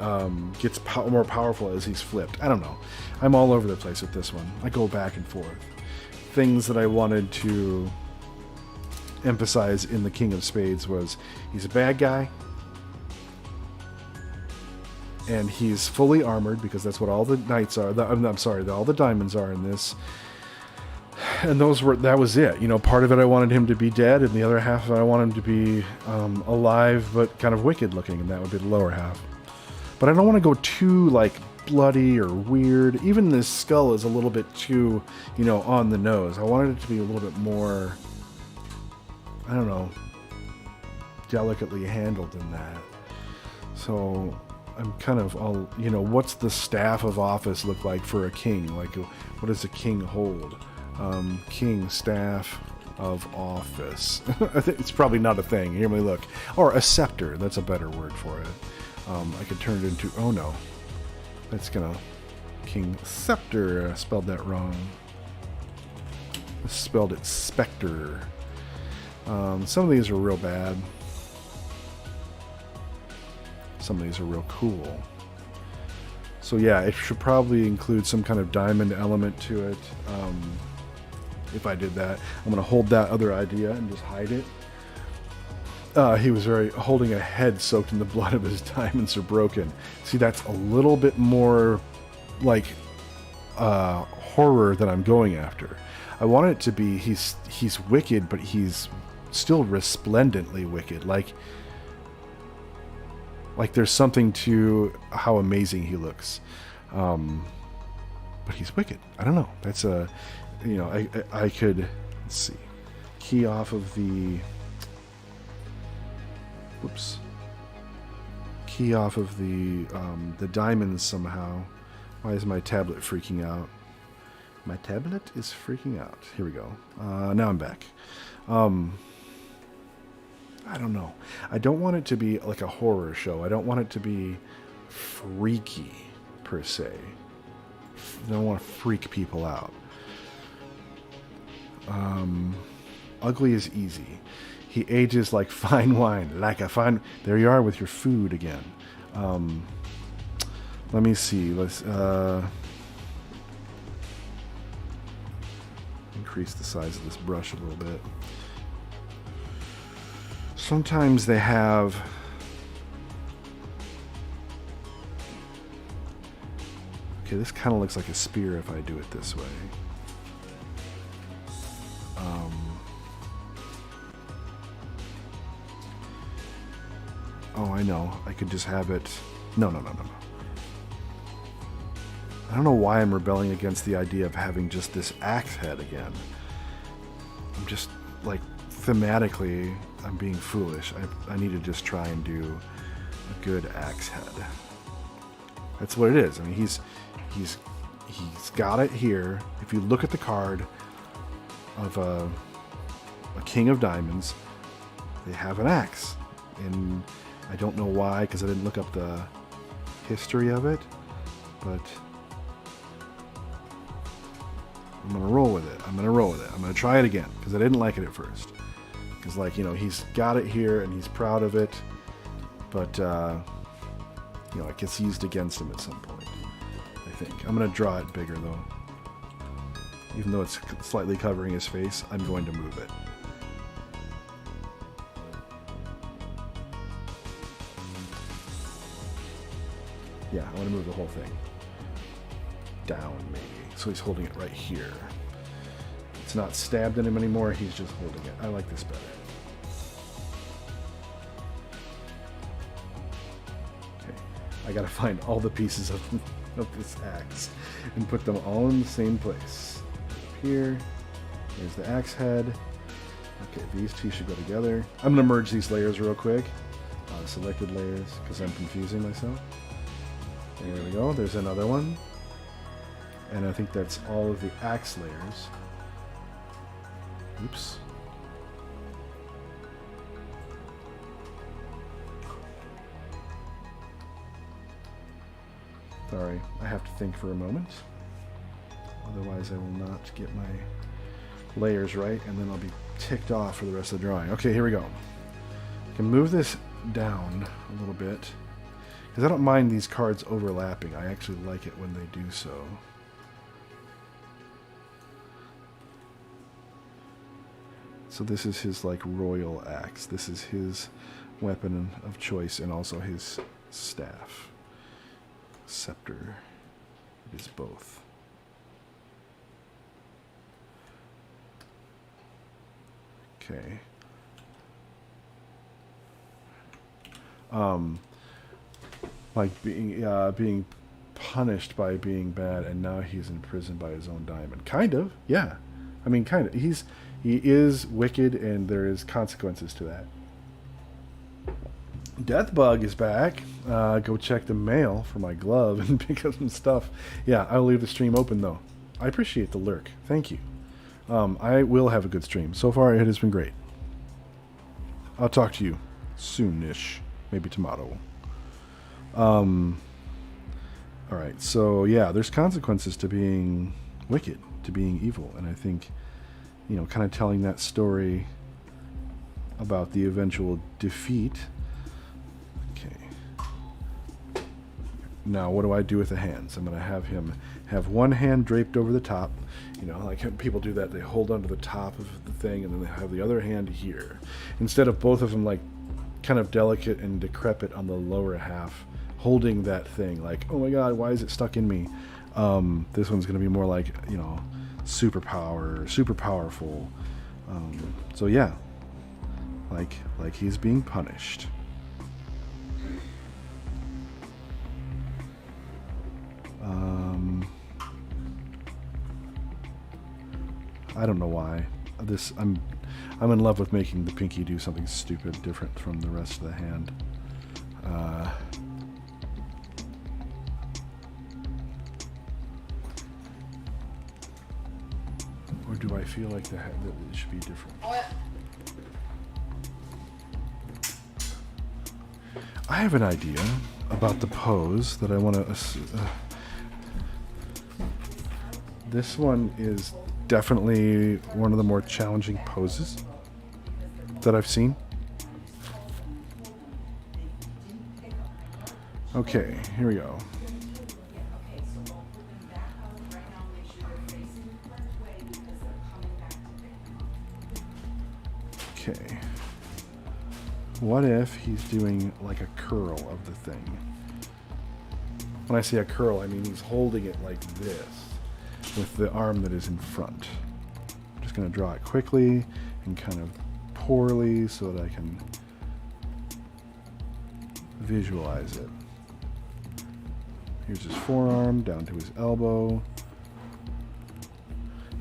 gets more powerful as he's flipped. I don't know. I'm all over the place with this one. I go back and forth. Things that I wanted to emphasize in the King of Spades was he's a bad guy, and he's fully armored because that's what all the knights are. All the diamonds are in this. And that was it. You know, part of it I wanted him to be dead, and the other half I wanted him to be alive but kind of wicked looking, and that would be the lower half. But I don't want to go too bloody or weird. Even this skull is a little bit too, on the nose. I wanted it to be a little bit more, I don't know, delicately handled than that. So I'm kind of all, what's the staff of office look like for a king? Like, what does a king hold? King staff of office. I think it's probably not a thing. Here we look. Or a scepter. That's a better word for it. I could turn it into, oh no. That's gonna, King Scepter. I spelled that wrong. I spelled it Spectre. Some of these are real bad. Some of these are real cool. So yeah, it should probably include some kind of diamond element to it. If I did that, I'm gonna hold that other idea and just hide it. He was holding a head soaked in the blood of his diamonds are broken. See, that's a little bit more like horror that I'm going after. I want it to be he's wicked, but he's still resplendently wicked. Like there's something to how amazing he looks. But he's wicked. I don't know. That's I could, let's see, key off of the. Whoops. Key off of the diamonds somehow. Why is my tablet freaking out? My tablet is freaking out. Here we go. Now I'm back. I don't know. I don't want it to be like a horror show. I don't want it to be freaky, per se. I don't want to freak people out. Ugly is easy. He ages like fine wine, there you are with your food again. Let me see. Let's increase the size of this brush a little bit. Sometimes they have Okay, this kind of looks like a spear if I do it this way. Oh, I know. I could just have it... No. I don't know why I'm rebelling against the idea of having just this axe head again. I'm just, like, thematically, I'm being foolish. I need to just try and do a good axe head. That's what it is. I mean, he's got it here. If you look at the card of a King of Diamonds, they have an axe. And I don't know why, because I didn't look up the history of it, but I'm going to roll with it. I'm going to try it again, because I didn't like it at first. Because, like, you know, he's got it here, and he's proud of it, but, you know, it gets used against him at some point, I think. I'm going to draw it bigger, though. Even though it's slightly covering his face, I'm going to move it. Yeah, I want to move the whole thing down, maybe. So he's holding it right here. It's not stabbed in him anymore, he's just holding it. I like this better. Okay, I gotta find all the pieces of this axe and put them all in the same place. Up here, there's the axe head. Okay, these two should go together. I'm gonna merge these layers real quick. Selected layers, because I'm confusing myself. There we go, there's another one. And I think that's all of the axe layers. Oops. Sorry, I have to think for a moment. Otherwise I will not get my layers right, and then I'll be ticked off for the rest of the drawing. Okay, here we go. I can move this down a little bit, because I don't mind these cards overlapping. I actually like it when they do so. So this is his, like, royal axe. This is his weapon of choice, and also his staff. Scepter. It is both. Okay. Like being punished by being bad, and now he's imprisoned by his own diamond. Kind of, yeah. I mean, kind of. He is wicked, and there is consequences to that. Deathbug is back. Go check the mail for my glove and pick up some stuff. Yeah, I'll leave the stream open, though. I appreciate the lurk. Thank you. I will have a good stream. So far, it has been great. I'll talk to you soon-ish. Maybe tomorrow. Alright, so yeah, there's consequences to being wicked, to being evil, and I think, you know, kind of telling that story about the eventual defeat. Okay. Now, what do I do with the hands? I'm going to have him have one hand draped over the top. You know, like people do that. They hold onto the top of the thing, and then they have the other hand here. Instead of both of them, like, kind of delicate and decrepit on the lower half, holding that thing, like, oh my god, why is it stuck in me? This one's going to be more like, you know, super powerful. So yeah, like he's being punished. I don't know why. I'm in love with making the pinky do something stupid different from the rest of the hand. Or do I feel like that it should be different? I have an idea about the pose that I want to... this one is definitely one of the more challenging poses that I've seen. Okay, here we go. Okay. What if he's doing like a curl of the thing? When I say a curl, I mean he's holding it like this with the arm that is in front. I'm just going to draw it quickly and kind of poorly so that I can visualize it. Here's his forearm down to his elbow.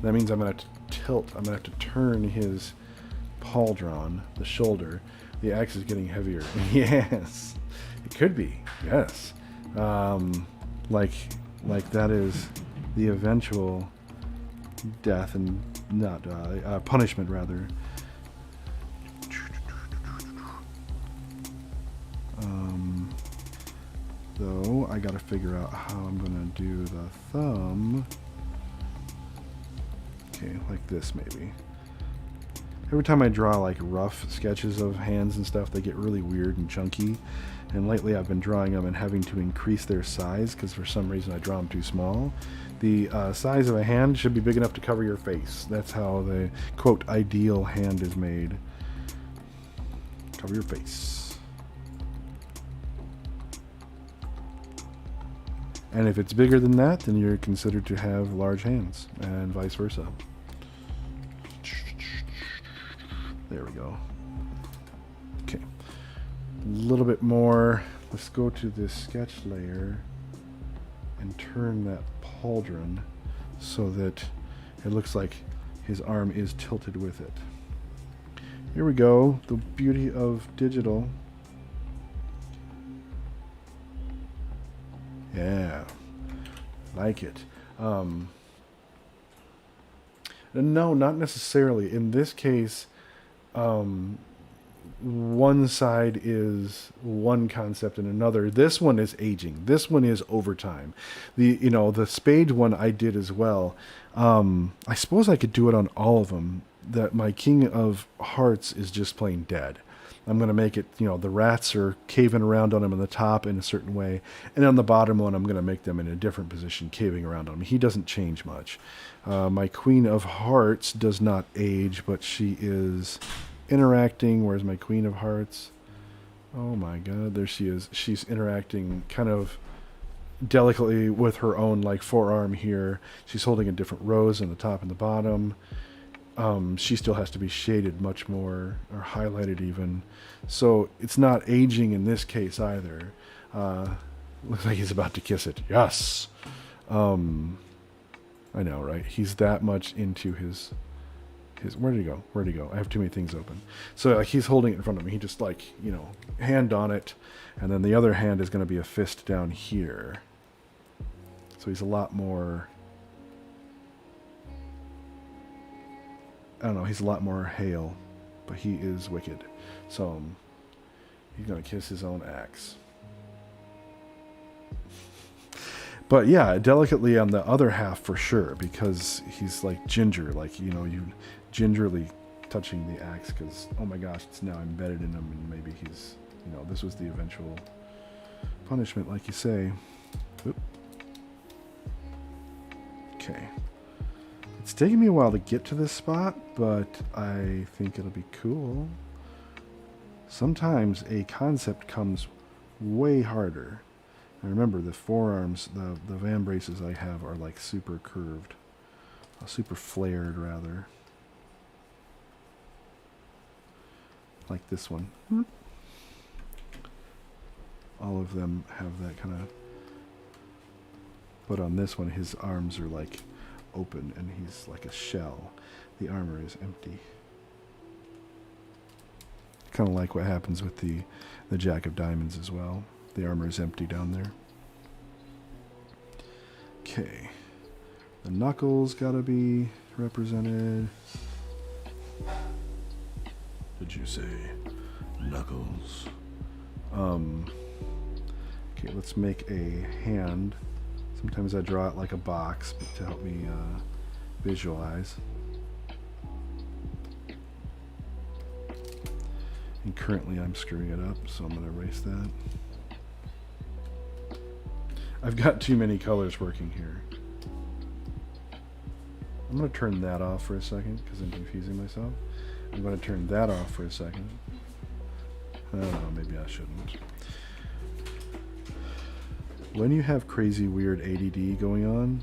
That means I'm going to tilt. I'm going to have to turn his pauldron, the shoulder. The axe is getting heavier. Yes, it could be. Yes, like that is the eventual death and not punishment rather. Though I got to figure out how I'm going to do the thumb. Okay, like this maybe. Every time I draw like rough sketches of hands and stuff, they get really weird and chunky. And lately I've been drawing them and having to increase their size because for some reason I draw them too small. The size of a hand should be big enough to cover your face. That's how the, quote, ideal hand is made. Cover your face. And if it's bigger than that, then you're considered to have large hands, and vice versa. There we go. Okay. A little bit more. Let's go to this sketch layer and turn that pauldron so that it looks like his arm is tilted with it. Here we go. The beauty of digital. Yeah, like it. No, not necessarily. In this case, one side is one concept and another. This one is aging. This one is overtime. The spade one I did as well. I suppose I could do it on all of them. That my King of Hearts is just plain dead. I'm going to make it, the rats are caving around on him on the top in a certain way. And on the bottom one, I'm going to make them in a different position, caving around on him. He doesn't change much. My Queen of Hearts does not age, but she is interacting. Where's my Queen of Hearts? Oh my God, there she is. She's interacting kind of delicately with her own forearm here. She's holding a different rose on the top and the bottom. She still has to be shaded much more, or highlighted even. So it's not aging in this case either. Looks like he's about to kiss it. Yes! I know, right? He's that much into his... Where'd he go? Where'd he go? I have too many things open. So he's holding it in front of me. He just hand on it, and then the other hand is going to be a fist down here. So he's a lot more... I don't know, he's a lot more hale, but he is wicked. So he's going to kiss his own axe. But yeah, delicately on the other half for sure, because he's like ginger, you gingerly touching the axe because, oh my gosh, it's now embedded in him and maybe he's, this was the eventual punishment, like you say. Oop. Okay. It's taking me a while to get to this spot, but I think it'll be cool. Sometimes a concept comes way harder. And remember, the forearms, the van braces I have are super curved. Super flared, rather. Like this one. All of them have that kind of... But on this one, his arms are open and he's like a shell. The armor is empty. Kind of like what happens with the Jack of Diamonds as well. The armor is empty down there. Okay. The knuckles gotta be represented. Did you say knuckles? Okay, let's make a hand. Sometimes I draw it like a box to help me visualize. And currently I'm screwing it up, so I'm going to erase that. I've got too many colors working here. I'm going to turn that off for a second because I'm confusing myself. I'm going to turn that off for a second. I don't know, maybe I shouldn't. when you have crazy weird ADD going on,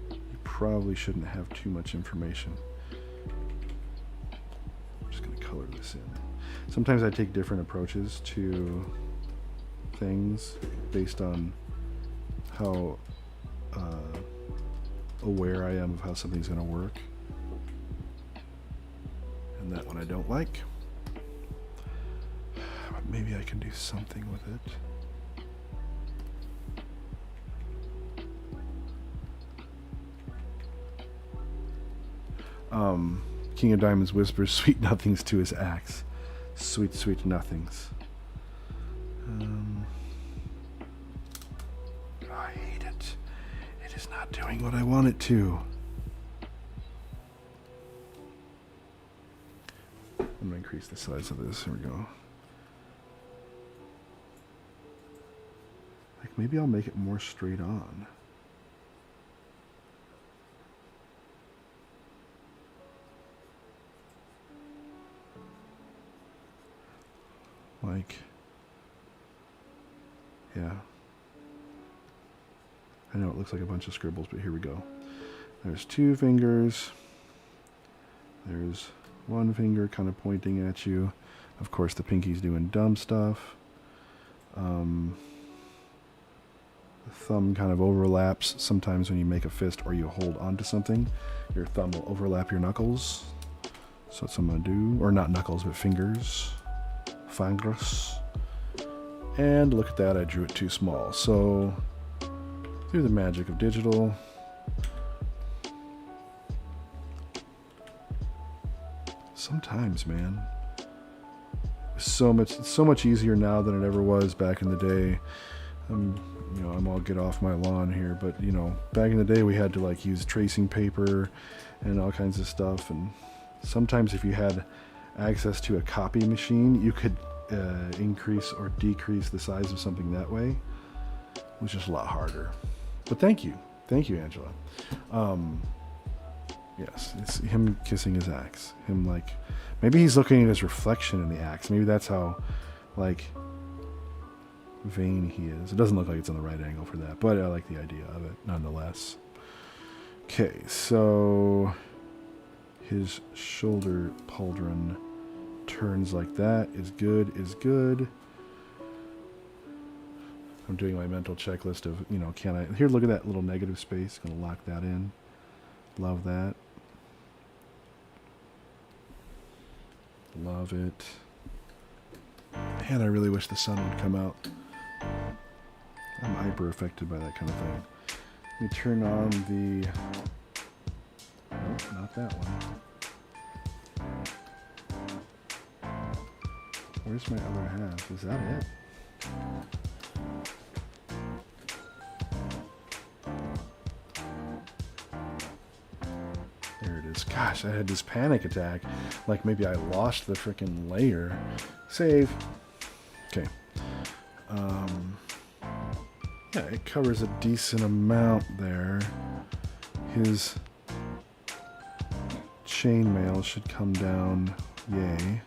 you probably shouldn't have too much information. I'm just going to color this in. Sometimes I take different approaches to things based on how aware I am of how something's going to work. And that one I don't like. But maybe I can do something with it. King of Diamonds whispers sweet nothings to his axe. Sweet, sweet nothings. I hate it. It is not doing what I want it to. I'm going to increase the size of this. Here we go. Like, maybe I'll make it more straight on. Like, yeah. I know it looks like a bunch of scribbles, but here we go. There's 2 fingers. There's 1 finger kind of pointing at you. Of course, the pinky's doing dumb stuff. The thumb kind of overlaps. Sometimes when you make a fist or you hold onto something, your thumb will overlap your knuckles. So that's what I'm going to do. Or not knuckles, but fingers. Fingers. And look at that, I drew it too small. So, through the magic of digital, sometimes, man, it's so much easier now than it ever was back in the day. I'm all get off my lawn here, but back in the day we had to like use tracing paper and all kinds of stuff, and sometimes if you had access to a copy machine, you could increase or decrease the size of something that way, which is a lot harder. But thank you, Angela. Yes, it's him kissing his axe. Him like, maybe he's looking at his reflection in the axe. Maybe that's how, like, vain he is. It doesn't look like it's on the right angle for that, but I like the idea of it nonetheless. Okay, so his shoulder pauldron turns like that. Is good. I'm doing my mental checklist of, can I... Here, look at that little negative space. Gonna lock that in. Love that. Love it. Man, I really wish the sun would come out. I'm hyper affected by that kind of thing. Let me turn on the... Nope, not that one. Where's my other half? Is that it? There it is. Gosh, I had this panic attack. Like maybe I lost the frickin' layer. Save. Okay. Yeah, it covers a decent amount there. His chainmail should come down. Yay.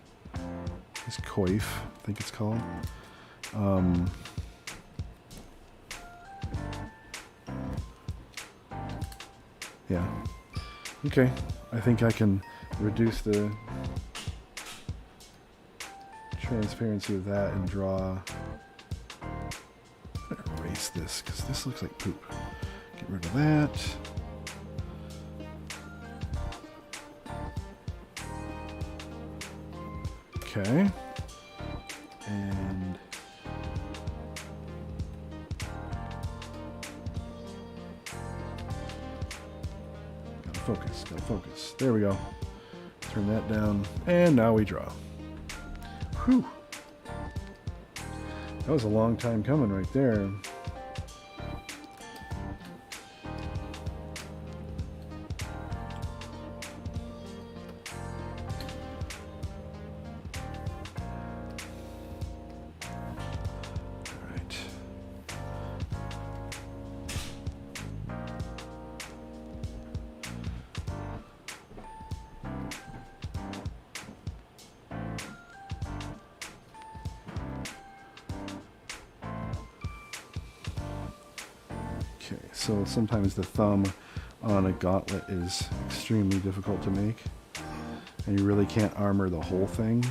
His coif, I think it's called. Yeah. Okay. I think I can reduce the transparency of that and draw. I'm gonna erase this because this looks like poop. Get rid of that. Okay. And gotta focus. There we go. Turn that down. And now we draw. Whew. That was a long time coming right there. Okay, so sometimes the thumb on a gauntlet is extremely difficult to make, and you really can't armor the whole thing.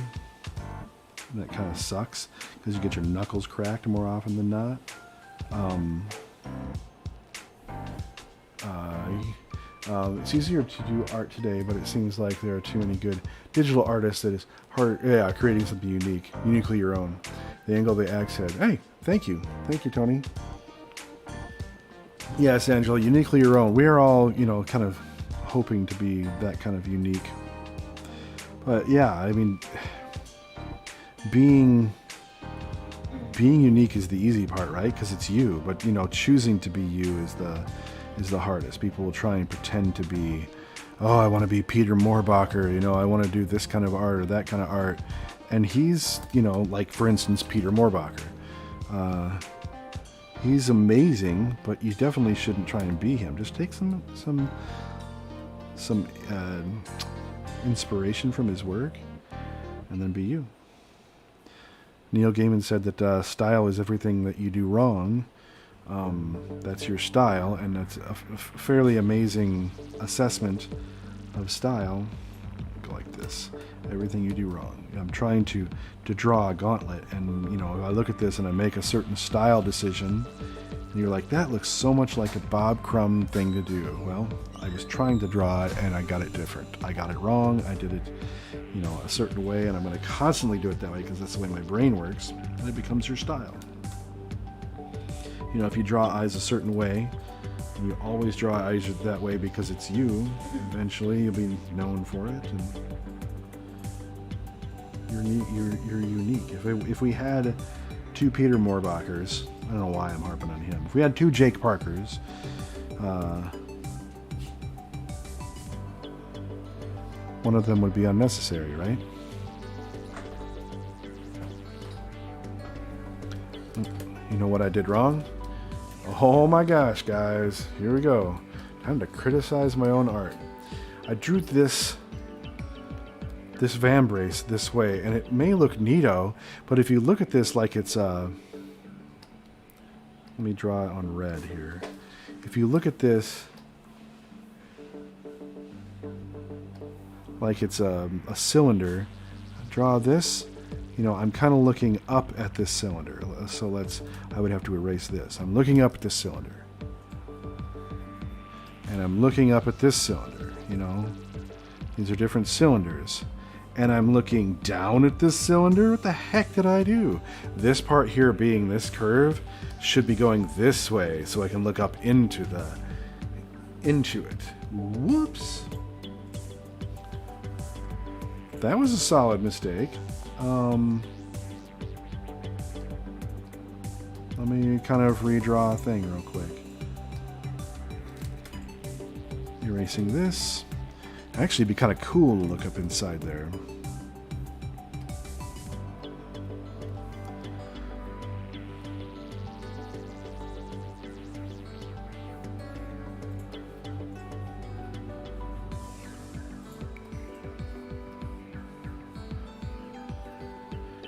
And that kind of sucks because you get your knuckles cracked more often than not. It's easier to do art today, but it seems like there are too many good digital artists that is hard. Yeah, creating something uniquely your own. The angle the axe head. Hey, thank you, Tony. Yes, Angela, uniquely your own. We are all, kind of hoping to be that kind of unique. But yeah, I mean, being unique is the easy part, right? Because it's you. But choosing to be you is the hardest. People will try and pretend to be, I want to be Peter Moorbacher. I want to do this kind of art or that kind of art, and he's, like for instance, Peter Moorbacher. He's amazing, but you definitely shouldn't try and be him. Just take some inspiration from his work, and then be you. Neil Gaiman said that style is everything that you do wrong. That's your style, and that's a fairly amazing assessment of style. Go like this. Everything you do wrong. I'm trying to draw a gauntlet, and I look at this and I make a certain style decision, and you're like, that looks so much like a Bob Crumb thing to do. Well, I was trying to draw it, and I got it different. I got it wrong. I did it, a certain way, and I'm going to constantly do it that way because that's the way my brain works, and it becomes your style. If you draw eyes a certain way, and you always draw eyes that way because it's you, eventually you'll be known for it, and you're unique. If we had two Peter Moorbachers, I don't know why I'm harping on him. If we had two Jake Parkers, one of them would be unnecessary, right? You know what I did wrong? Oh my gosh, guys. Here we go. Time to criticize my own art. I drew this vambrace this way, and it may look neato, but if you look at this like it's let me draw it on red here. If you look at this like it's a cylinder, draw this, I'm kind of looking up at this cylinder. So I would have to erase this. I'm looking up at this cylinder. And I'm looking up at this cylinder, These are different cylinders. And I'm looking down at this cylinder. What the heck did I do? This part here being this curve should be going this way so I can look up into it. Whoops. That was a solid mistake. Let me kind of redraw a thing real quick. Erasing this. Actually, it'd be kind of cool to look up inside there.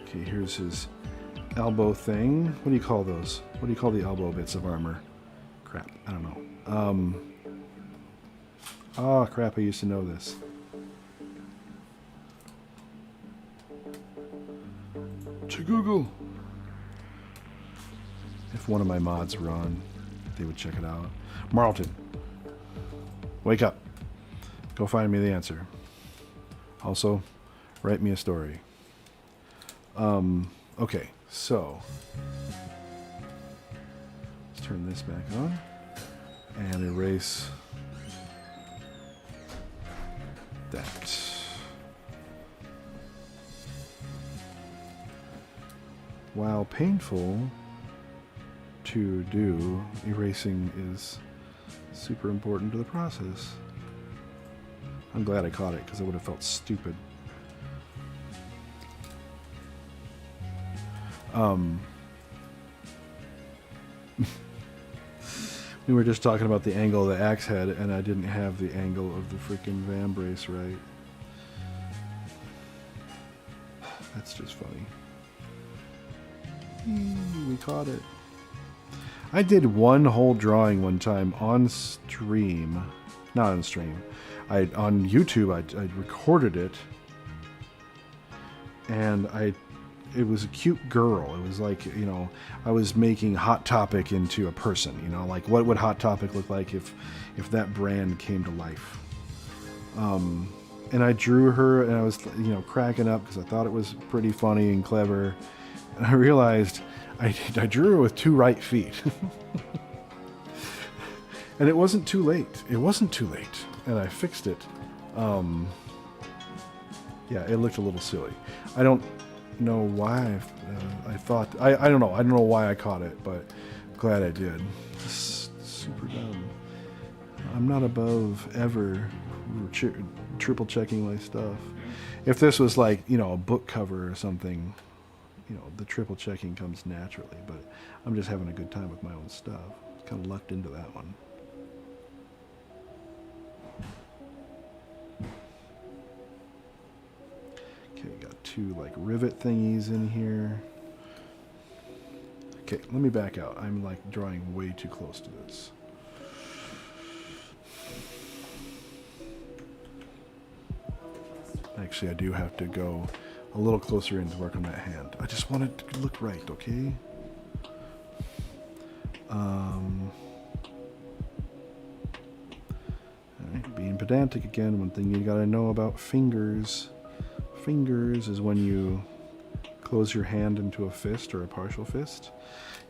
Okay, here's his elbow thing. What do you call those? What do you call the elbow bits of armor? Crap, I don't know. Oh, crap, I used to know this. To Google. If one of my mods were on, they would check it out. Marlton, wake up. Go find me the answer. Also, write me a story. Okay, so let's turn this back on and erase that. While painful to do, erasing is super important to the process. I'm glad I caught it because I would have felt stupid. We were just talking about the angle of the axe head, and I didn't have the angle of the freaking vambrace right. That's just funny. We caught it. I did one whole drawing one time on stream. Not on stream. On YouTube, I recorded it. And it was a cute girl. It was like, you know, I was making Hot Topic into a person, you know, like what would Hot Topic look like if that brand came to life. And I drew her, and I was, you know, cracking up because I thought it was pretty funny and clever. And I realized I drew her with 2 right feet. And it wasn't too late. It wasn't too late. And I fixed it. Yeah, it looked a little silly. I don't know why I thought... I don't know. I don't know why I caught it, but glad I did. Super dumb. I'm not above ever triple checking my stuff. If this was like, you know, a book cover or something, you know, the triple checking comes naturally, but I'm just having a good time with my own stuff. Kind of lucked into that one. Okay, got 2 like rivet thingies in here. Okay, let me back out. I'm like drawing way too close to this. Actually, I do have to go a little closer in to work on that hand. I just want it to look right, okay? Alright, being pedantic again. One thing you gotta know about fingers. Fingers is when you close your hand into a fist or a partial fist.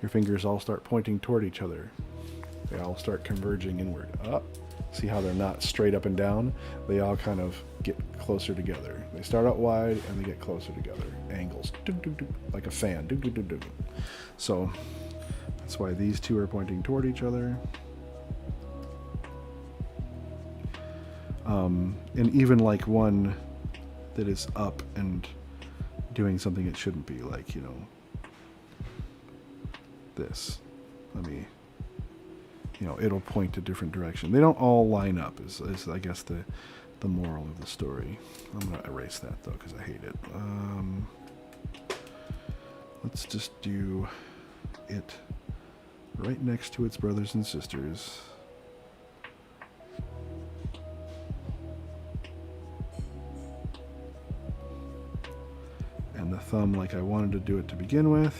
Your fingers all start pointing toward each other. They all start converging inward. Up. See how they're not straight up and down? They all kind of get closer together. They start out wide and they get closer together. Angles. Like a fan. So that's why these 2 are pointing toward each other. And even like one that is up and doing something it shouldn't be, like, you know, this. Let me... You know, it'll point a different direction. They don't all line up, is I guess the moral of the story. I'm going to erase that, though, because I hate it. Let's just do it right next to its brothers and sisters. And the thumb like I wanted to do it to begin with.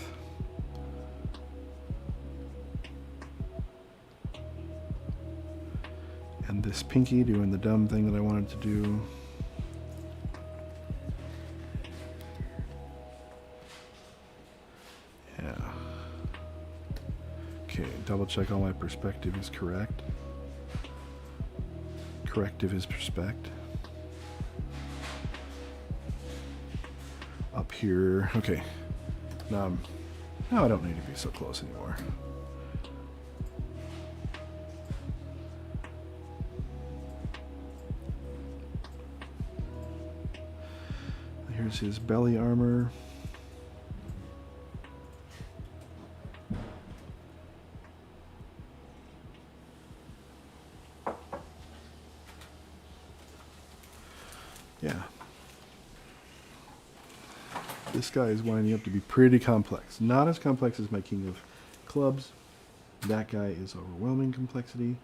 And this pinky doing the dumb thing that I wanted to do. Yeah. Okay, double check all my perspective is correct. Corrective is perspect. Up here. Okay. Now I don't need to be so close anymore. Here's his belly armor. Yeah. This guy is winding up to be pretty complex. Not as complex as my King of Clubs. That guy is overwhelming complexity.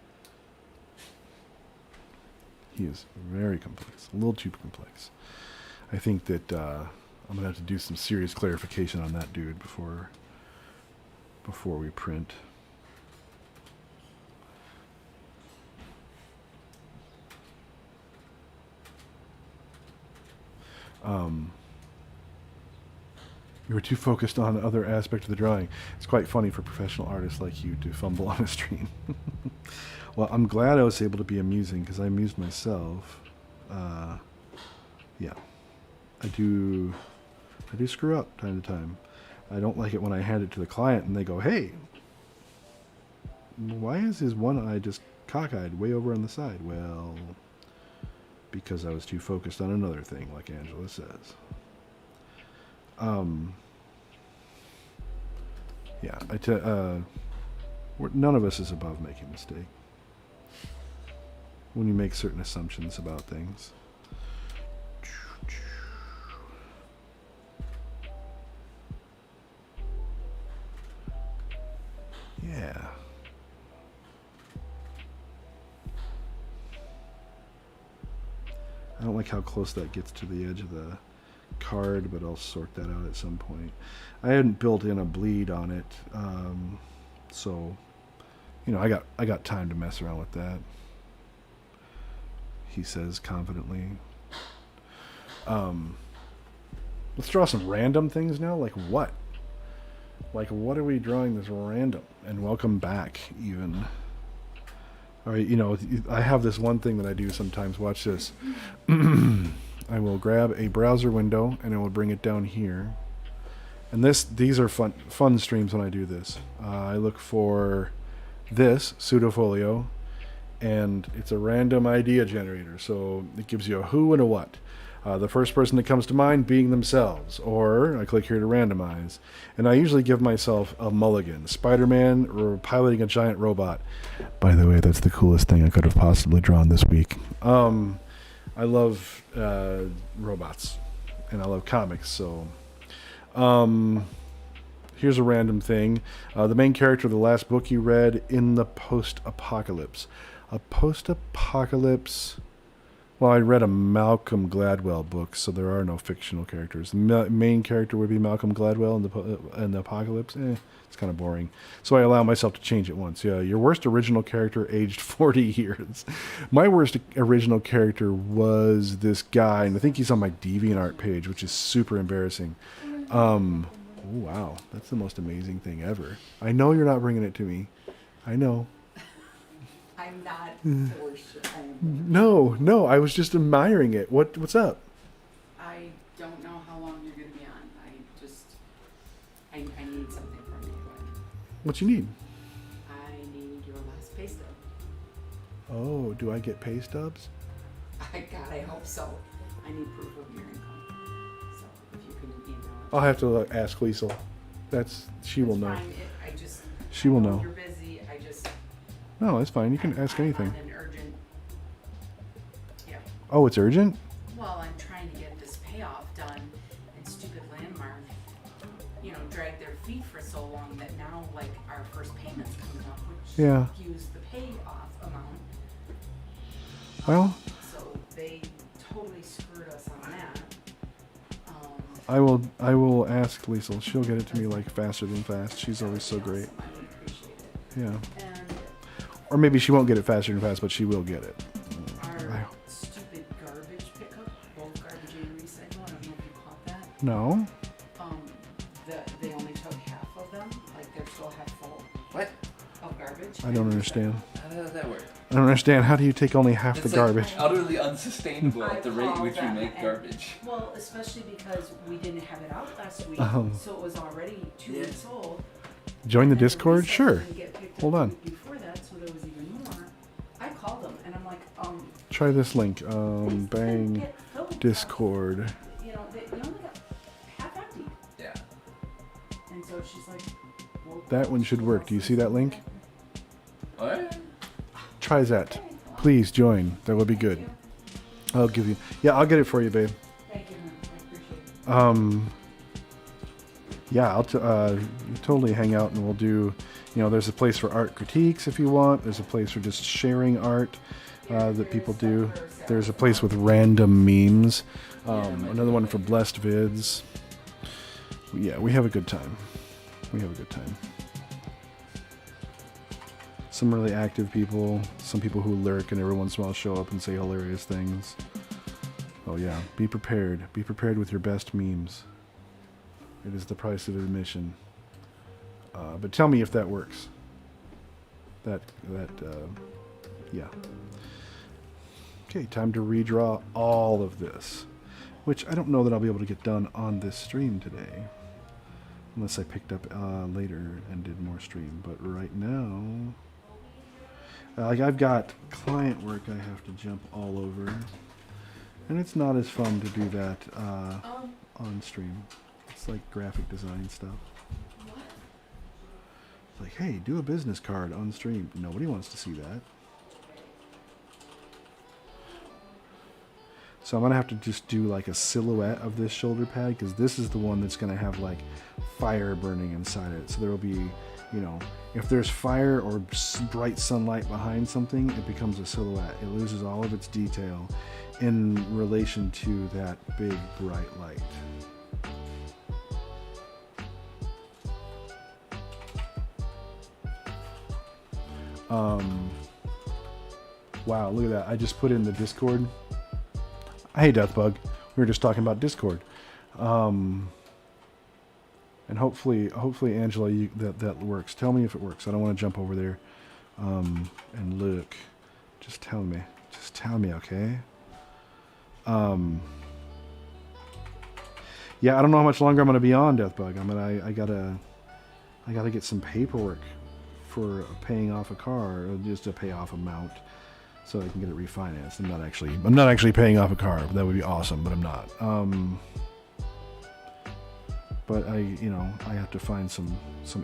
He is very complex. A little too complex. I think that I'm going to have to do some serious clarification on that dude before we print. You were too focused on other aspects of the drawing. It's quite funny for professional artists like you to fumble on a stream. Well, I'm glad I was able to be amusing because I amused myself. Yeah. I do screw up time to time. I don't like it when I hand it to the client and they go, "Hey, why is his one eye just cockeyed way over on the side?" Well, because I was too focused on another thing, like Angela says. Yeah, none of us is above making a mistake when you make certain assumptions about things. Yeah. Yeah. I don't like how close that gets to the edge of the card, but I'll sort that out at some point. I hadn't built in a bleed on it, so you know, I got time to mess around with that. He says confidently. Let's draw some random things now. Like what? Like what are we drawing that's random? And welcome back, even. All right, you know, I have this one thing that I do sometimes. Watch this. I will grab a browser window and I will bring it down here. And these are fun streams when I do this. I look for this pseudofolio, and it's a random idea generator. So it gives you a who and a what. The first person that comes to mind being themselves, or I click here to randomize. And I usually give myself a mulligan. Spider-Man or piloting a giant robot. By the way, that's the coolest thing I could have possibly drawn this week. I love robots, and I love comics, so... here's a random thing. The main character of the last book you read in the post-apocalypse. A post-apocalypse... Well, I read a Malcolm Gladwell book, so there are no fictional characters. The main character would be Malcolm Gladwell in the apocalypse. It's kind of boring. So I allow myself to change it once. Yeah, your worst original character aged 40 years. My worst original character was this guy, and I think he's on my DeviantArt page, which is super embarrassing. Oh, wow, that's the most amazing thing ever. I know you're not bringing it to me. I know. I'm not forced. No, I was just admiring it. What's up? I don't know how long you're going to be on. I need something from you. What you need? I need your last pay stub. Oh, do I get pay stubs? God, I hope so. I need proof of your income. So if you can email it. I'll have to ask Liesel. She will know. Fine. She will know. You're busy. No, that's fine. You can ask anything. I'm on an urgent. Yeah. Oh, it's urgent? Well, I'm trying to get this payoff done, and stupid Landmark, dragged their feet for so long that now, like, our first payment's coming up, which skews the payoff amount. Well, so they totally screwed us on that. I will ask Liesel. She'll get it to me like faster than fast. She's always so great. I would appreciate it. Yeah. And Or maybe she won't get it faster than fast, but she will get it. our stupid garbage pickup, both garbage and recycle, I don't know if you caught that. No. They only took half of them, like they're still half full. What? Of garbage. I don't understand. How does that work? I don't understand. How do you take only half the garbage? Utterly unsustainable at the rate called which we them make and- garbage. Well, especially because we didn't have it out last week, Oh. so it was already 2 Yeah. weeks old. Join the And then Discord? recycle Sure. didn't get picked up Hold the on. week before that, so there was even more. I called them and I'm like, Try this link. these didn't Bang. get filled. Discord. They only got half empty. Yeah. And so she's like, well, That one should work. Do you see that link? Alright. Try that. Please join. That would be good. I'll give you. Yeah, I'll get it for you, babe. thank you, man. I appreciate it. Yeah, I'll totally hang out and we'll do. There's a place for art critiques if you want. There's a place for just sharing art that people do. There's a place with random memes. Another one for blessed vids. Yeah, we have a good time. Some really active people, some people who lurk and every once in a while show up and say hilarious things. Oh yeah, be prepared. Be prepared with your best memes. It is the price of admission. But tell me if that works. Yeah. Okay, time to redraw all of this. Which I don't know that I'll be able to get done on this stream today. Unless I picked up later and did more stream. But right now... I've got client work I have to jump all over. And it's not as fun to do that on stream. It's like graphic design stuff. What? It's like, hey, do a business card on stream. Nobody wants to see that. So I'm going to have to just do like a silhouette of this shoulder pad because this is the one that's going to have like fire burning inside it. So there will be You know, if there's fire or bright sunlight behind something, it becomes a silhouette. It loses all of its detail in relation to that big bright light. Wow, look at that. I just put in the Discord. Hey, Deathbug. We were just talking about Discord. And hopefully, Angela, that works. Tell me if it works. I don't want to jump over there and look. Just tell me. Just tell me, okay? Yeah, I don't know how much longer I'm going to be on Deathbug. I gotta get some paperwork for paying off a car, or just a payoff amount, so I can get it refinanced. I'm not actually paying off a car. That would be awesome, but I'm not. But I have to find some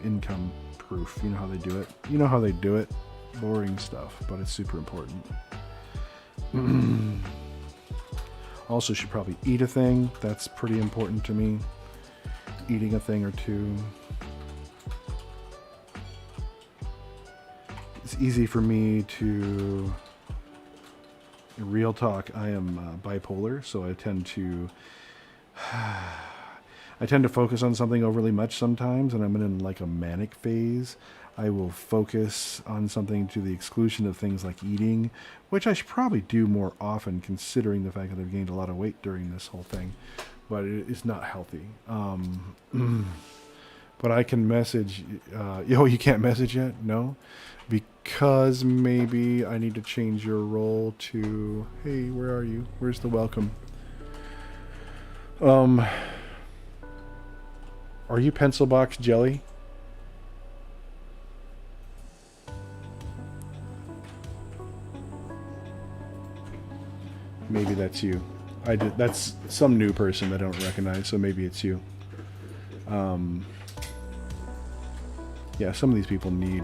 income proof. You know how they do it. You know how they do it. Boring stuff, but it's super important. Also, should probably eat a thing. That's pretty important to me. Eating a thing or two. It's easy for me to... Real talk, I am bipolar, so I tend to focus on something overly much sometimes, and I'm in like a manic phase. I will focus on something to the exclusion of things like eating, which I should probably do more often, considering the fact that I've gained a lot of weight during this whole thing. But it's not healthy. But I can message. You can't message yet? No? Because maybe I need to change your role to, hey, where are you? Where's the welcome? Are you Pencil Box Jelly? Maybe that's you. That's some new person I don't recognize, so maybe it's you. Yeah, some of these people need...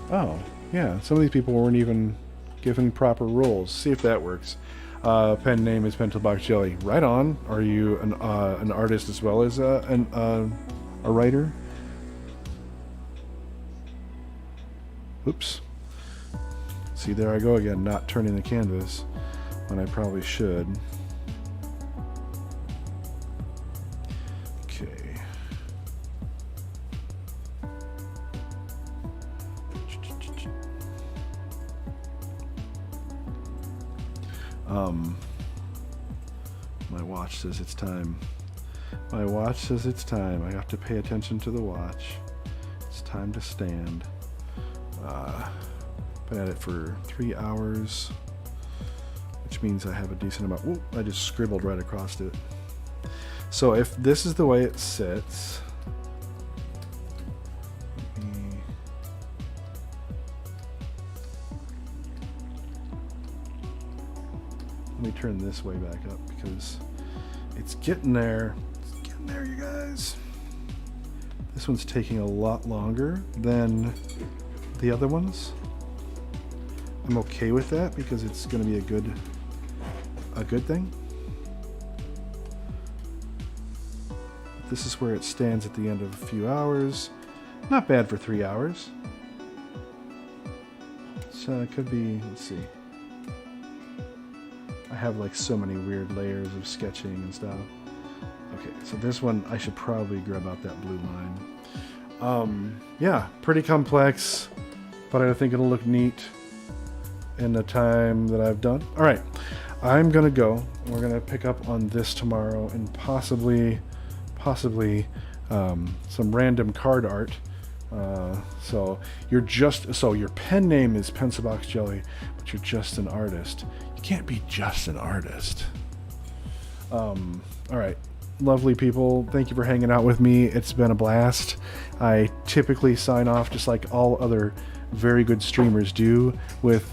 Oh, yeah, some of these people weren't even given proper roles. See if that works. Pen name is Pencil Box Jelly. Right on. Are you an artist as well as a writer? Oops. See, there I go again, not turning the canvas when I probably should. Okay. My watch says it's time. My watch says it's time. I have to pay attention to the watch. It's time to stand. Been at it for 3 hours, which means I have a decent amount. Whoop, I just scribbled right across it. So if this is the way it sits, let me turn this way back up because it's getting there. It's getting there, you guys. This one's taking a lot longer than the other ones. I'm okay with that because it's going to be a good thing. This is where it stands at the end of a few hours. Not bad for 3 hours. So it could be, let's see. I have like so many weird layers of sketching and stuff. Okay, so this one I should probably grab out that blue line. Yeah, pretty complex, but I think it'll look neat in the time that I've done. All right, I'm gonna go. We're gonna pick up on this tomorrow and possibly some random card art. So your pen name is Pencil Box Jelly, but you're just an artist. You can't be just an artist. All right, lovely people, thank you for hanging out with me. It's been a blast. I typically sign off just like all other very good streamers do, with